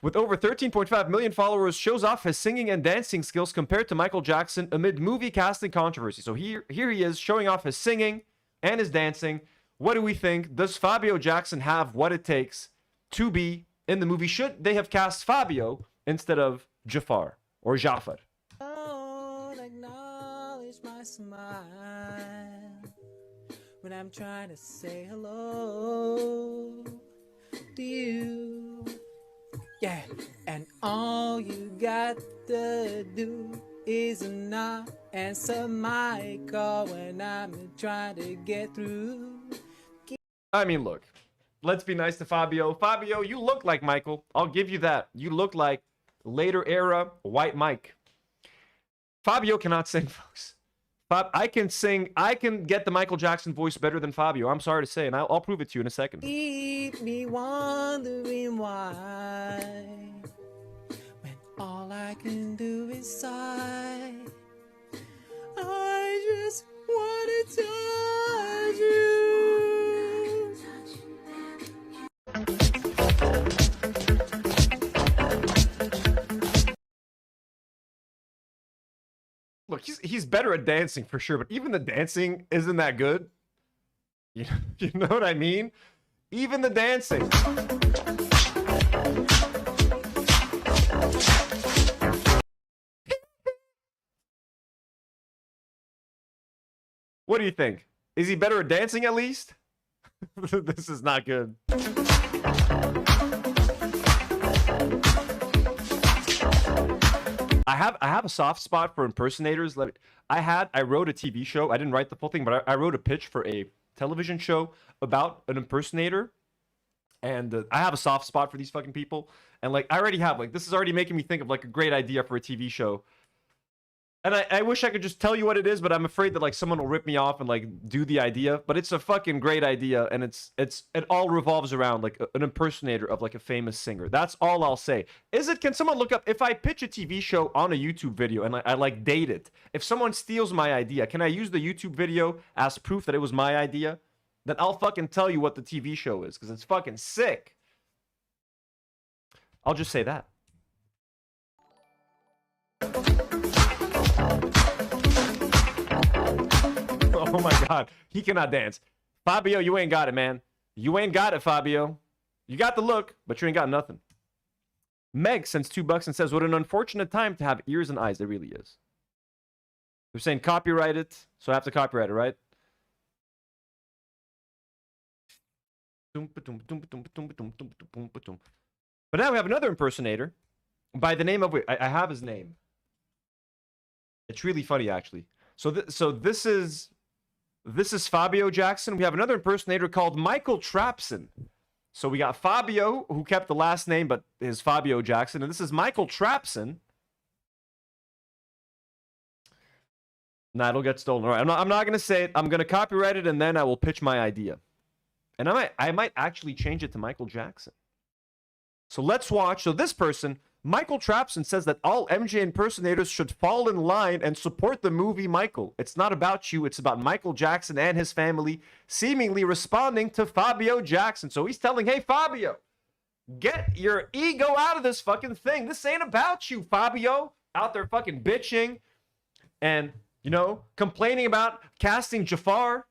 with over 13.5 million followers, shows off his singing and dancing skills compared to Michael Jackson amid movie casting controversy. So here he is showing off his singing and his dancing. What do we think? Does Fabio Jackson have what it takes to be in the movie? Should they have cast Fabio instead of Jafar or Jafar? Don't acknowledge my smile when I'm trying to say hello to you. Yeah, and all you got to do is not answer my call when I'm trying to get through. I mean, look, let's be nice to Fabio. Fabio, you look like Michael. I'll give you that. You look like later era White Mike. Fabio cannot sing, folks. I can sing. I can get the Michael Jackson voice better than Fabio. I'm sorry to say, and I'll prove it to you in a second. Keep me wondering why, when all I can do is sigh. I just want to touch you. Look, he's better at dancing for sure, but even the dancing isn't that good. You know what I mean? Even the dancing. What do you think? Is he better at dancing at least? This is not good. I have a soft spot for impersonators. I wrote a TV show. I didn't write the full thing, but I wrote a pitch for a television show about an impersonator. And I have a soft spot for these fucking people. And like, I already have, like, this is already making me think of like a great idea for a TV show. And I wish I could just tell you what it is, but I'm afraid that like someone will rip me off and like do the idea. But it's a fucking great idea, and it all revolves around like an impersonator of like a famous singer. That's all I'll say. Can someone look up if I pitch a TV show on a YouTube video and I like date it? If someone steals my idea, can I use the YouTube video as proof that it was my idea? Then I'll fucking tell you what the TV show is, because it's fucking sick. I'll just say that. Oh my God, he cannot dance. Fabio, you ain't got it, man. You ain't got it, Fabio. You got the look, but you ain't got nothing. Meg sends $2 and says, what an unfortunate time to have ears and eyes. It really is. They're saying copyright it, so I have to copyright it, right? But now we have another impersonator by the name of, wait, I have his name. It's really funny, actually. So this is Fabio Jackson. We have another impersonator called Michael Trapson. So we got Fabio, who kept the last name, but is Fabio Jackson. And this is Michael Trapson. Nah, it'll get stolen. All right, I'm not going to say it. I'm going to copyright it, and then I will pitch my idea. And I might actually change it to Michael Jackson. So let's watch. So this person, Michael Trapson, says that all MJ impersonators should fall in line and support the movie Michael. It's not about you. It's about Michael Jackson and his family, seemingly responding to Fabio Jackson. So he's telling, hey, Fabio, get your ego out of this fucking thing. This ain't about you, Fabio. Out there fucking bitching and, you know, complaining about casting Jafar.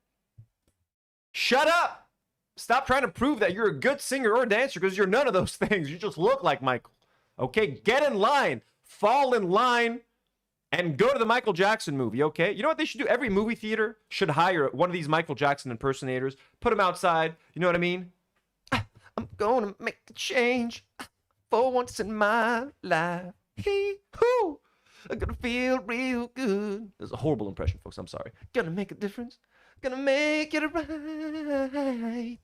Shut up. Stop trying to prove that you're a good singer or dancer, because you're none of those things. You just look like Michael. Okay, get in line, fall in line, and go to the Michael Jackson movie, okay? You know what they should do? Every movie theater should hire one of these Michael Jackson impersonators, put him outside, you know what I mean? I'm gonna make the change for once in my life. Hee-hoo! I'm gonna feel real good. That's a horrible impression, folks, I'm sorry. Gonna make a difference. Gonna make it right.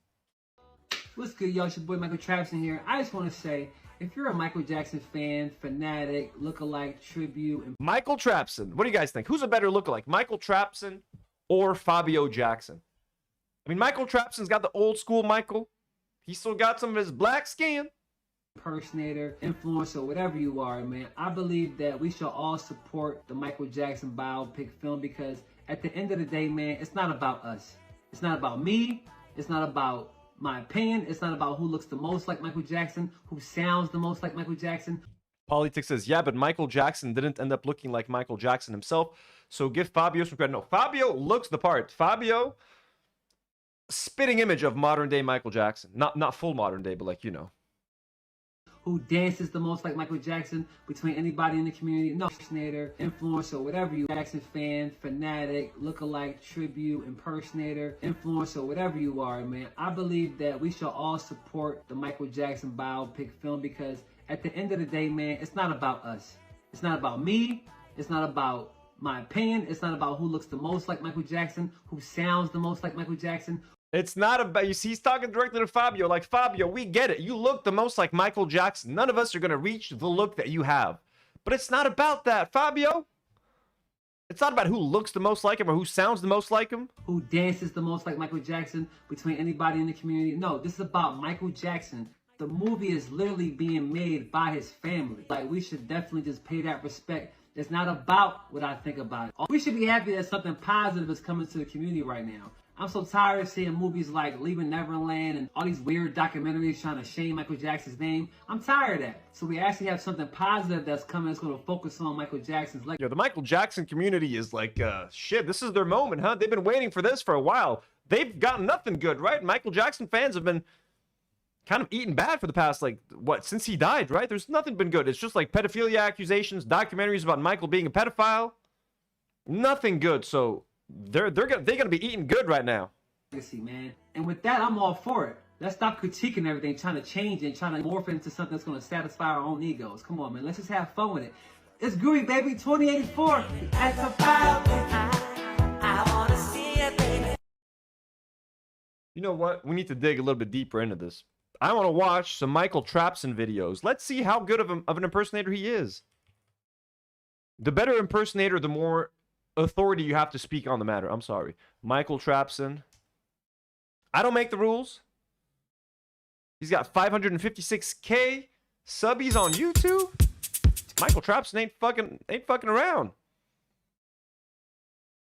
What's good, y'all? It's your boy Michael Trapson here. I just want to say, if you're a Michael Jackson fan, fanatic, lookalike, tribute, and Michael Trapson, what do you guys think? Who's a better lookalike, Michael Trapson or Fabio Jackson? I mean, Michael Trapson's got the old school Michael. He's still got some of his black skin. Impersonator, influencer, whatever you are, man. I believe that we should all support the Michael Jackson biopic film, because at the end of the day, man, it's not about us. It's not about me. It's not about my opinion. It's not about who looks the most like Michael Jackson, who sounds the most like Michael Jackson. Politics says, yeah, but Michael Jackson didn't end up looking like Michael Jackson himself, so give Fabio some credit. No, Fabio looks the part. Fabio, spitting image of modern day Michael Jackson. Not full modern day, but like, you know. Who dances the most like Michael Jackson between anybody in the community. No, impersonator, influencer, whatever you Jackson fan, fanatic, lookalike, tribute, impersonator, influencer, whatever you are, man. I believe that we should all support the Michael Jackson biopic film, because at the end of the day, man, it's not about us. It's not about me. It's not about my opinion. It's not about who looks the most like Michael Jackson, who sounds the most like Michael Jackson. It's not about, you see, he's talking directly to Fabio. Like, Fabio, we get it. You look the most like Michael Jackson. None of us are going to reach the look that you have. But it's not about that, Fabio. It's not about who looks the most like him or who sounds the most like him. Who dances the most like Michael Jackson between anybody in the community. No, this is about Michael Jackson. The movie is literally being made by his family. Like, we should definitely just pay that respect. It's not about what I think about it. We should be happy that something positive is coming to the community right now. I'm so tired of seeing movies like Leaving Neverland and all these weird documentaries trying to shame Michael Jackson's name. I'm tired of that. So we actually have something positive that's coming that's going to focus on Michael Jackson's legacy. Yo, the Michael Jackson community is like, shit, this is their moment, huh? They've been waiting for this for a while. They've gotten nothing good, right? Michael Jackson fans have been kind of eating bad for the past, like, what, since he died, right? There's nothing been good. It's just like pedophilia accusations, documentaries about Michael being a pedophile. Nothing good. So they're gonna be eating good right now. Man. And with that, I'm all for it. Let's stop critiquing everything, trying to change it, trying to morph it into something that's going to satisfy our own egos. Come on, man. Let's just have fun with it. It's Groovy, baby. 2084. At the I want to see it, baby. You know what? We need to dig a little bit deeper into this. I want to watch some Michael Trapson videos. Let's see how good of an impersonator he is. The better impersonator, the more authority you have to speak on the matter. I'm sorry. Michael Trapson. I don't make the rules. He's got 556K subbies on YouTube. Michael Trapson ain't fucking around.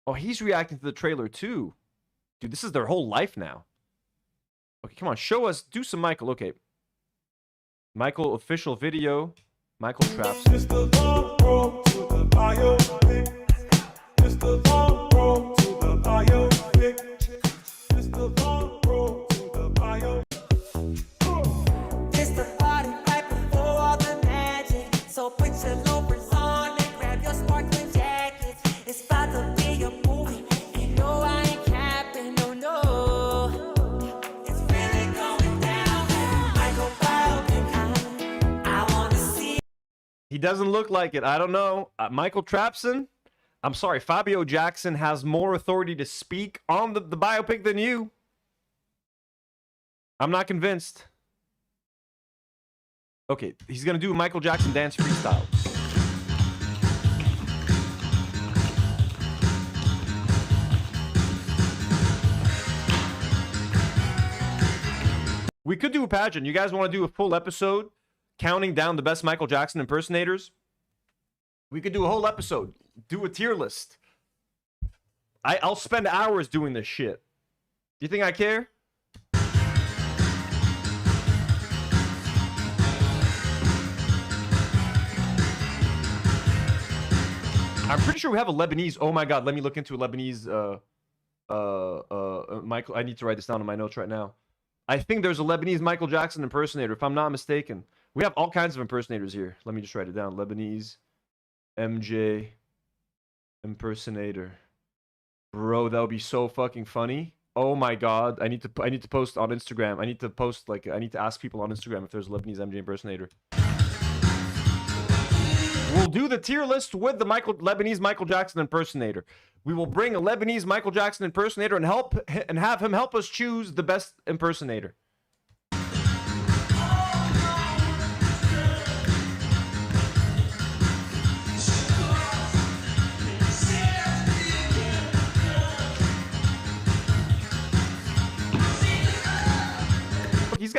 Oh, he's reacting to the trailer too. Dude, this is their whole life now. Okay, come on, show us. Do some Michael. Okay. Michael official video. Michael Trapson. It's the long road to the biopic. It's the long road to the biopic. It's the long road to the biopic. It's the party right before all the magic. So put your loafers on and grab your sparkling jackets. It's about to be a movie. You know I ain't capping, no, no. It's really going down. Michael biopic. I want to see. He doesn't look like it. I don't know. Michael Trapson. I'm sorry, Fabio Jackson has more authority to speak on the biopic than you. I'm not convinced. Okay, he's going to do a Michael Jackson dance freestyle. We could do a pageant. You guys want to do a full episode counting down the best Michael Jackson impersonators? We could do a whole episode. Do a tier list. I'll spend hours doing this shit. Do you think I care? I'm pretty sure we have a Lebanese. Oh my god, let me look into a Lebanese Michael. I need to write this down in my notes right now. I think there's a Lebanese Michael Jackson impersonator, if I'm not mistaken. We have all kinds of impersonators here. Let me just write it down. Lebanese MJ impersonator. Bro, that would be so fucking funny. Oh my god. I need to post on Instagram. I need to post, like, I need to ask people on Instagram if there's a Lebanese MJ impersonator. We'll do the tier list with the Lebanese Michael Jackson impersonator. We will bring a Lebanese Michael Jackson impersonator and have him help us choose the best impersonator.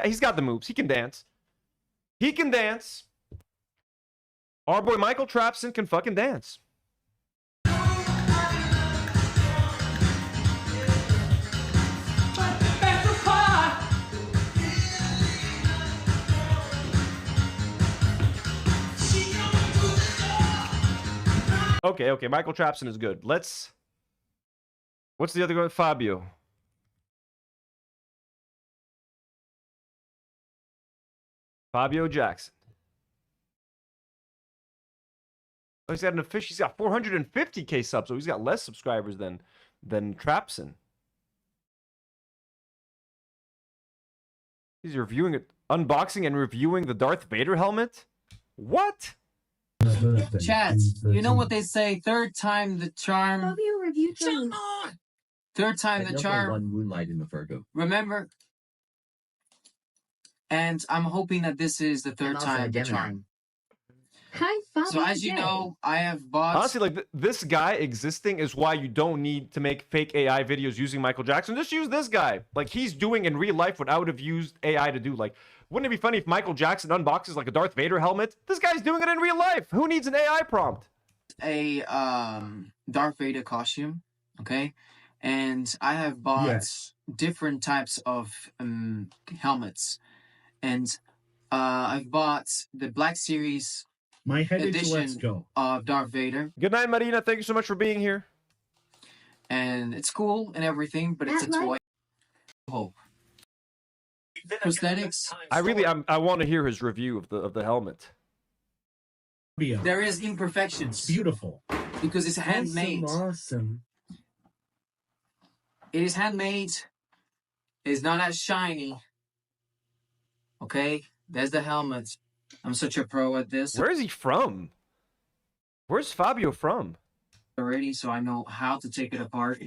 He's got the moves. He can dance. He can dance. Our boy Michael Trapson can fucking dance. Okay, Michael Trapson is good. What's the other guy? Fabio. Fabio Jackson. Oh, he's got an official. He's got 450K subs, so he's got less subscribers than Trapson. He's reviewing it, unboxing and reviewing the Darth Vader helmet. What? Chat, you know what they say, third time the charm. Third time the charm. One moonlight in the Virgo. Remember? And I'm hoping that this is the third time the charm. Hi, Fabio. So as you know, I have bought... Honestly, like, this guy existing is why you don't need to make fake AI videos using Michael Jackson. Just use this guy. Like, he's doing in real life what I would have used AI to do. Like, wouldn't it be funny if Michael Jackson unboxes, like, a Darth Vader helmet? This guy's doing it in real life. Who needs an AI prompt? A Darth Vader costume, okay? And I have bought different types of helmets. And I've bought the Black Series... My head is edition let's go. Of Darth Vader. Good night, Marina. Thank you so much for being here. And it's cool and everything, but it's a toy. Hope. Prosthetics. I want to hear his review of the helmet. There is imperfections. Beautiful. Because it's handmade. Awesome. It is handmade. It's not as shiny. Okay? There's the helmet. I'm such a pro at this. Where is he from? Where's Fabio from? Already, so I know how to take it apart.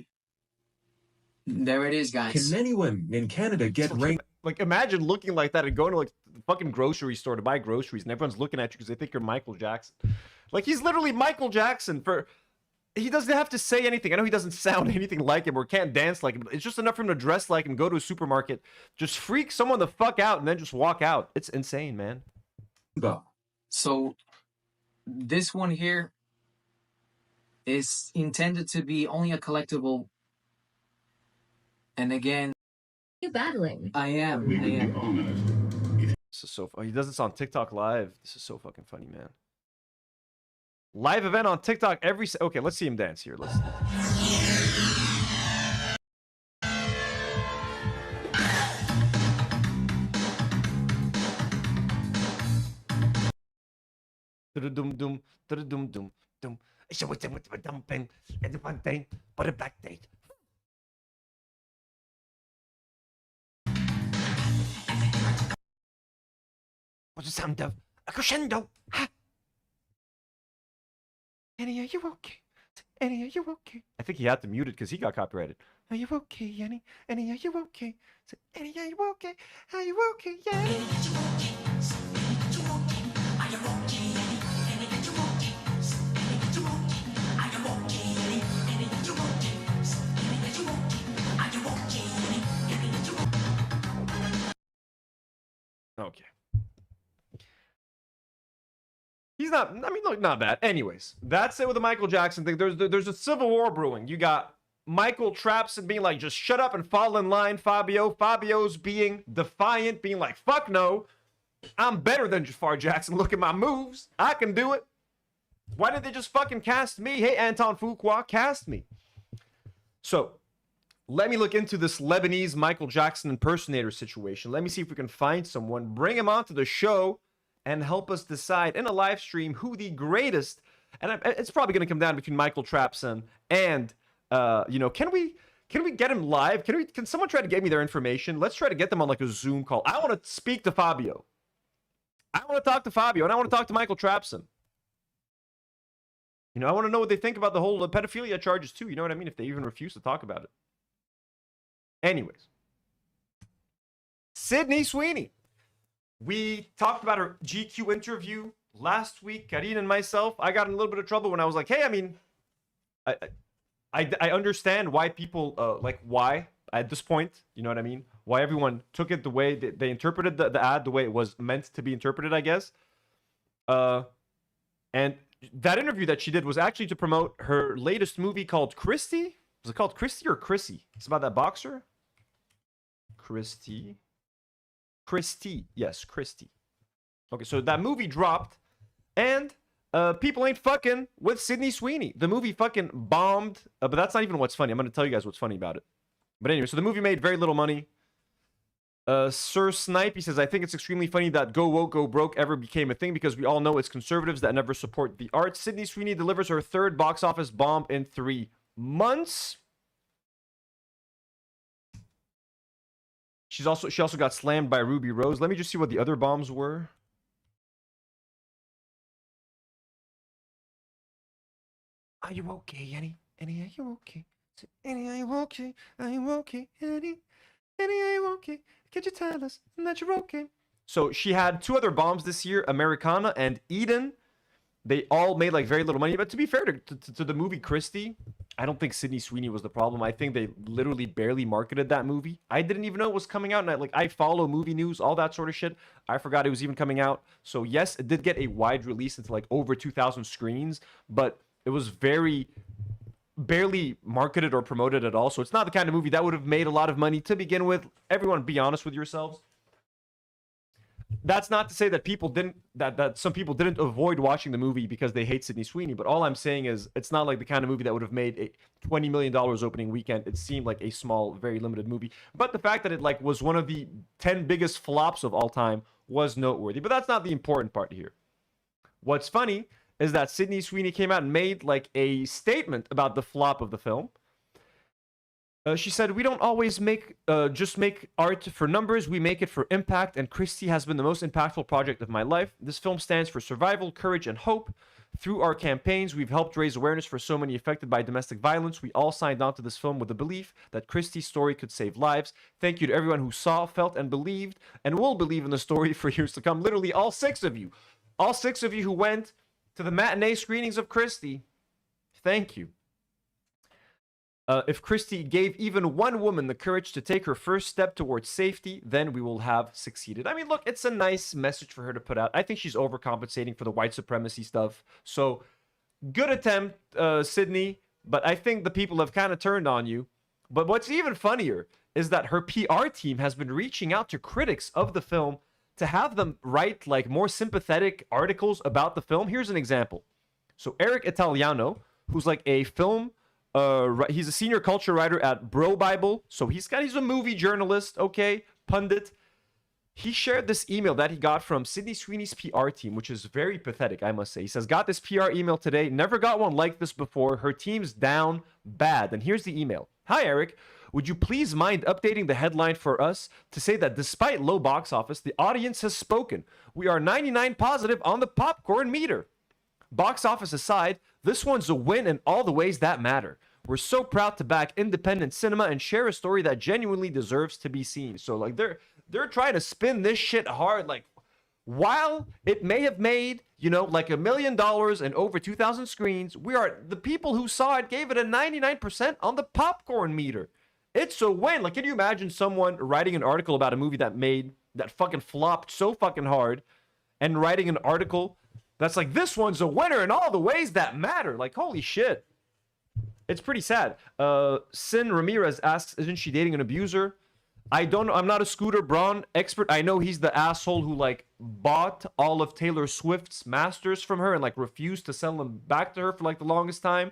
There it is, guys. Can anyone in Canada get rain? Like, imagine looking like that and going to, like, the fucking grocery store to buy groceries, and everyone's looking at you because they think you're Michael Jackson. Like, he's literally Michael Jackson for... He doesn't have to say anything. I know he doesn't sound anything like him or can't dance like him. But it's just enough for him to dress like him, go to a supermarket, just freak someone the fuck out, and then just walk out. It's insane, man. So this one here is intended to be only a collectible. And again, you battling? I am. This is so funny. He does this on TikTok live. This is so fucking funny, man. Live event on TikTok every... Okay, let's see him dance here. Let's... Dum-dum-dum, dum-dum-dum, dum. But a back date. What's the sound of a crescendo? Ha! Annie, are you okay? Annie, are you okay? I think he had to mute it because he got copyrighted. Are you okay, Annie? Annie, are you okay? Annie, are you okay? Are you okay, Annie? Okay. He's not, I mean, look, not bad. Anyways, that's it with the Michael Jackson thing. There's a civil war brewing. You got Michael Trapson being like, just shut up and fall in line, Fabio. Fabio's being defiant, being like, fuck no. I'm better than Jafar Jackson. Look at my moves. I can do it. Why did they just fucking cast me? Hey, Anton Fuqua, cast me. So, let me look into this Lebanese Michael Jackson impersonator situation. Let me see if we can find someone, bring him onto the show, and help us decide in a live stream who the greatest, and it's probably going to come down between Michael Trapson and, you know, can we get him live? Can someone try to get me their information? Let's try to get them on like a Zoom call. I want to speak to Fabio. I want to talk to Fabio, and I want to talk to Michael Trapson. You know, I want to know what they think about the whole pedophilia charges too. You know what I mean? If they even refuse to talk about it. Anyways. Sydney Sweeney. We talked about her GQ interview last week, Karine and myself. I got in a little bit of trouble when I was like, hey, I mean, I understand why people, like, why at this point, you know what I mean? Why everyone took it the way they interpreted the ad the way it was meant to be interpreted, I guess. And that interview that she did was actually to promote her latest movie called Christy. Was it called Christy or Chrissy? It's about that boxer. Christy. Yes, Christy. Okay, so that movie dropped, and people ain't fucking with Sydney Sweeney. The movie fucking bombed, but that's not even what's funny. I'm going to tell you guys what's funny about it. But anyway, so the movie made very little money. Sir Snipe, he says, I think it's extremely funny that Go Woke, Go Broke ever became a thing because we all know it's conservatives that never support the arts. Sydney Sweeney delivers her third box office bomb in 3 months. She also got slammed by Ruby Rose. Let me just see what the other bombs were. Are you okay, Annie? Annie, are you okay? Annie, are you okay? Are you okay, Annie? Annie, are you okay? Could you tell us that you're okay? So she had 2 other bombs this year, Americana and Eden. They all made like very little money. But to be fair to the movie Christie, I don't think Sydney Sweeney was the problem. I think they literally barely marketed that movie. I didn't even know it was coming out. And I follow movie news, all that sort of shit. I forgot it was even coming out. So yes, it did get a wide release into like over 2,000 screens. But it was very barely marketed or promoted at all. So it's not the kind of movie that would have made a lot of money to begin with. Everyone, be honest with yourselves. That's not to say that people didn't that some people didn't avoid watching the movie because they hate Sydney Sweeney, but all I'm saying is it's not like the kind of movie that would have made a $20 million opening weekend. It seemed like a small, very limited movie. But the fact that it like was one of the 10 biggest flops of all time was noteworthy. But that's not the important part here. What's funny is that Sydney Sweeney came out and made like a statement about the flop of the film. She said, "We don't always just make art for numbers. We make it for impact, and Christie has been the most impactful project of my life. This film stands for survival, courage, and hope. Through our campaigns, we've helped raise awareness for so many affected by domestic violence. We all signed on to this film with the belief that Christie's story could save lives. Thank you to everyone who saw, felt, and believed, and will believe in the story for years to come." Literally, all 6 of you. All 6 of you who went to the matinee screenings of Christie. Thank you. If Christie gave even one woman the courage to take her first step towards safety, then we will have succeeded. I mean, look, it's a nice message for her to put out. I think she's overcompensating for the white supremacy stuff. So, good attempt, Sydney, but I think the people have kind of turned on you. But what's even funnier is that her PR team has been reaching out to critics of the film to have them write like more sympathetic articles about the film. Here's an example. So, Eric Italiano, who's like a film... he's a senior culture writer at Bro Bible. So he's a movie journalist, okay, pundit. He shared this email that he got from Sydney Sweeney's PR team, which is very pathetic, I must say. He says, "Got this PR email today. Never got one like this before. Her team's down bad." And here's the email. "Hi, Eric. Would you please mind updating the headline for us to say that despite low box office, the audience has spoken. We are 99 positive on the popcorn meter. Box office aside, this one's a win in all the ways that matter. We're so proud to back independent cinema and share a story that genuinely deserves to be seen." So like they're trying to spin this shit hard. Like while it may have made, like $1 million and over 2,000 screens, the people who saw it gave it a 99% on the popcorn meter. It's a win. Like, can you imagine someone writing an article about a movie that fucking flopped so fucking hard and writing an article that's like, this one's a winner in all the ways that matter? Like, holy shit. It's pretty sad. Sin Ramirez asks, "Isn't she dating an abuser?" I don't know. I'm not a Scooter Braun expert. I know he's the asshole who like bought all of Taylor Swift's masters from her and like refused to sell them back to her for like the longest time.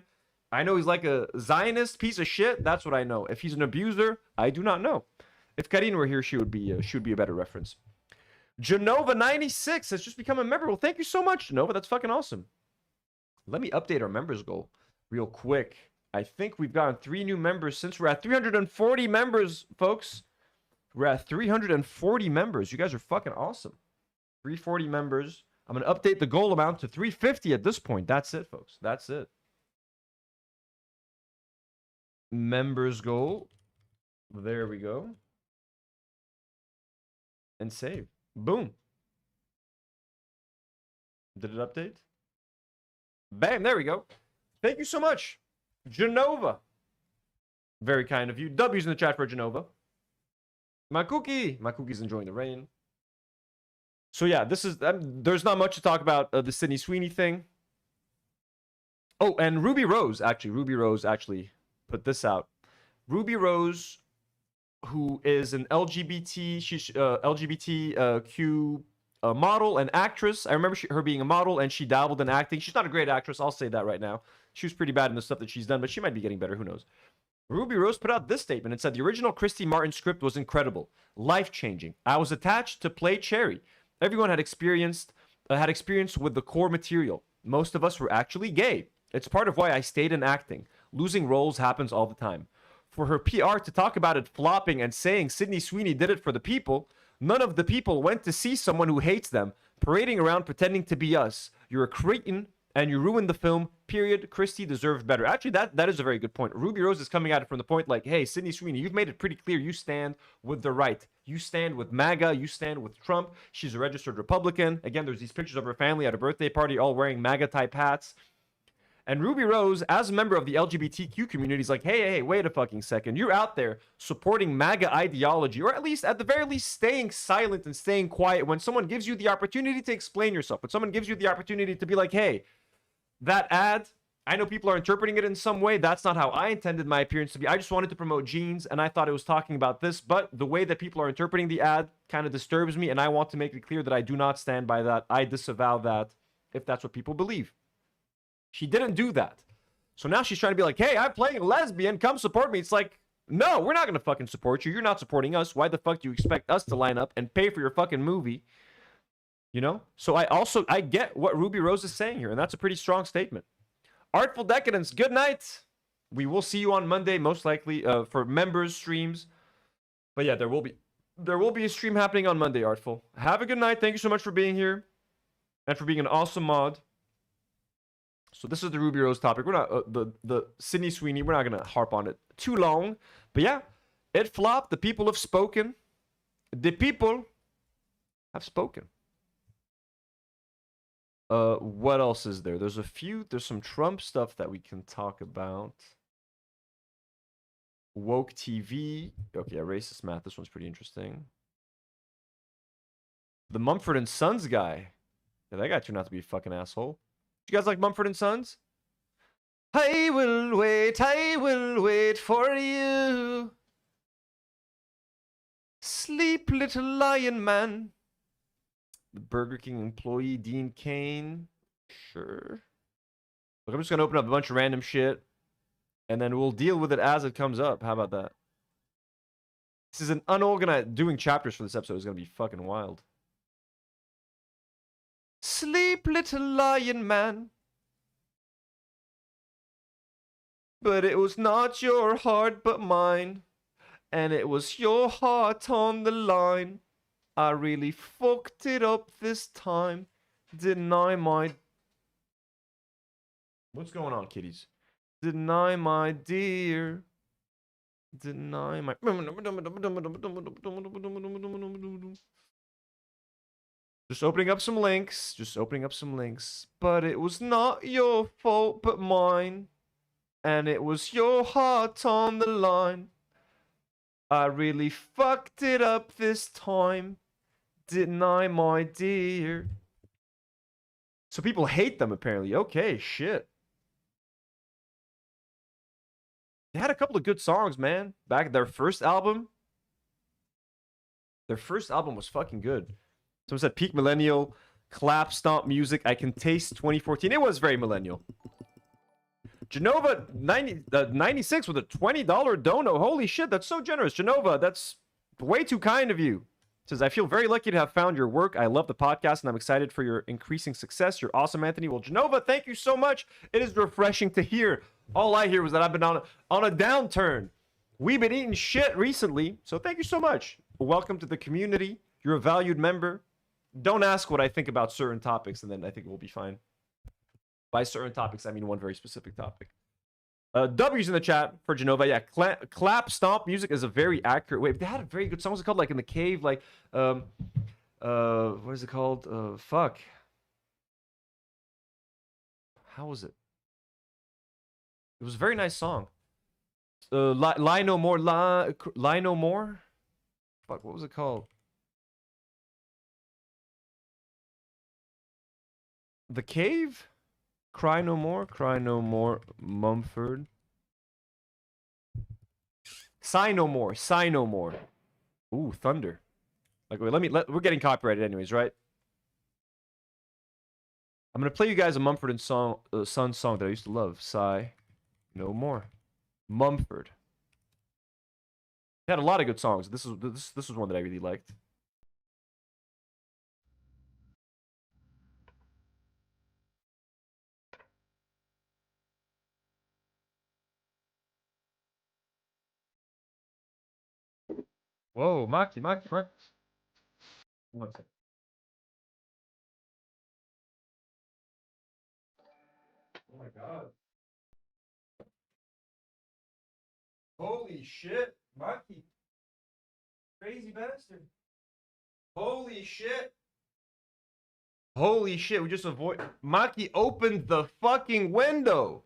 I know he's like a Zionist piece of shit. That's what I know. If he's an abuser, I do not know. If Karine were here, she would be a better reference. Genova96 has just become a member. Well, thank you so much, Genova. That's fucking awesome. Let me update our members goal real quick. I think we've gotten 3 new members since we're at 340 members, folks. We're at 340 members. You guys are fucking awesome. 340 members. I'm going to update the goal amount to 350 at this point. That's it, folks. That's it. Members goal. There we go. And save. Boom. Did it update? Bam, there we go. Thank you so much, Genova. Very kind of you. W's in the chat for Genova. Makuki's enjoying the rain. So yeah, this is there's not much to talk about the Sydney Sweeney thing. Oh, and Ruby Rose actually put this out. Ruby Rose, who is an LGBTQ model and actress. I remember her being a model, and she dabbled in acting. She's not a great actress, I'll say that right now. She was pretty bad in the stuff that she's done, but she might be getting better. Who knows? Ruby Rose put out this statement and said, "The original Christy Martin script was incredible, life-changing. I was attached to play Cherry. Everyone had experience with the core material. Most of us were actually gay. It's part of why I stayed in acting. Losing roles happens all the time. For her PR to talk about it flopping and saying Sydney Sweeney did it for the people, none of the people went to see someone who hates them, parading around pretending to be us. You're a cretin and you ruined the film, period. Christie deserved better. Actually, that is a very good point. Ruby Rose is coming at it from the point like, hey, Sydney Sweeney, you've made it pretty clear you stand with the right. You stand with MAGA. You stand with Trump. She's a registered Republican. Again, there's these pictures of her family at a birthday party all wearing MAGA-type hats. And Ruby Rose, as a member of the LGBTQ community, is like, hey, wait a fucking second. You're out there supporting MAGA ideology, or at least, at the very least, staying silent and staying quiet when someone gives you the opportunity to explain yourself. When someone gives you the opportunity to be like, hey, that ad, I know people are interpreting it in some way. That's not how I intended my appearance to be. I just wanted to promote jeans, and I thought it was talking about this. But the way that people are interpreting the ad kind of disturbs me, and I want to make it clear that I do not stand by that. I disavow that if that's what people believe. She didn't do that. So now she's trying to be like, hey, I'm playing a lesbian. Come support me. It's like, no, we're not going to fucking support you. You're not supporting us. Why the fuck do you expect us to line up and pay for your fucking movie? You know? So I get what Ruby Rose is saying here, and that's a pretty strong statement. Artful Decadence, good night. We will see you on Monday, most likely, for members streams. But yeah, there will be a stream happening on Monday, Artful. Have a good night. Thank you so much for being here and for being an awesome mod. So this is the Ruby Rose topic. We're not the Sydney Sweeney. We're not gonna harp on it too long. But yeah, it flopped. The people have spoken. The people have spoken. What else is there? There's some Trump stuff that we can talk about. Woke TV. Okay, racist math. This one's pretty interesting. The Mumford and Sons guy. Yeah, that guy turned out to be a fucking asshole. You guys like Mumford and Sons? I will wait for you. Sleep, little lion man. The Burger King employee, Dean Cain. Sure. Look, I'm just going to open up a bunch of random shit. And then we'll deal with it as it comes up. How about that? This is an unorganized... Doing chapters for this episode is going to be fucking wild. Sleep, little lion man. But it was not your heart but mine. And it was your heart on the line. I really fucked it up this time. Didn't I, my... What's going on, kiddies? Didn't I, my dear? Didn't I, my... Just opening up some links. But it was not your fault but mine. And it was your heart on the line. I really fucked it up this time. Didn't I, my dear? So people hate them, apparently. Okay, shit. They had a couple of good songs, man. Back at their first album. Their first album was fucking good. Someone said peak millennial, clap, stomp music. I can taste 2014. It was very millennial. Genova 96 with a $20 dono. Holy shit, that's so generous. Genova, that's way too kind of you. Says, I feel very lucky to have found your work. I love the podcast, and I'm excited for your increasing success. You're awesome, Anthony. Well, Genova, thank you so much. It is refreshing to hear. All I hear was that I've been on a downturn. We've been eating shit recently, so thank you so much. Welcome to the community. You're a valued member. Don't ask what I think about certain topics, and then I think we'll be fine. By certain topics, I mean one very specific topic. W's in the chat for Genova. Yeah, clap, stomp music is a very accurate way. They had a very good song. What's it called? Like in the cave, like, what is it called? Fuck. How was it? It was a very nice song. Lie No More, Lie No More? Fuck, what was it called? The Cave? Cry No More, Mumford. Sigh No More. Ooh, Thunder. Like, wait, we're getting copyrighted anyways, right? I'm gonna play you guys a Mumford and Sons song that I used to love. Sigh No More. Mumford. He had a lot of good songs. This was one that I really liked. Whoa, Maki, right? One second. Oh my god. Holy shit. Maki. Crazy bastard. Holy shit. Holy shit. We just avoid. Maki opened the fucking window.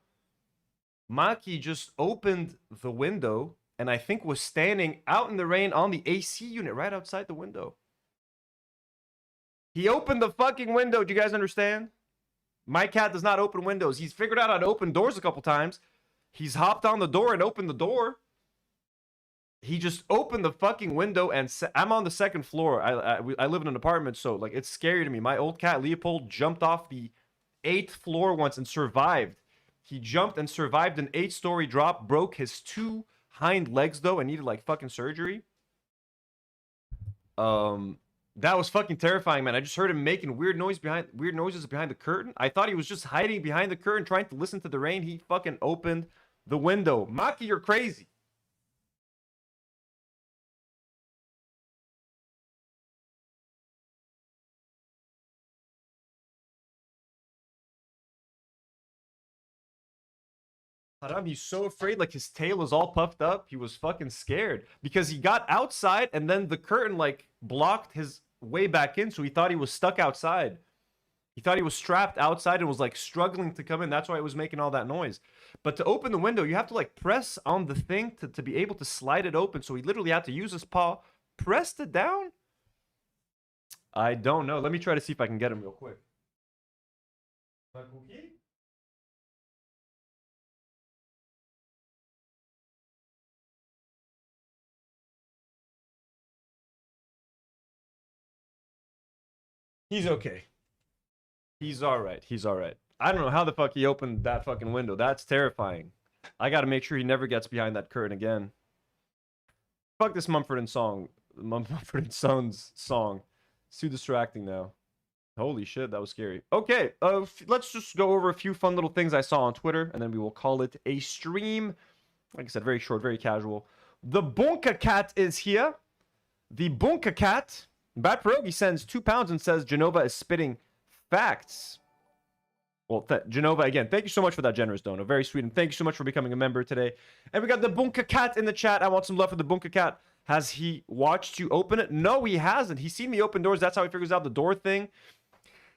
Maki just opened the window and I think was standing out in the rain on the AC unit right outside the window. He opened the fucking window. Do you guys understand? My cat does not open windows. He's figured out how to open doors a couple times. He's hopped on the door and opened the door. He just opened the fucking window and I'm on the second floor. I live in an apartment, so like it's scary to me. My old cat Leopold jumped off the 8th floor once and survived. He jumped and survived an 8-story drop, broke his 2 hind legs though, and needed like fucking surgery. That was fucking terrifying, man. I just heard him making weird noises behind the curtain. I thought he was just hiding behind the curtain trying to listen to the rain. He fucking opened the window. Maki, you're crazy. Haram, he's so afraid, like his tail is all puffed up. He was fucking scared because he got outside and then the curtain like blocked his way back in, so he thought he was stuck outside. He thought he was strapped outside and was like struggling to come in. That's why it was making all that noise. But to open the window, you have to like press on the thing to be able to slide it open. So he literally had to use his paw, pressed it down. I don't know. Let me try to see if I can get him real quick. He's okay. He's alright. He's alright. I don't know how the fuck he opened that fucking window. That's terrifying. I gotta make sure he never gets behind that curtain again. Fuck this Mumford and Sons song. It's too distracting now. Holy shit, that was scary. Okay, let's just go over a few fun little things I saw on Twitter, and then we will call it a stream. Like I said, very short, very casual. The Bunka Cat is here. The Bunka Cat. Bad Pierogi sends £2 and says Genova is spitting facts. Well, Genova, again, thank you so much for that generous donor. Very sweet, and thank you so much for becoming a member today. And we got the Bunka Cat in the chat. I want some love for the Bunka Cat. Has he watched you open it? No, he hasn't. He's seen me open doors. That's how he figures out the door thing.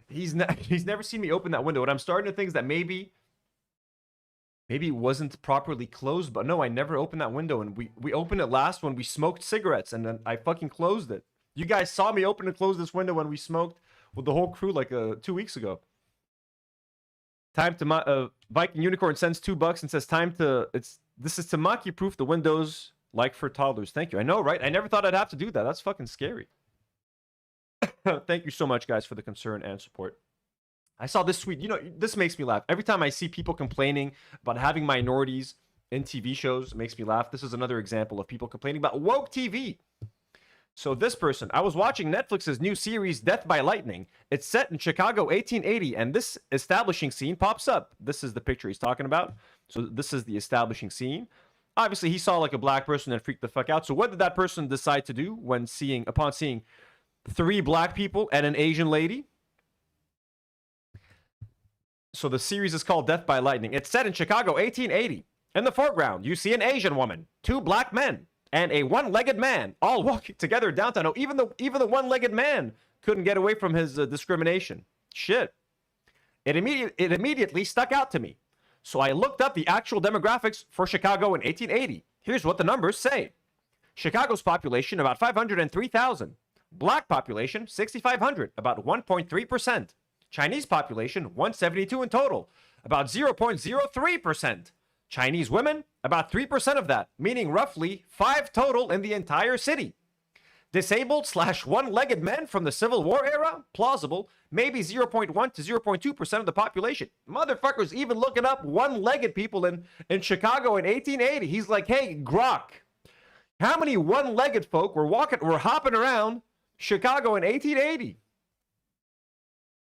He's never seen me open that window. What I'm starting to think is that maybe it wasn't properly closed. But no, I never opened that window. And we opened it last when we smoked cigarettes. And then I fucking closed it. You guys saw me open and close this window when we smoked with the whole crew like 2 weeks ago. Time to Viking Unicorn sends $2 and says this is to Maki proof the windows like for toddlers. Thank you. I know, right? I never thought I'd have to do that. That's fucking scary. Thank you so much, guys, for the concern and support. I saw this tweet. You know, this makes me laugh. Every time I see people complaining about having minorities in TV shows, it makes me laugh. This is another example of people complaining about woke TV. So this person, I was watching Netflix's new series, Death by Lightning. It's set in Chicago, 1880, and this establishing scene pops up. This is the picture he's talking about. So this is the establishing scene. Obviously, he saw like a black person and freaked the fuck out. So what did that person decide to do upon seeing 3 black people and an Asian lady? So the series is called Death by Lightning. It's set in Chicago, 1880. In the foreground, you see an Asian woman, 2 black men, and a one-legged man all walking together downtown. Oh, even the one-legged man couldn't get away from his discrimination. Shit. It immediately stuck out to me. So I looked up the actual demographics for Chicago in 1880. Here's what the numbers say. Chicago's population, about 503,000. Black population, 6,500, about 1.3%. Chinese population, 172 in total, about 0.03%. Chinese women, about 3% of that, meaning roughly 5 total in the entire city. Disabled / one-legged men from the Civil War era, plausible, maybe 0.1 to 0.2% of the population. Motherfuckers even looking up one-legged people in Chicago in 1880. He's like, hey, Grok, how many one-legged folk were hopping around Chicago in 1880?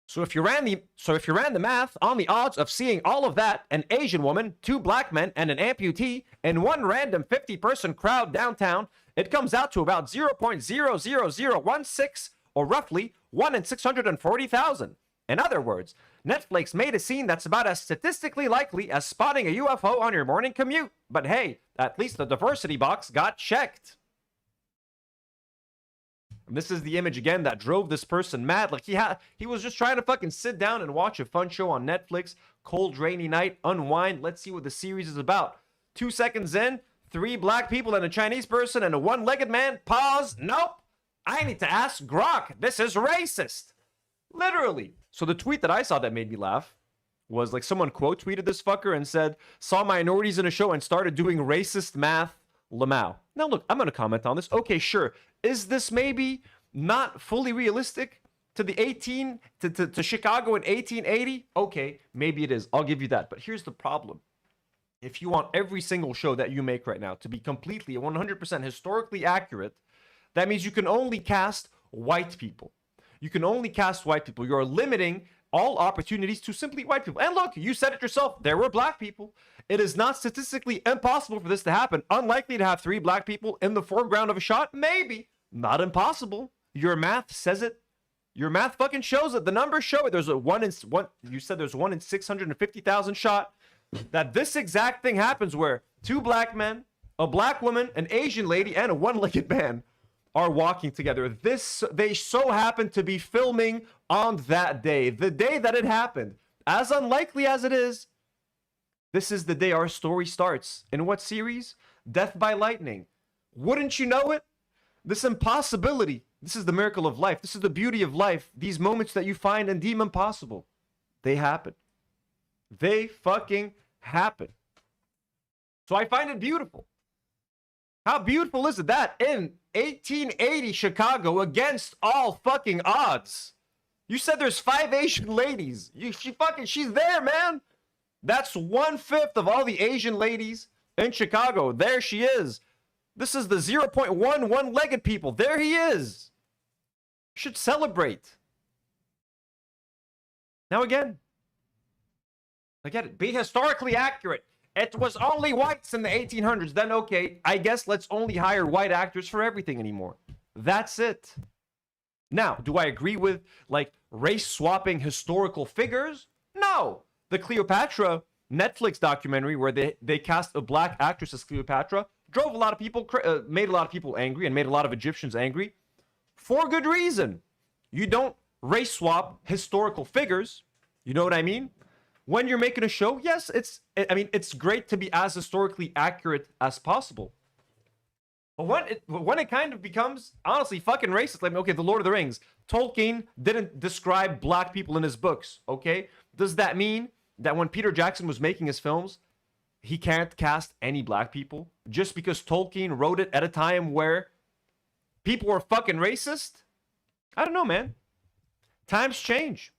So if you ran the math on the odds of seeing all of that, an Asian woman, 2 black men, and an amputee in one random 50-person crowd downtown, it comes out to about 0.00016, or roughly 1 in 640,000. In other words, Netflix made a scene that's about as statistically likely as spotting a UFO on your morning commute. But hey, at least the diversity box got checked. And this is the image again that drove this person mad. Like he was just trying to fucking sit down and watch a fun show on Netflix. Cold, rainy night, unwind. Let's see what the series is about. 2 seconds in, 3 black people and a Chinese person and a one-legged man. Pause. Nope. I need to ask Grok. This is racist. Literally. So the tweet that I saw that made me laugh was like someone quote tweeted this fucker and said, saw minorities in a show and started doing racist math. Lamau. Now look, I'm going to comment on this. Okay, sure. Is this maybe not fully realistic to the to Chicago in 1880? Okay, maybe it is. I'll give you that. But here's the problem. If you want every single show that you make right now to be completely 100% historically accurate, that means you can only cast white people. You can only cast white people. You're limiting all opportunities to simply white people. And look, you said it yourself. There were black people. It is not statistically impossible for this to happen. Unlikely to have 3 black people in the foreground of a shot? Maybe. Not impossible. Your math says it. Your math fucking shows it. The numbers show it. There's a you said there's 1 in 650,000 shot. That this exact thing happens where 2 black men, a black woman, an Asian lady, and a one-legged man are walking together. They so happen to be filming on that day. The day that it happened. As unlikely as it is, this is the day our story starts. In what series? Death by Lightning. Wouldn't you know it? This impossibility. This is the miracle of life. This is the beauty of life. These moments that you find and deem impossible. They happen. They fucking happen. So I find it beautiful. How beautiful is it that in 1880 Chicago, against all fucking odds, you said there's 5 Asian ladies. She's there, man. That's 1/5 of all the Asian ladies in Chicago. There she is. This is the 0.1 one-legged people. There he is. You should celebrate. Now again, I get it. Be historically accurate. It was only whites in the 1800s. Then, okay, I guess let's only hire white actors for everything anymore. That's it. Now, do I agree with, like, race-swapping historical figures? No. The Cleopatra Netflix documentary where they cast a black actress as Cleopatra drove a lot of people, made a lot of people angry and made a lot of Egyptians angry for good reason. You don't race-swap historical figures. You know what I mean? When you're making a show, yes, it's great to be as historically accurate as possible. But when it kind of becomes, honestly, fucking racist, like, okay, The Lord of the Rings, Tolkien didn't describe black people in his books, okay? Does that mean that when Peter Jackson was making his films, he can't cast any black people just because Tolkien wrote it at a time where people were fucking racist? I don't know, man. Times change.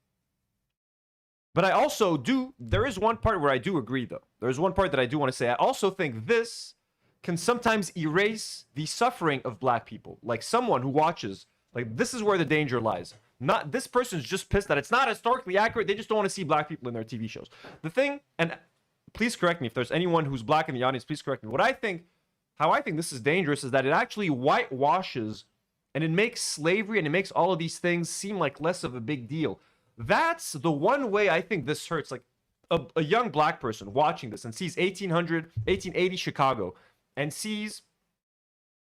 But I also there is one part where I do agree, though. There's one part that I do want to say. I also think this can sometimes erase the suffering of black people. Like someone who watches, like, this is where the danger lies. Not this person's just pissed that it's not historically accurate. They just don't want to see black people in their TV shows. The thing, and please correct me if there's anyone who's black in the audience, please correct me. How I think this is dangerous is that it actually whitewashes and it makes slavery and it makes all of these things seem like less of a big deal. That's the one way I think this hurts. Like a young black person watching this and sees 1880 Chicago and sees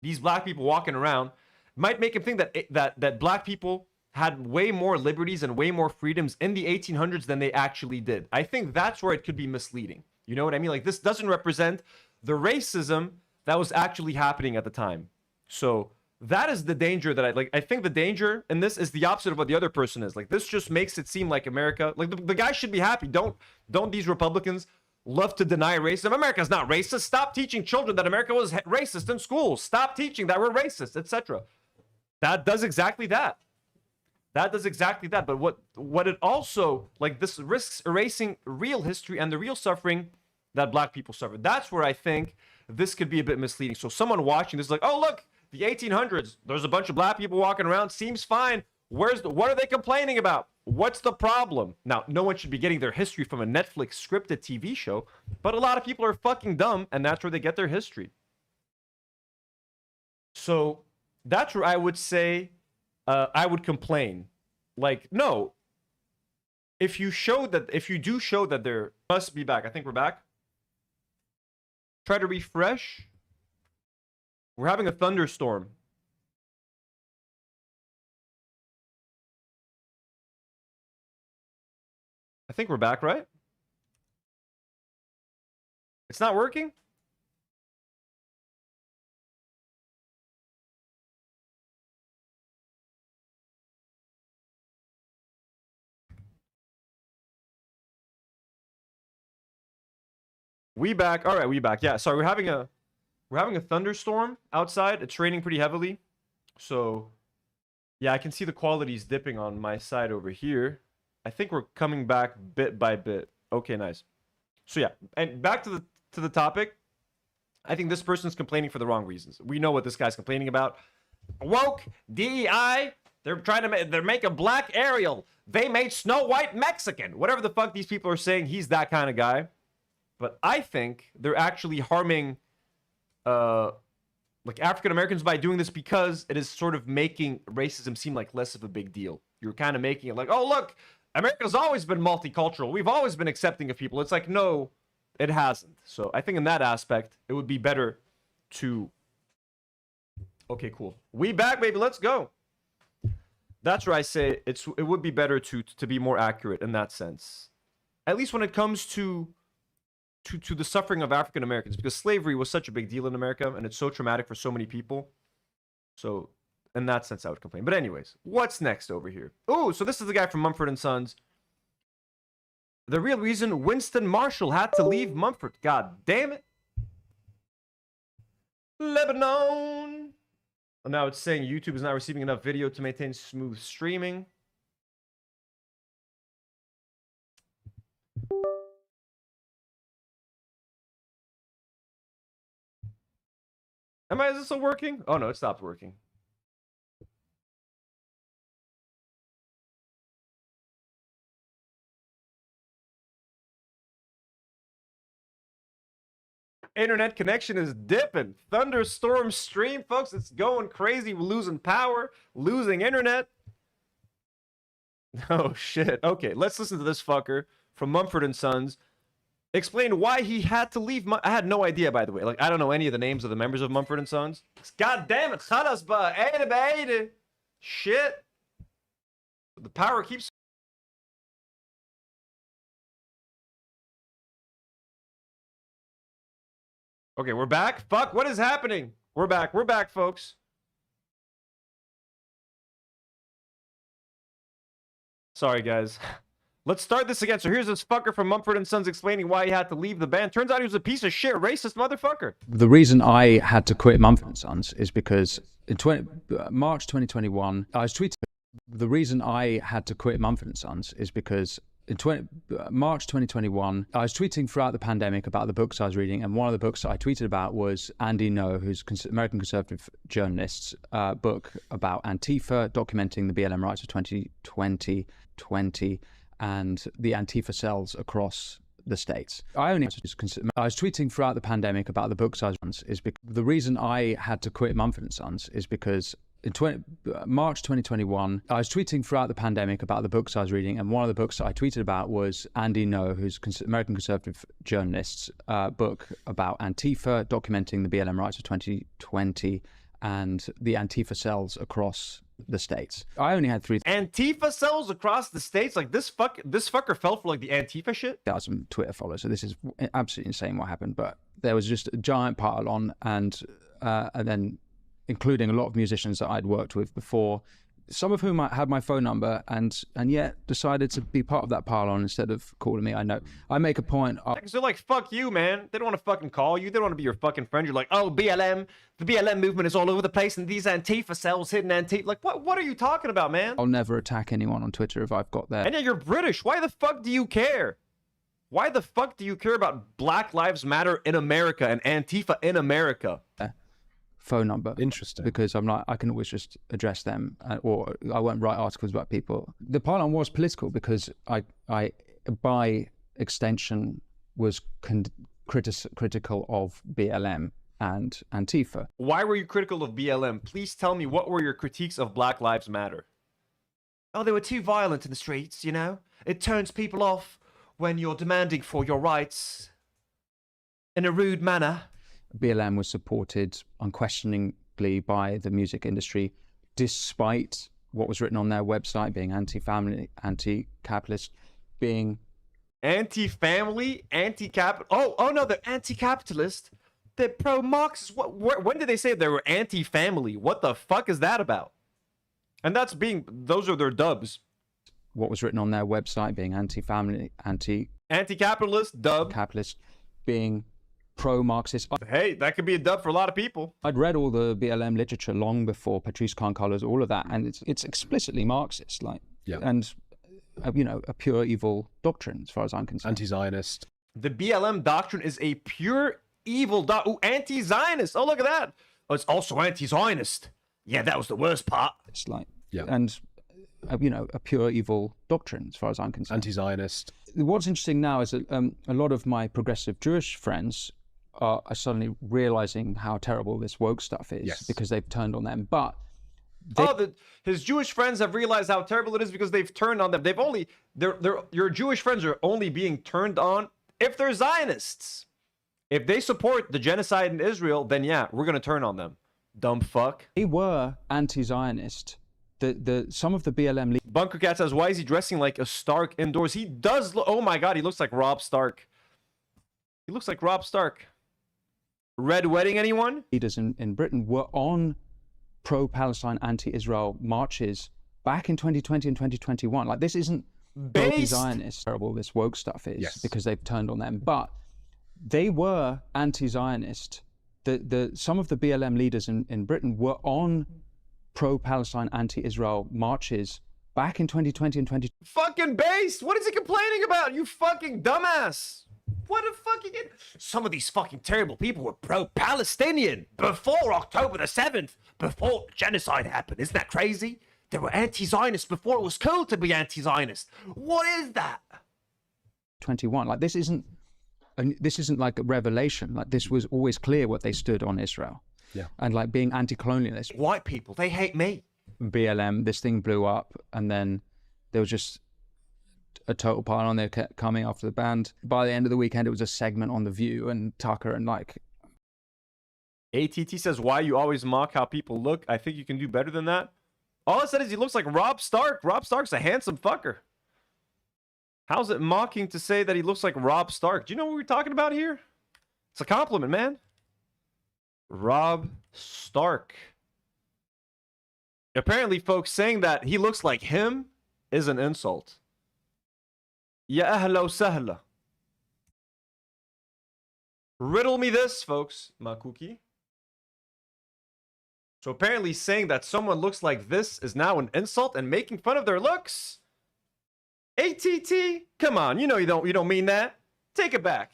these black people walking around, might make him think that black people had way more liberties and way more freedoms in the 1800s than they actually did. I think that's where it could be misleading. You know what I mean? Like, this doesn't represent the racism that was actually happening at the time. So that is the danger that I think the danger in this is the opposite of what the other person is. Like, this just makes it seem like America, like the guy should be happy. Don't these Republicans love to deny racism? America's not racist. Stop teaching children that America was racist in school. Stop teaching that we're racist, etc. That does exactly that. That does exactly that. But what it also, like, this risks erasing real history and the real suffering that black people suffered. That's where I think this could be a bit misleading. So someone watching this is like, oh, look, the 1800s, there's a bunch of black people walking around, seems fine. What are they complaining about? What's the problem? Now, no one should be getting their history from a Netflix scripted TV show, but a lot of people are fucking dumb, and that's where they get their history. So that's where I would say I would complain. Like, no, if you do show that there must be back. I think we're back. Try to refresh. We're having a thunderstorm. I think we're back, right? It's not working? We back. All right, we back. Yeah, sorry, we're having a thunderstorm outside. It's raining pretty heavily. So, yeah, I can see the qualities dipping on my side over here. I think we're coming back bit by bit. Okay, nice. So, yeah, and back to the topic. I think this person's complaining for the wrong reasons. We know what this guy's complaining about. Woke, DEI, they're trying to make a black Ariel. They made Snow White Mexican. Whatever the fuck these people are saying, he's that kind of guy. But I think they're actually harming like African Americans by doing this because it is sort of making racism seem like less of a big deal. You're kind of making it like, oh, look, America's always been multicultural. We've always been accepting of people. It's like, no, it hasn't. So I think in that aspect, it would be better to... Okay, cool. We back, baby. Let's go. That's where I say it would be better to be more accurate in that sense. At least when it comes to the suffering of African Americans, because slavery was such a big deal in America and it's so traumatic for so many people. So in that sense, I would complain. But anyways, what's next over here? Oh, so this is the guy from Mumford & Sons. The real reason Winston Marshall had to leave Mumford. God damn it. Lebanon. And now it's saying YouTube is not receiving enough video to maintain smooth streaming. Is this still working? Oh no, it stopped working. Internet connection is dipping. Thunderstorm stream, folks. It's going crazy. We're losing power, losing internet. Oh shit. Okay, let's listen to this fucker from Mumford & Sons. Explain why he had to leave. I had no idea, by the way. Like, I don't know any of the names of the members of Mumford & Sons. God damn it. Khalas, 80. Shit. The power keeps... Okay, we're back. Fuck, what is happening? We're back. We're back, folks. Sorry, guys. Let's start this again. So here's this fucker from Mumford & Sons explaining why he had to leave the band. Turns out he was a piece of shit, racist motherfucker. The reason I had to quit Mumford & Sons is because in March 2021, I was tweeting. The reason I had to quit Mumford & Sons is because in March 2021, I was tweeting throughout the pandemic about the books I was reading, and one of the books I tweeted about was Andy Nour, who's American conservative journalist's book about Antifa, documenting the BLM riots of 2020 and the Antifa cells across the states. I was tweeting throughout the pandemic about the books I was reading. The reason I had to quit Mumford & Sons is because in March 2021, I was tweeting throughout the pandemic about the books I was reading, and one of the books I tweeted about was Andy Nour, who's American conservative journalist's book about Antifa, documenting the BLM riots of 2020 and the Antifa cells across the states. I only had 3 Antifa cells across the states? Like, this fucker fell for like the Antifa shit? 1,000 Twitter followers, so this is absolutely insane what happened. But there was just a giant pile on, and then including a lot of musicians that I'd worked with before, some of whom had my phone number and yet decided to be part of that pile on instead of calling me. I know. I make a point of... They're like, fuck you, man. They don't want to fucking call you. They don't want to be your fucking friend. You're like, oh, BLM. The BLM movement is all over the place, and these Antifa cells hidden Antifa. Like, what are you talking about, man? I'll never attack anyone on Twitter if I've got that. And yeah, you're British. Why the fuck do you care? Why the fuck do you care about Black Lives Matter in America and Antifa in America? Phone number. Interesting. Because I'm like, I can always just address them, or I won't write articles about people. The pylon was political because I by extension, was critical of BLM and Antifa. Why were you critical of BLM? Please tell me, what were your critiques of Black Lives Matter? Oh, they were too violent in the streets, you know? It turns people off when you're demanding for your rights in a rude manner. BLM was supported unquestioningly by the music industry, despite what was written on their website being anti-family, anti-capitalist, being anti-family, anti-capital. Oh no, they're anti-capitalist. They're pro-Marxist. When did they say they were anti-family? What the fuck is that about? And those are their dubs. What was written on their website being anti-family, anti-capitalist, dub. Capitalist, being pro-Marxist. Hey, that could be a dub for a lot of people. I'd read all the BLM literature long before Patrice Carncolors, all of that, and it's explicitly Marxist, and a pure evil doctrine as far as I'm concerned. Anti-Zionist. The BLM doctrine is a pure evil anti-Zionist. Oh, look at that. Oh, it's also anti-Zionist. Yeah, that was the worst part. It's and a pure evil doctrine as far as I'm concerned. Anti-Zionist. What's interesting now is that a lot of my progressive Jewish friends are suddenly realizing how terrible this woke stuff is because they've turned on them. But his Jewish friends have realized how terrible it is because they've turned on them. Your Jewish friends are only being turned on if they're Zionists. If they support the genocide in Israel, then yeah, we're gonna turn on them. Dumb fuck. They were anti-Zionist. Some of the BLM Bunker Cat says, why is he dressing like a Stark indoors? He does look, oh my god, he looks like Rob Stark. He looks like Rob Stark. Red Wedding, anyone? Leaders in Britain were on pro-Palestine, anti-Israel marches back in 2020 and 2021. Like, this isn't anti-Zionist. Terrible this woke stuff is because they've turned on them. But they were anti-Zionist. Some of the BLM leaders in Britain were on pro-Palestine, anti-Israel marches back in 2020 and 2020. Fucking based! What is he complaining about, you fucking dumbass? What a fucking... Some of these fucking terrible people were pro-Palestinian before October the 7th, before genocide happened. Isn't that crazy? They were anti-Zionist before it was cool to be anti-Zionist. What is that? 21. Like, this isn't like a revelation. Like, this was always clear what they stood on Israel. Yeah. And like being anti-colonialist. White people, they hate me. BLM, this thing blew up, and then there was just a total pile on there kept coming after the band. By the end of the weekend, it was a segment on The View and Tucker and like... ATT says, why you always mock how people look? I think you can do better than that. All I said is he looks like Rob Stark. Rob Stark's a handsome fucker. How's it mocking to say that he looks like Rob Stark? Do you know what we're talking about here? It's a compliment, man. Rob Stark. Apparently, folks, saying that he looks like him is an insult. Ya ahla wa sahla. Riddle me this, folks, Makuki. So apparently saying that someone looks like this is now an insult and making fun of their looks? ATT? Come on, you know you don't mean that. Take it back.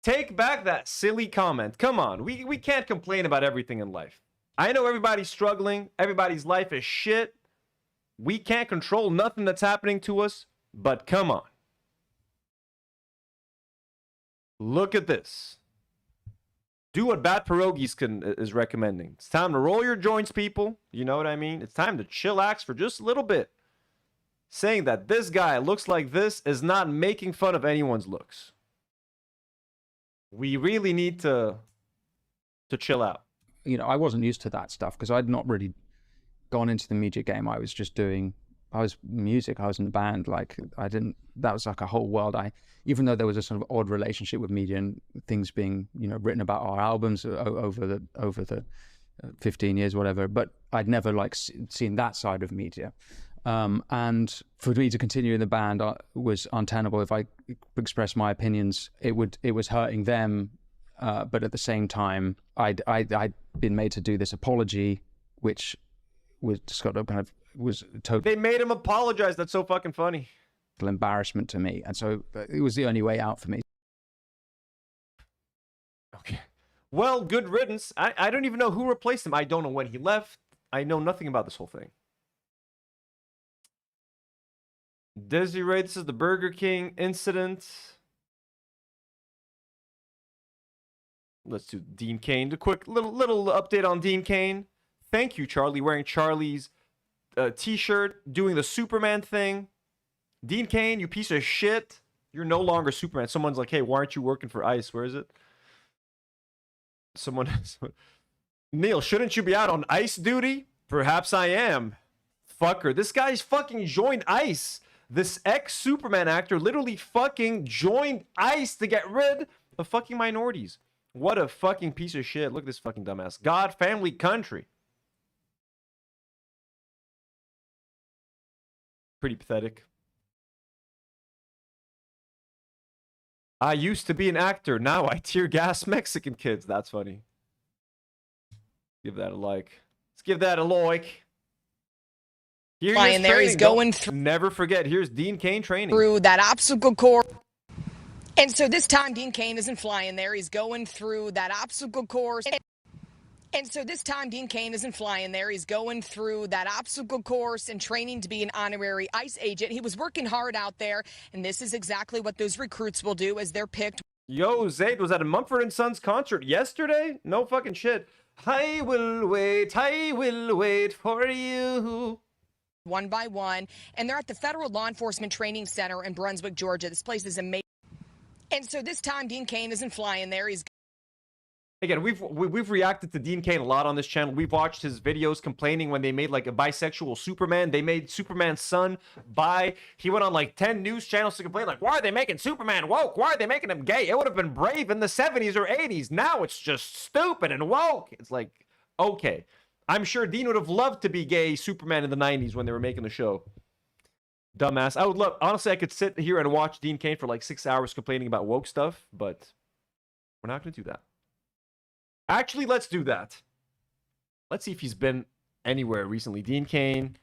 Take back that silly comment. Come on, we can't complain about everything in life. I know everybody's struggling. Everybody's life is shit. We can't control nothing that's happening to us, but come on. Look at this. Do what Bad Pierogies is recommending. It's time to roll your joints, people. You know what I mean? It's time to chillax for just a little bit. Saying that this guy looks like this is not making fun of anyone's looks. We really need to chill out. You know, I wasn't used to that stuff because I'd not really gone into the media game. I was just doing, I was music, I was in the band. Like, that was like a whole world. Even though there was a sort of odd relationship with media and things being, you know, written about our albums over the 15 years, whatever, but I'd never like seen that side of media. And for me to continue in the band was untenable. If I expressed my opinions, it was hurting them. But at the same time, I'd been made to do this apology, which was just got kind of was total. They made him apologize. That's so fucking funny. Embarrassment to me, and so it was the only way out for me. Okay. Well, good riddance. I don't even know who replaced him. I don't know when he left. I know nothing about this whole thing. Desiree, this is the Burger King incident. Let's do Dean Cain. A quick little update on Dean Cain. Thank you, Charlie. Wearing Charlie's t-shirt doing the Superman thing. Dean Cain, you piece of shit. You're no longer Superman. Someone's like, hey, why aren't you working for ICE? Where is it? Someone... Neil, shouldn't you be out on ICE duty? Perhaps I am. Fucker. This guy's fucking joined ICE. This ex-Superman actor literally fucking joined ICE to get rid of fucking minorities. What a fucking piece of shit. Look at this fucking dumbass. God, family, country. Pretty pathetic. I used to be an actor. Now I tear gas Mexican kids. That's funny. Give that a like. Let's give that a like. Here he is there, he's going through. Never forget. Here's Dean Cain training. Through that obstacle course. And so this time, Dean Cain isn't flying there. He's going through that obstacle course. And so this time, Dean Cain isn't flying there. He's going through that obstacle course and training to be an honorary ICE agent. He was working hard out there, and this is exactly what those recruits will do as they're picked. Yo, Zayd was at a Mumford & Sons concert yesterday? No fucking shit. I will wait for you. One by one, and they're at the Federal Law Enforcement Training Center in Brunswick, Georgia. This place is amazing. And so this time, Dean Cain isn't flying there. He's Again, we've reacted to Dean Cain a lot on this channel. We've watched his videos complaining when they made like a bisexual Superman. They made Superman's son bi. He went on like 10 news channels to complain like, why are they making Superman woke? Why are they making him gay? It would have been brave in the 70s or 80s. Now it's just stupid and woke. It's like, okay. I'm sure Dean would have loved to be gay Superman in the 90s when they were making the show. Dumbass. I would love, honestly, I could sit here and watch Dean Cain for like 6 hours complaining about woke stuff, but we're not going to do that. Actually, let's do that. Let's see if he's been anywhere recently. Dean Cain,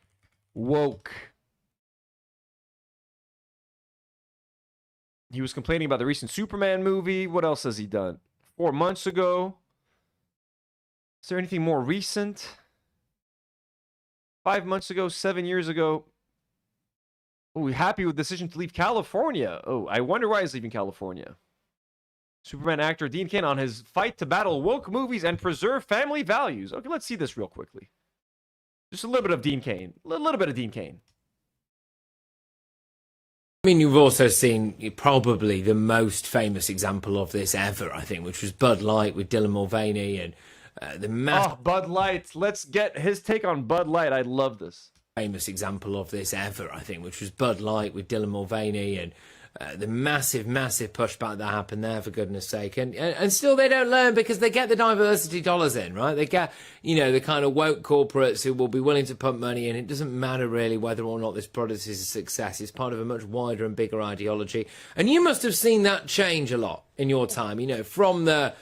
woke. He was complaining about the recent Superman movie. What else has he done? 4 months ago. Is there anything more recent? 5 months ago, 7 years ago. Oh, happy with decision to leave California. Oh, I wonder why he's leaving California. Superman actor Dean Cain on his fight to battle woke movies and preserve family values. Okay, let's see this real quickly. Just a little bit of Dean Cain. A little bit of Dean Cain. I mean, you've also seen probably the most famous example of this ever, I think, which was Bud Light with Dylan Mulvaney and the Bud Light. Let's get his take on Bud Light. I love this. Famous example of this ever, I think, which was Bud Light with Dylan Mulvaney and the massive pushback that happened there, for goodness sake. And still they don't learn because they get the diversity dollars in, right? They get, you know, the kind of woke corporates who will be willing to pump money in. It doesn't matter really whether or not this product is a success. It's part of a much wider and bigger ideology. And you must have seen that change a lot in your time, you know, from the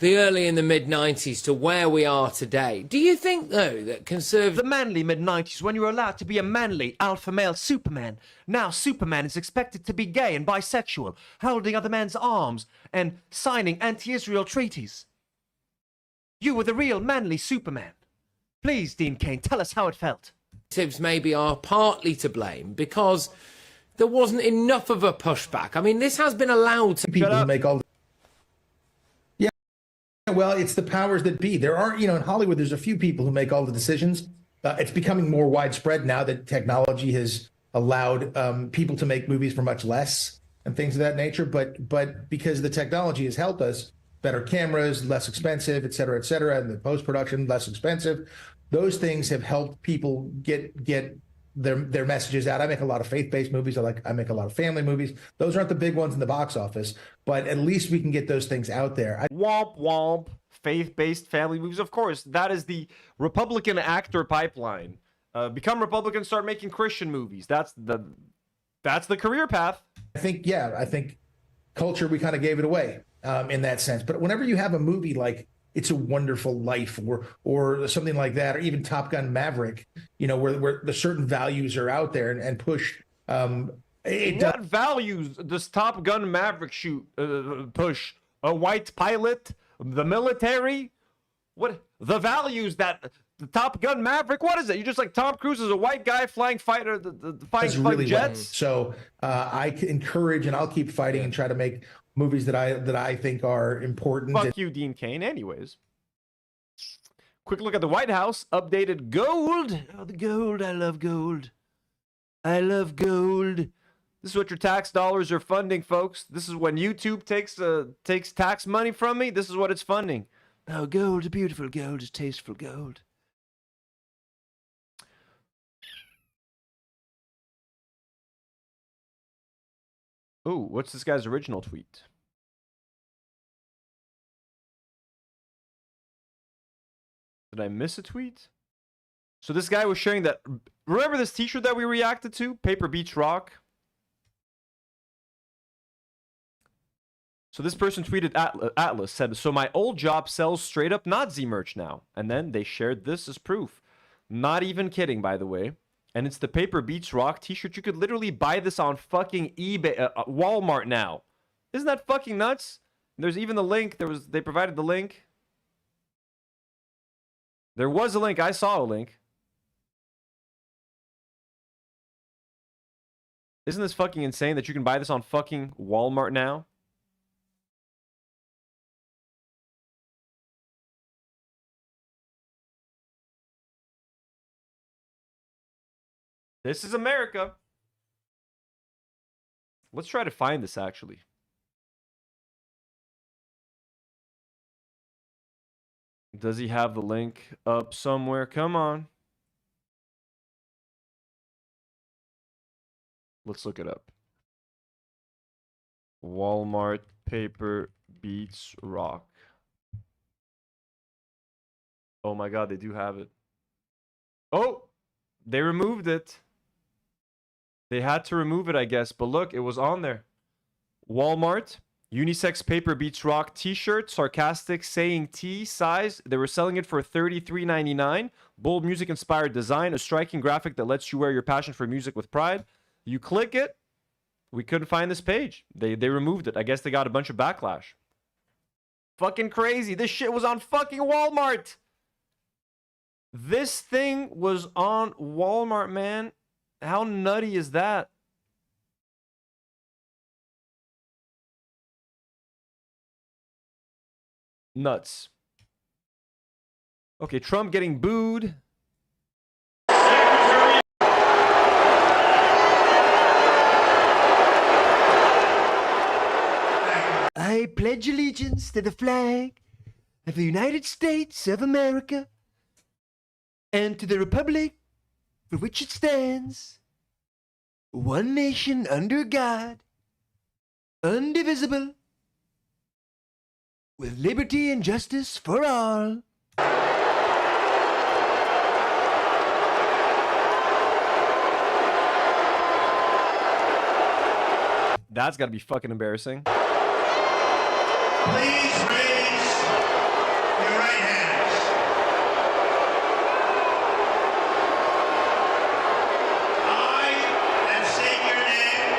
early in the mid-90s to where we are today. Do you think, though, that conservative... The manly mid-90s, when you were allowed to be a manly, alpha male Superman. Now Superman is expected to be gay and bisexual, holding other men's arms and signing anti-Israel treaties. You were the real manly Superman. Please, Dean Cain, tell us how it felt. Maybe are partly to blame because there wasn't enough of a pushback. I mean, this has been allowed to... People who make all the... Well, it's the powers that be. There aren't, you know, in Hollywood, there's a few people who make all the decisions. It's becoming more widespread now that technology has allowed people to make movies for much less and things of that nature. But because the technology has helped us, better cameras, less expensive, et cetera, and the post-production less expensive, those things have helped people get their messages out. I make a lot of faith-based movies. I make a lot of family movies. Those aren't the big ones in the box office, but at least we can get those things out there. Womp womp. Faith-based family movies. Of course, that is the Republican actor pipeline. Become Republican, start making Christian movies. That's the career path. I think culture, we kind of gave it away in that sense. But whenever you have a movie like It's a Wonderful Life or something like that, or even Top Gun Maverick, you know, where the certain values are out there and push. What values does Top Gun Maverick push? A white pilot, the military? What the values that the Top Gun Maverick? What is it? You just like Tom Cruise is a white guy flying fighter, fighting really jets. So I encourage, and I'll keep fighting and try to make movies that I think are important. Fuck you, Dean Cain. Anyways, Quick look at the White House. Updated gold. Oh, the gold. I love gold. I love gold. This is what your tax dollars are funding, folks. This is when YouTube takes tax money from me. This is what it's funding. Oh, gold, beautiful gold, is tasteful gold. Oh, what's this guy's original tweet? Did I miss a tweet? So this guy was sharing that. Remember this t-shirt that we reacted to? Paper Beats Rock. So this person tweeted, Atlas said, so my old job sells straight up Nazi merch now. And then they shared this as proof. Not even kidding, by the way. And it's the Paper Beats Rock t-shirt. You could literally buy this on fucking eBay, Walmart now. Isn't that fucking nuts? There's even the link. They provided the link. There was a link. I saw a link. Isn't this fucking insane that you can buy this on fucking Walmart now? This is America. Let's try to find this actually. Does he have the link up somewhere? Come on. Let's look it up. Walmart Paper Beats Rock. Oh my god, they do have it. Oh! They removed it. They had to remove it, I guess. But look, it was on there. Walmart. Unisex Paper Beats Rock t-shirt. Sarcastic saying T size. They were selling it for $33.99. Bold music-inspired design. A striking graphic that lets you wear your passion for music with pride. You click it. We couldn't find this page. They removed it. I guess they got a bunch of backlash. Fucking crazy. This shit was on fucking Walmart. This thing was on Walmart, man. How nutty is that? Nuts. Okay, Trump getting booed. I pledge allegiance to the flag of the United States of America and to the republic for which it stands, one nation under God, indivisible, with liberty and justice for all. That's gotta be fucking embarrassing. Please raise your right hands. I, and state your name,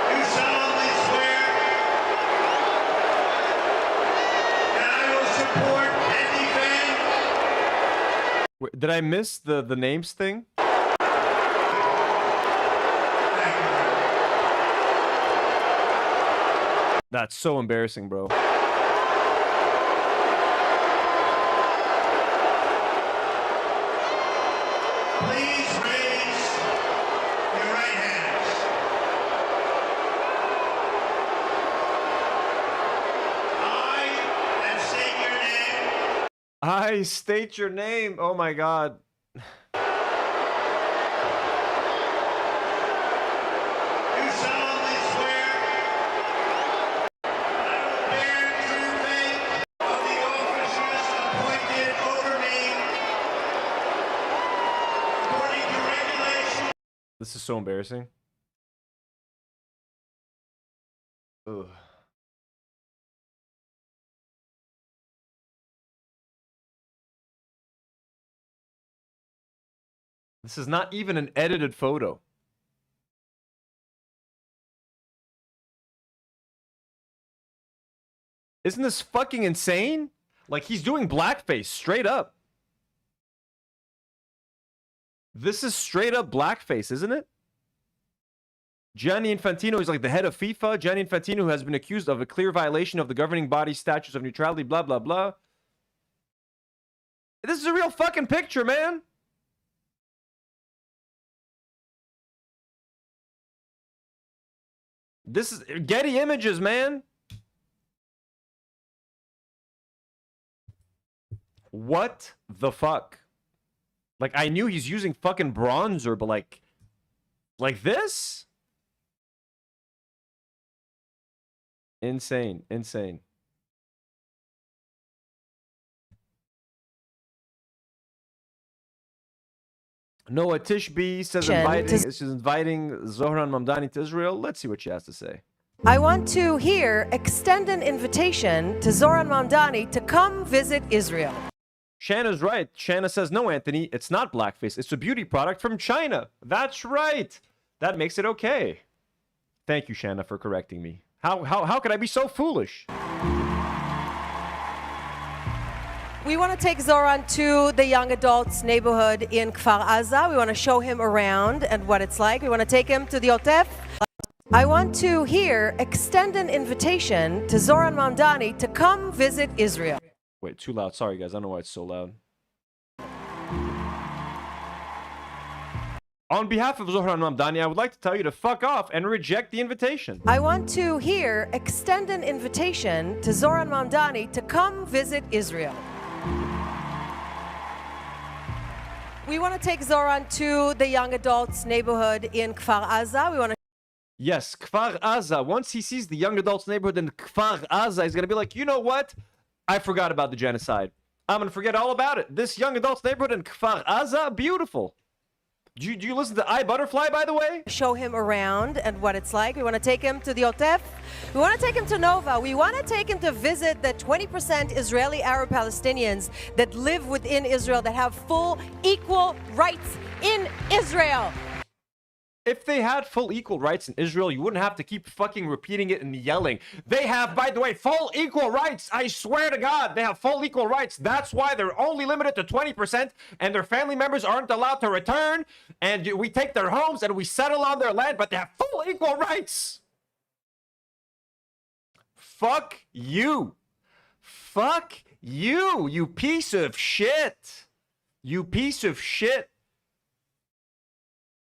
do solemnly swear that I will support and defend. Wait, did I miss the names thing? That's so embarrassing, bro. Please raise your right hands. I, and state your name. I state your name. Oh my god. Do solemnly swear that I will bear true faith of the officers appointed over me according to regulations. This is so embarrassing. Ugh. This is not even an edited photo. Isn't this fucking insane? Like, he's doing blackface, straight up. This is straight up blackface, isn't it? Gianni Infantino is like the head of FIFA. Gianni Infantino, who has been accused of a clear violation of the governing body's statutes of neutrality, blah, blah, blah. This is a real fucking picture, man. This is Getty Images, man. What the fuck? Like, I knew he's using fucking bronzer, but like this? Insane, insane. Noah Tishby says she's inviting Zohran Mamdani to Israel. Let's see what she has to say. I want to here extend an invitation to Zohran Mamdani to come visit Israel. Shanna's right. Shanna says, no, Anthony, it's not blackface. It's a beauty product from China. That's right. That makes it okay. Thank you, Shanna, for correcting me. How could I be so foolish? We want to take Zoran to the young adults neighborhood in Kfar Aza. We want to show him around and what it's like. We want to take him to the Otef. I want to here extend an invitation to Zoran Mamdani to come visit Israel. Wait, too loud. Sorry, guys. I don't know why it's so loud. On behalf of Zohran Mamdani, I would like to tell you to fuck off and reject the invitation. I want to here extend an invitation to Zohran Mamdani to come visit Israel. We want to take Zoran to the young adults neighborhood in Kfar Aza. We want to. Yes, Kfar Aza. Once he sees the young adults neighborhood in Kfar Aza, he's going to be like, you know what? I forgot about the genocide. I'm going to forget all about it. This young adults neighborhood in Kfar Aza, beautiful. Do you listen to I Butterfly, by the way? Show him around and what it's like. We want to take him to the Otef. We want to take him to Nova. We want to take him to visit the 20% Israeli Arab Palestinians that live within Israel, that have full equal rights in Israel. If they had full equal rights in Israel, you wouldn't have to keep fucking repeating it and yelling. They have, by the way, full equal rights. I swear to God, they have full equal rights. That's why they're only limited to 20% and their family members aren't allowed to return. And we take their homes and we settle on their land, but they have full equal rights. Fuck you. Fuck you, you piece of shit. You piece of shit.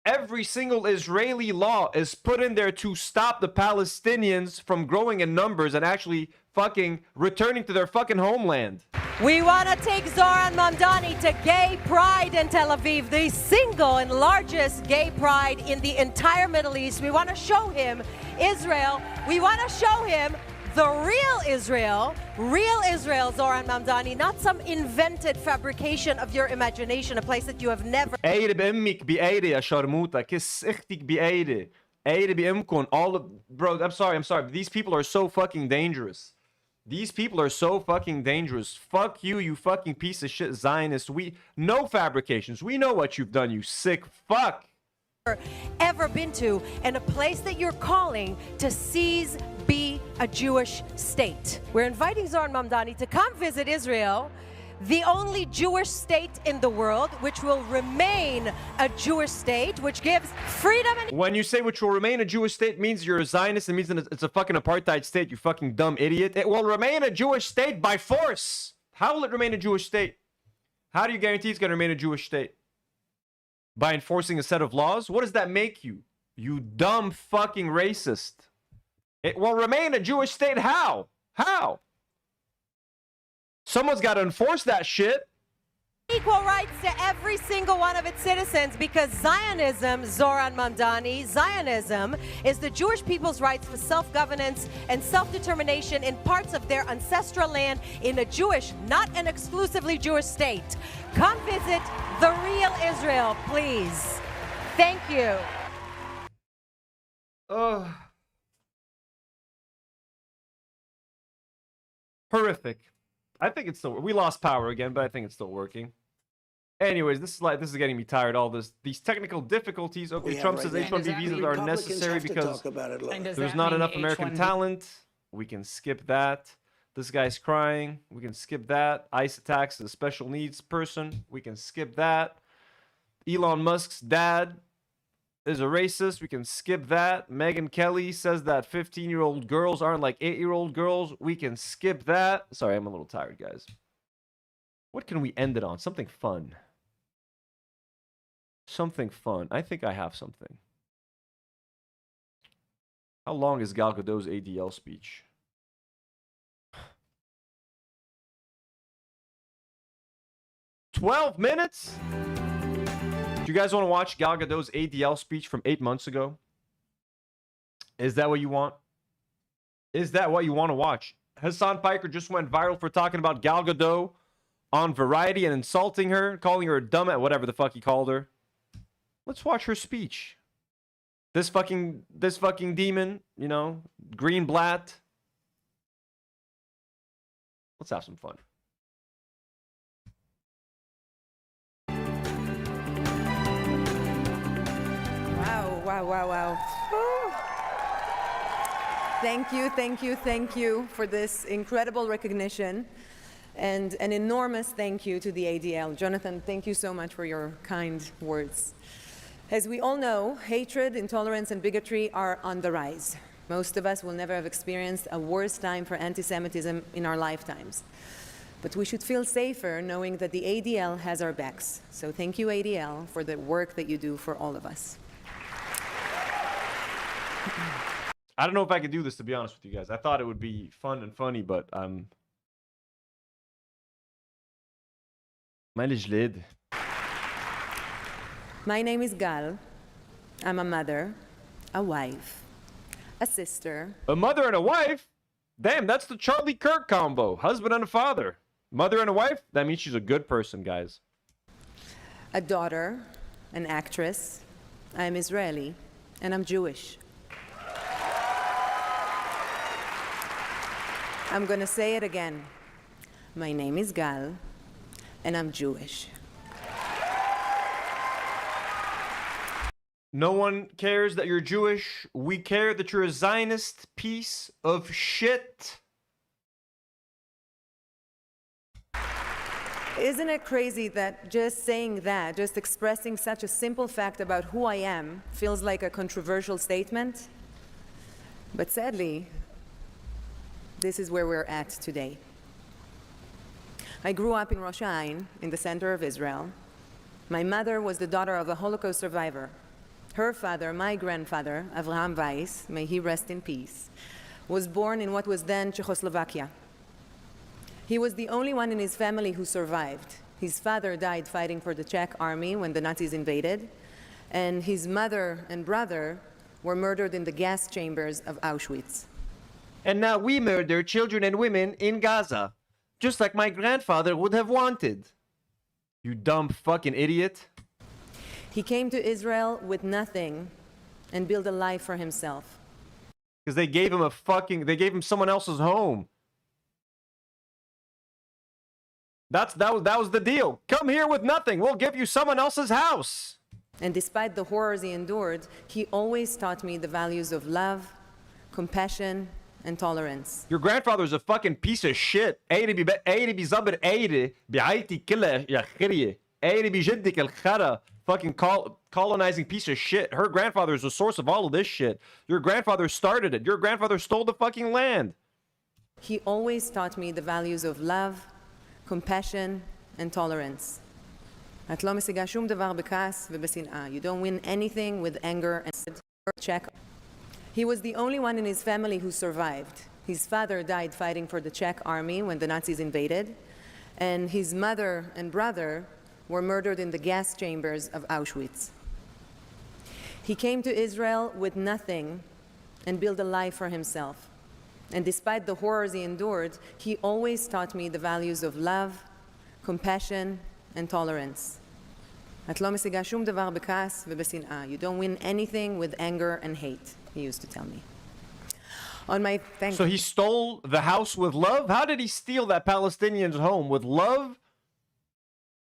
Every single Israeli law is put in there to stop the Palestinians from growing in numbers and actually fucking returning to their fucking homeland. We want to take Zoran Mamdani to Gay Pride in Tel Aviv, the single and largest gay pride in the entire Middle East. We want to show him Israel. We want to show him the real Israel, Zoran Mamdani, not some invented fabrication of your imagination, a place that you have never. Bro, I'm sorry. These people are so fucking dangerous. These people are so fucking dangerous. Fuck you, you fucking piece of shit Zionist. No fabrications. We know what you've done, you sick fuck. Ever been to, and a place that you're calling to seize, be a Jewish state. We're inviting Zoran Mamdani to come visit Israel, the only Jewish state in the world which will remain a Jewish state, which gives freedom and... When you say which will remain a Jewish state means you're a Zionist, it means that it's a fucking apartheid state, you fucking dumb idiot. It will remain a Jewish state by force. How will it remain a Jewish state? How do you guarantee it's going to remain a Jewish state? By enforcing a set of laws? What does that make you? You dumb fucking racist. It will remain a Jewish state. How? How? Someone's got to enforce that shit. Equal rights to every single one of its citizens, because Zionism, Zoran Mamdani, Zionism is the Jewish people's rights for self-governance and self-determination in parts of their ancestral land in a Jewish, not an exclusively Jewish state. Come visit the real Israel, please. Thank you. Horrific. I think it's still... We lost power again, but I think it's still working. Anyways, this is getting me tired. All these technical difficulties. Okay, Trump says H-1B visas are necessary because there's not enough American talent. We can skip that. This guy's crying. We can skip that. ICE attacks a special needs person. We can skip that. Elon Musk's dad is a racist. We can skip that. Megyn Kelly says that 15-year-old girls aren't like 8-year-old girls. We can skip that. Sorry, I'm a little tired, guys. What can we end it on? Something fun. Something fun. I think I have something. How long is Gal Gadot's ADL speech? $12 minutes? Do you guys want to watch Gal Gadot's ADL speech from 8 months ago? Is that what you want? Is that what you want to watch? Hassan Piker just went viral for talking about Gal Gadot on Variety and insulting her, calling her a dumb at whatever the fuck he called her. Let's watch her speech. This fucking demon, you know, Green Blatt. Let's have some fun. Wow. Thank you for this incredible recognition. And an enormous thank you to the ADL. Jonathan, thank you so much for your kind words. As we all know, hatred, intolerance, and bigotry are on the rise. Most of us will never have experienced a worse time for anti-Semitism in our lifetimes. But we should feel safer knowing that the ADL has our backs. So thank you, ADL, for the work that you do for all of us. I don't know if I could do this, to be honest with you guys. I thought it would be fun and funny, but My name is Gal. I'm a mother, a wife, a sister. A mother and a wife? Damn, that's the Charlie Kirk combo. Husband and a father. Mother and a wife? That means she's a good person, guys. A daughter, an actress. I'm Israeli, and I'm Jewish. I'm gonna say it again. My name is Gal, and I'm Jewish. No one cares that you're Jewish. We care that you're a Zionist piece of shit. Isn't it crazy that just saying that, just expressing such a simple fact about who I am, feels like a controversial statement? But sadly, this is where we're at today. I grew up in Rosh Hashanah, in the center of Israel. My mother was the daughter of a Holocaust survivor. Her father, my grandfather, Avraham Weiss, may he rest in peace, was born in what was then Czechoslovakia. He was the only one in his family who survived. His father died fighting for the Czech army when the Nazis invaded, and his mother and brother were murdered in the gas chambers of Auschwitz. And now we murder children and women in Gaza, just like my grandfather would have wanted. You dumb fucking idiot. He came to Israel with nothing and built a life for himself. Because they gave him someone else's home. That was the deal. Come here with nothing. We'll give you someone else's house. And despite the horrors he endured, he always taught me the values of love, compassion, and tolerance. Your grandfather's a fucking piece of shit. Fucking colonizing piece of shit. Her grandfather is the source of all of this shit. Your grandfather started it. Your grandfather stole the fucking land. He always taught me the values of love, compassion, and tolerance. You don't win anything with anger and check. He was the only one in his family who survived. His father died fighting for the Czech army when the Nazis invaded, and his mother and brother were murdered in the gas chambers of Auschwitz. He came to Israel with nothing and built a life for himself. And despite the horrors he endured, he always taught me the values of love, compassion, and tolerance. You don't win anything with anger and hate, he used to tell me. So he stole the house with love? How did he steal that Palestinian's home? With love?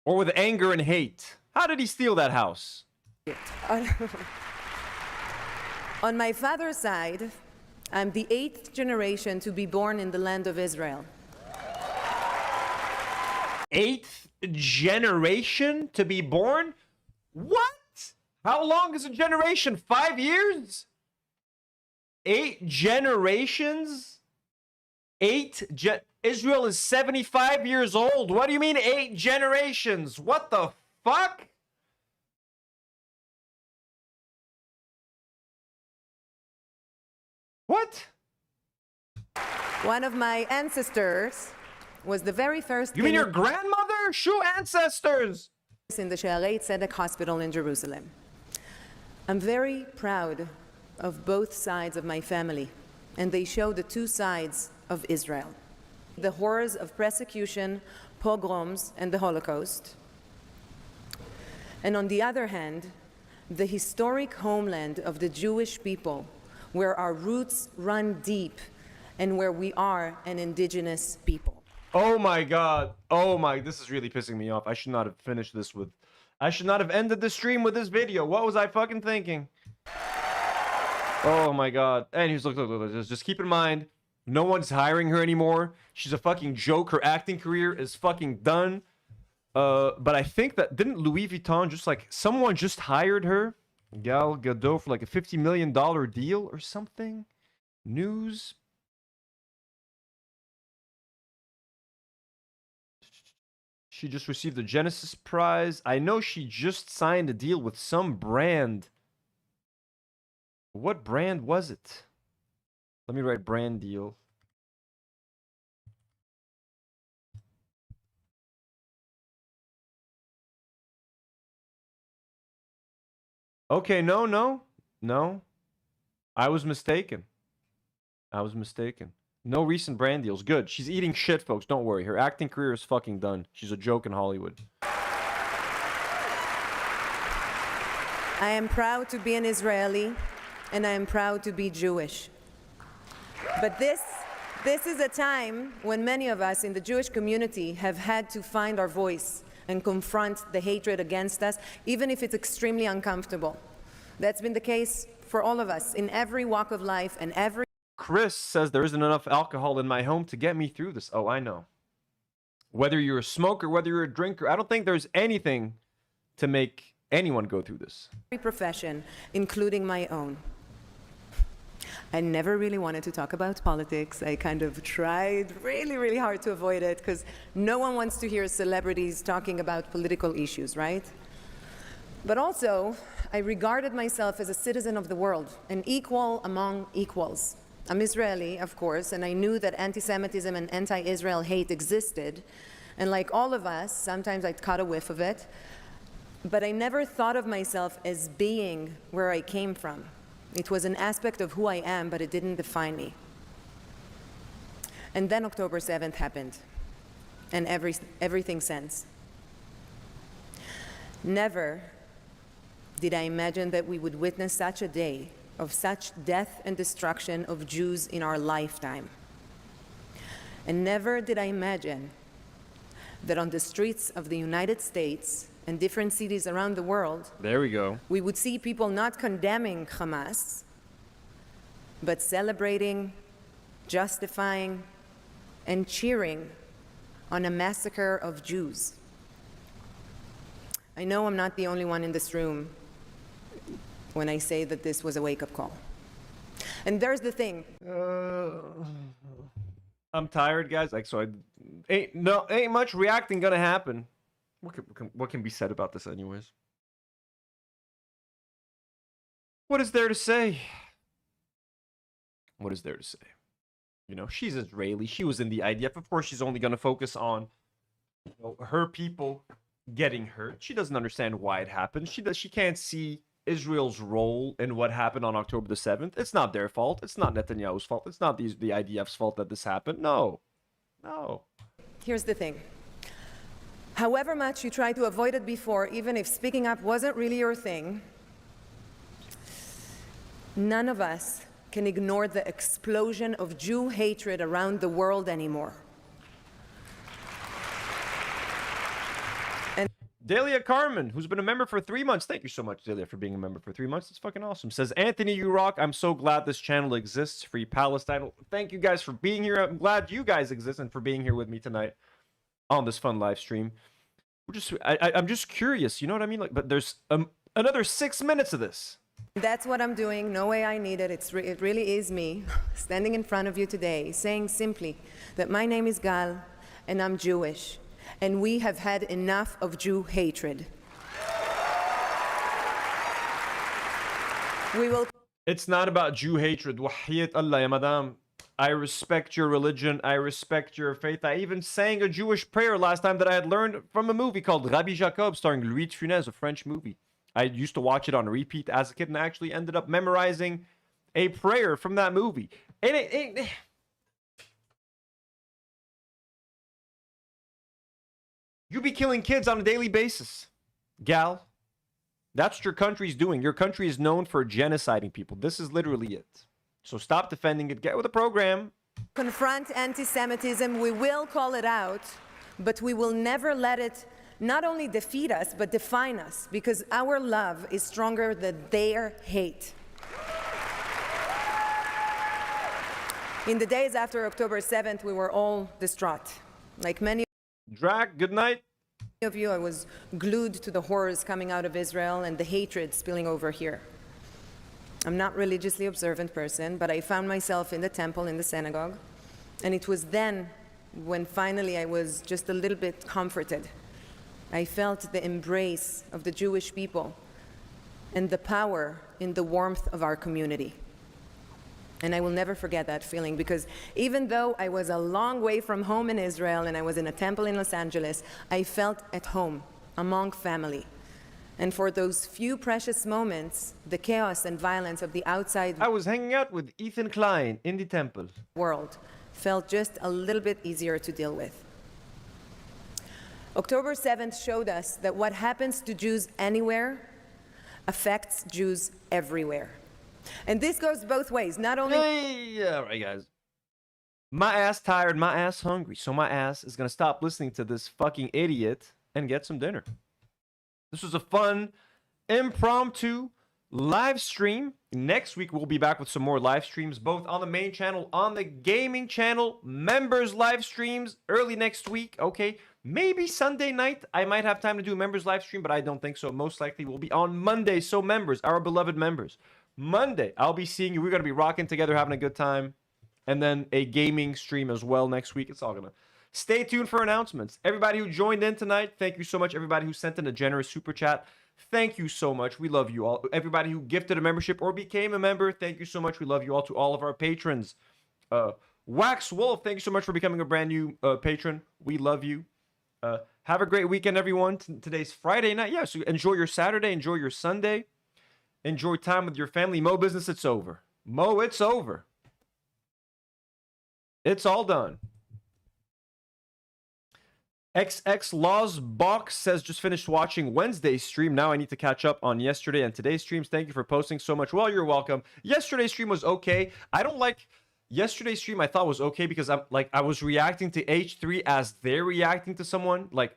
Or with anger and hate? How did he steal that house? On my father's side, I'm the 8th generation to be born in the land of Israel. 8th generation to be born? What? How long is a generation? 5 years? 8 generations? Israel is 75 years old. What do you mean 8 generations? What the fuck? What? One of my ancestors was the very first. You mean your grandmother? Shoo ancestors! In the Shaarei Tzedek Hospital in Jerusalem. I'm very proud of both sides of my family, and they show the two sides of Israel. The horrors of persecution, pogroms, and the Holocaust. And on the other hand, the historic homeland of the Jewish people, where our roots run deep and where we are an indigenous people. Oh my god. Oh my, this is really pissing me off. I should not have finished this with... I should not have ended the stream with this video. What was I fucking thinking? Oh my god. Anyways, look. Just keep in mind, no one's hiring her anymore. She's a fucking joke. Her acting career is fucking done. But I think that... Didn't Louis Vuitton just like... Someone just hired her? Gal Gadot for like a $50 million deal or something? News... She just received the Genesis Prize. I know she just signed a deal with some brand. What brand was it? Let me write brand deal. Okay, no. I was mistaken. No recent brand deals. Good. She's eating shit, folks. Don't worry. Her acting career is fucking done. She's a joke in Hollywood. I am proud to be an Israeli, and I am proud to be Jewish. But this is a time when many of us in the Jewish community have had to find our voice and confront the hatred against us, even if it's extremely uncomfortable. That's been the case for all of us in every walk of life and every... Chris says there isn't enough alcohol in my home to get me through this. Oh, I know. Whether you're a smoker, whether you're a drinker, I don't think there's anything to make anyone go through this. Every profession, including my own. I never really wanted to talk about politics. I kind of tried really hard to avoid it because no one wants to hear celebrities talking about political issues, right? But also, I regarded myself as a citizen of the world, an equal among equals. I'm Israeli, of course, and I knew that anti-Semitism and anti-Israel hate existed. And like all of us, sometimes I'd caught a whiff of it. But I never thought of myself as being where I came from. It was an aspect of who I am, but it didn't define me. And then October 7th happened, and everything since. Never did I imagine that we would witness such a day of such death and destruction of Jews in our lifetime. And never did I imagine that on the streets of the United States and different cities around the world, there we go, we would see people not condemning Hamas, but celebrating, justifying, and cheering on a massacre of Jews. I know I'm not the only one in this room when I say that this was a wake-up call. And there's the thing. I'm tired, guys. Like, so ain't much reacting gonna happen. What can be said about this anyways? What is there to say? What is there to say? You know, she's Israeli. She was in the IDF. Of course, she's only gonna focus on, you know, her people getting hurt. She doesn't understand why it happened. She can't see Israel's role in what happened on October the 7th. It's not their fault. It's not Netanyahu's fault. It's not the IDF's fault that this happened. No. Here's the thing. However much you tried to avoid it before, even if speaking up wasn't really your thing, none of us can ignore the explosion of Jew hatred around the world anymore. Delia Carmen, who's been a member for 3 months. Thank you so much, Delia, for being a member for 3 months. It's fucking awesome. Says, Anthony, you rock. I'm so glad this channel exists. Free Palestine. Thank you guys for being here. I'm glad you guys exist and for being here with me tonight on this fun live stream. I'm just curious, you know what I mean? Like, but there's another 6 minutes of this. That's what I'm doing. No way I need it. It really is me standing in front of you today, saying simply that my name is Gal and I'm Jewish, and we have had enough of Jew hatred. We will. It's not about Jew hatred. Wahiyat Allah, ya madam. I respect your religion. I respect your faith. I even sang a Jewish prayer last time that I had learned from a movie called Rabbi Jacob, starring Louis de Funès, a French movie. I used to watch it on repeat as a kid and I actually ended up memorizing a prayer from that movie. And you be killing kids on a daily basis, Gal. That's what your country's doing. Your country is known for genociding people. This is literally it. So stop defending it. Get with the program. Confront anti-Semitism. We will call it out, but we will never let it not only defeat us, but define us, because our love is stronger than their hate. In the days after October 7th, we were all distraught. Like many Drac, good night. of you, I was glued to the horrors coming out of Israel and the hatred spilling over here. I'm not a religiously observant person, but I found myself in the temple, in the synagogue, and it was then when finally I was just a little bit comforted. I felt the embrace of the Jewish people and the power in the warmth of our community. And I will never forget that feeling, because even though I was a long way from home in Israel and I was in a temple in Los Angeles, I felt at home among family. And for those few precious moments, the chaos and violence of the outside I was hanging out with Ethan Klein in the temple world felt just a little bit easier to deal with. October 7th showed us that what happens to Jews anywhere affects Jews everywhere. And this goes both ways, not only... Hey, all right, guys. My ass tired, my ass hungry, so my ass is going to stop listening to this fucking idiot and get some dinner. This was a fun, impromptu live stream. Next week, we'll be back with some more live streams, both on the main channel, on the gaming channel, members live streams early next week. Okay, maybe Sunday night. I might have time to do a members live stream, but I don't think so. Most likely will be on Monday. So members, our beloved members, Monday, I'll be seeing you. We're going to be rocking together, having a good time. And then a gaming stream as well next week. It's all going to... Stay tuned for announcements. Everybody who joined in tonight, thank you so much. Everybody who sent in a generous super chat, thank you so much. We love you all. Everybody who gifted a membership or became a member, thank you so much. We love you all. To all of our patrons. Wax Wolf, thank you so much for becoming a brand new patron. We love you. Have a great weekend, everyone. Today's Friday night. Yeah, so enjoy your Saturday. Enjoy your Sunday. Enjoy time with your family. Mo business, it's over. Mo, it's over. It's all done. XX Laws Box says, just finished watching Wednesday's stream. Now I need to catch up on yesterday and today's streams. Thank you for posting so much. Well, you're welcome. Yesterday's stream was okay. I don't like yesterday's stream. I thought was okay because I was reacting to H3 as they're reacting to someone. Like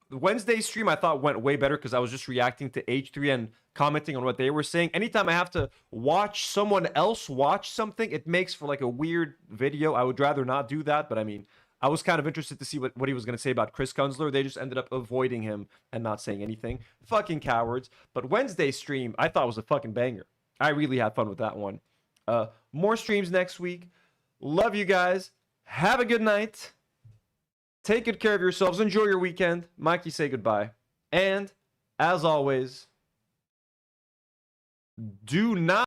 Wednesday's stream I thought went way better because I was just reacting to H3 and commenting on what they were saying. Anytime I have to watch someone else watch something, it makes for like a weird video. I would rather not do that, but I mean, I was kind of interested to see what he was going to say about Chris Kunzler. They just ended up avoiding him and not saying anything. Fucking cowards. But Wednesday's stream, I thought was a fucking banger. I really had fun with that one. More streams next week. Love you guys. Have a good night. Take good care of yourselves. Enjoy your weekend. Maki, say goodbye. And, as always, do not